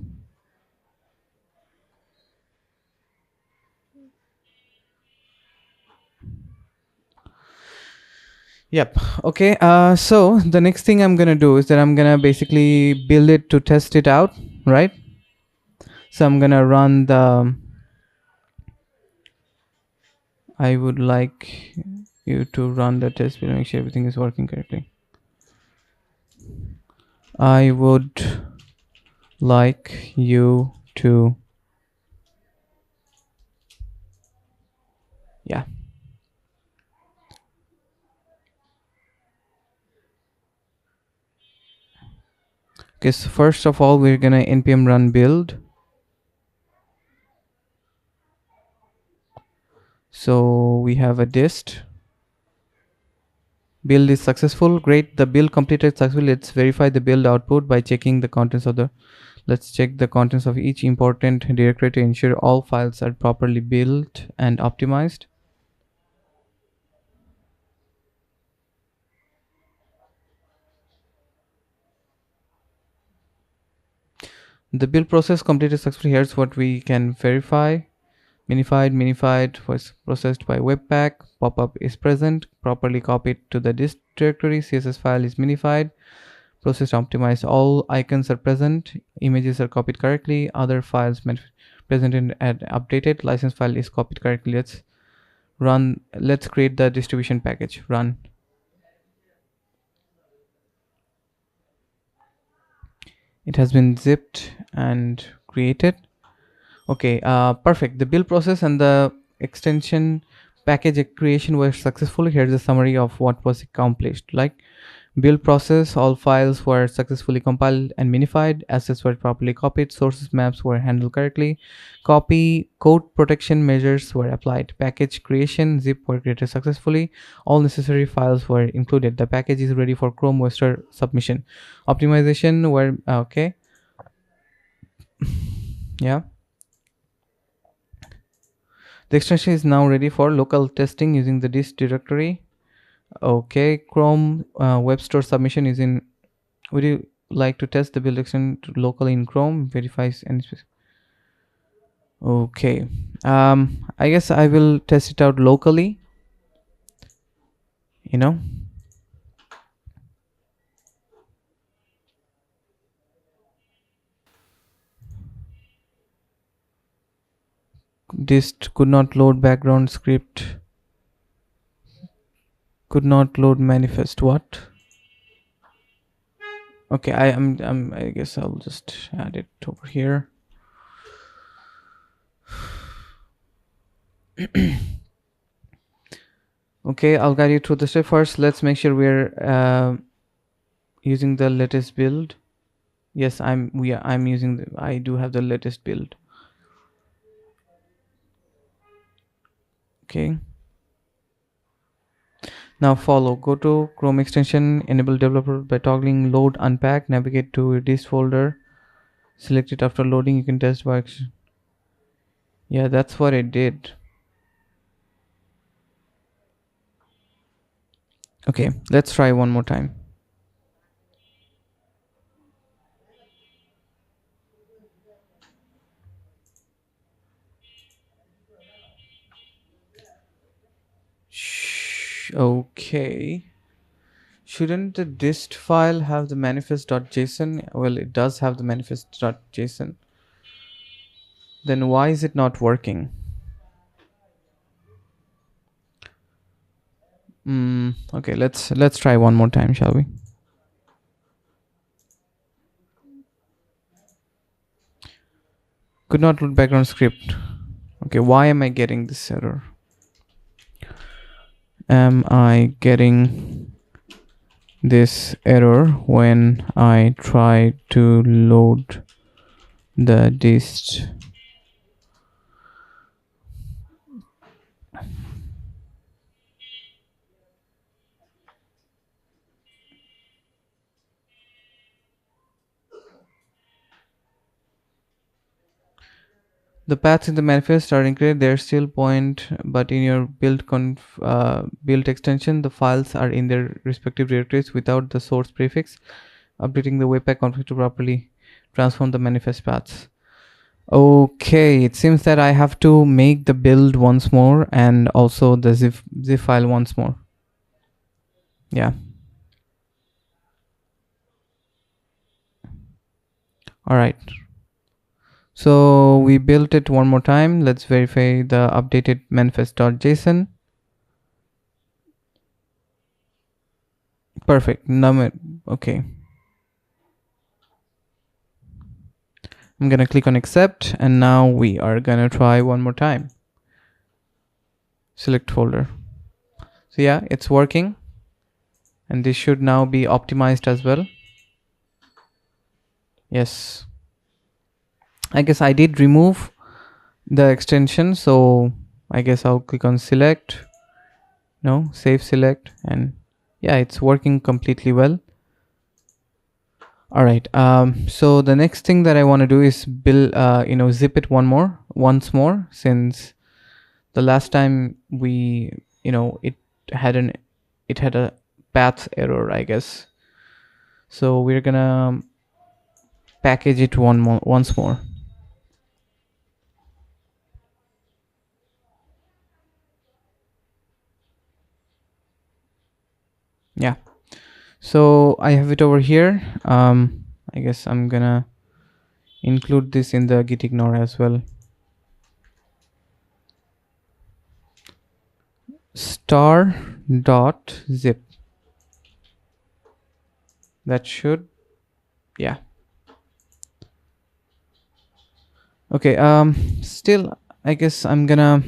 Yep. Okay. So the next thing I'm gonna do is that I'm gonna basically build it to test it out, right? So I'm gonna run the. I would like you to run the test to make sure everything is working correctly. I would like you to. Yeah. Okay. So first of all, we're gonna npm run build. So we have a dist. Build is successful. Great. The build completed successfully. Let's verify the build output by checking the contents of the. Let's check the contents of each important directory to ensure all files are properly built and optimized. The build process completed successfully. Here's what we can verify. Minified was processed by Webpack. Pop-up is present. Properly copied to the dist directory. CSS file is minified. Process optimized. All icons are present. Images are copied correctly. Other files present and updated. License file is copied correctly. Let's run. Let's create the distribution package. Run. It has been zipped and created. Okay, perfect. The build process and the extension package creation were successful. Here's a summary of what was accomplished. Like build process, all files were successfully compiled and minified. Assets were properly copied. Sources maps were handled correctly. Copy code protection measures were applied. Package creation, zip were created successfully. All necessary files were included. The package is ready for Chrome Webster submission. Optimization were okay. Yeah. The extension is now ready for local testing using the dist directory. Okay, Chrome Web Store submission is in. Would you like to test the build extension locally in Chrome? Verifies any specific. Okay. I guess I will test it out locally. You know, dist could not load background script. Could not load manifest. What? Okay, I guess I'll just add it over here. Okay, I'll guide you through the step. First, let's make sure we're using the latest build. Yes, I'm using I do have the latest build. Okay, now follow. Go to Chrome extension, enable developer by toggling load unpack, navigate to this folder, select it. After loading you can test by yeah, that's what I did. Okay, let's try one more time. Okay, shouldn't the dist file have the manifest.json? Well, it does have the manifest.json. Then why is it not working? Okay, let's try one more time, shall we? Could not load background script. Okay, why am I getting this error? Am I getting this error when I try to load the dist? The paths in the manifest are included. They're still point, but in your build extension, the files are in their respective directories without the source prefix. Updating the webpack config to properly transform the manifest paths. Okay, it seems that I have to make the build once more and also the zip file once more. Yeah. All right. So we built it one more time. Let's verify the updated manifest.json. Perfect. Okay. I'm gonna click on accept, and now we are gonna try one more time. Select folder. So yeah, it's working, and this should now be optimized as well. Yes. I guess I did remove the extension, so I guess I'll click on select. No, save select, and yeah, it's working completely well. All right. So the next thing that I want to do is build, zip it once more, since the last time we, it had a path error, I guess. So we're gonna package it once more. Yeah. So I have it over here. I guess I'm gonna include this in the git ignore as well. Star dot zip. That should, yeah. Okay. Still, I guess I'm gonna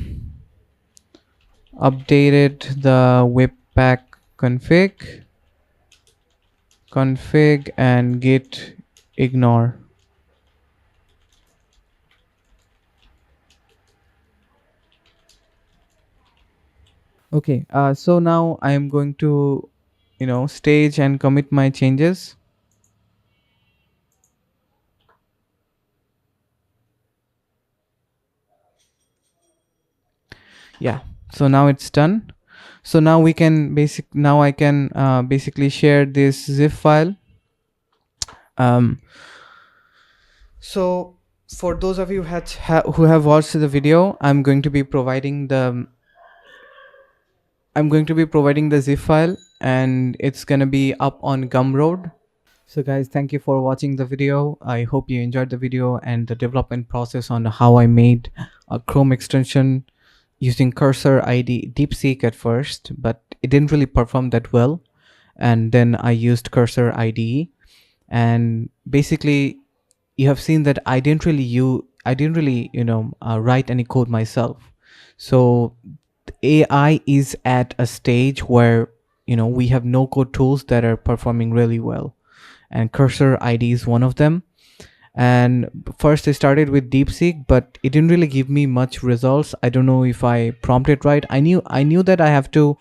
update it the webpack config and git ignore. Okay, so now I am going to, stage and commit my changes. Yeah, so now it's done. So now we can I can basically share this zip file. So for those of you who have watched the video, I'm going to be providing the zip file, and it's gonna be up on Gumroad. So guys, thank you for watching the video. I hope you enjoyed the video and the development process on how I made a Chrome extension using cursor ID Deepseek at first, but it didn't really perform that well. And then I used cursor IDE, and basically you have seen that I didn't really write any code myself. So AI is at a stage where we have no code tools that are performing really well, and cursor ID is one of them. And first I started with Deepseek, but it didn't really give me much results. I don't know if I prompted right. I knew that I have to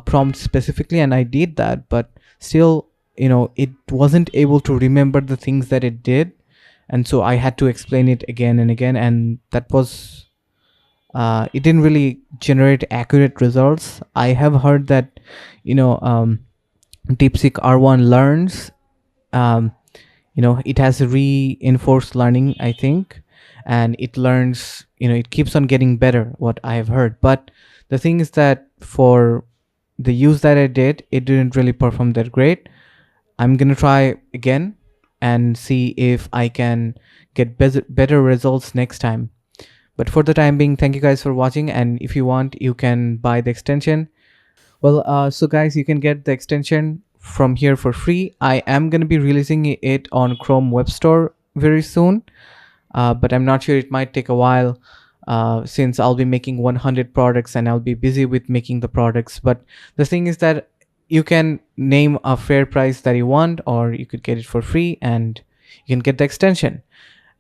prompt specifically, and I did that, but still it wasn't able to remember the things that it did, and so I had to explain it again and again, and that was it didn't really generate accurate results. I have heard that Deepseek R1 learns, it has reinforced learning, I think, and it learns, it keeps on getting better, what I have heard. But the thing is that for the use that I did, it didn't really perform that great. I'm gonna try again and see if I can get better results next time. But for the time being, thank you guys for watching, and if you want, you can buy the extension. Well, so guys, you can get the extension from here for free. I am going to be releasing it on Chrome Web Store very soon, but I'm not sure, it might take a while since I'll be making 100 products and I'll be busy with making the products. But the thing is that you can name a fair price that you want, or you could get it for free and you can get the extension.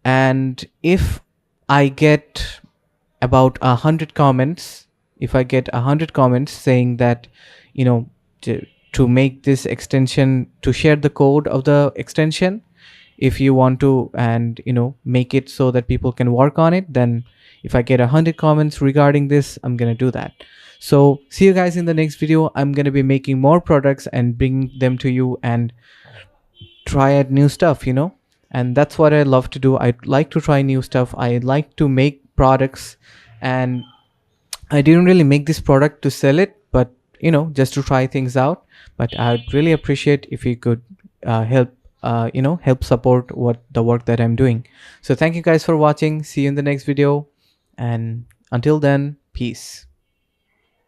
And if I get about 100 comments, if I get 100 comments saying that, to make this extension, to share the code of the extension, if you want to, and make it so that people can work on it, then if I get 100 comments regarding this, I'm gonna do that. So see you guys in the next video. I'm gonna be making more products and bring them to you and try out new stuff, and that's what I love to do. I like to try new stuff. I like to make products, and I didn't really make this product to sell it, but just to try things out. But I'd really appreciate if you could help help support what the work that I'm doing. So thank you guys for watching. See you in the next video, and until then, peace.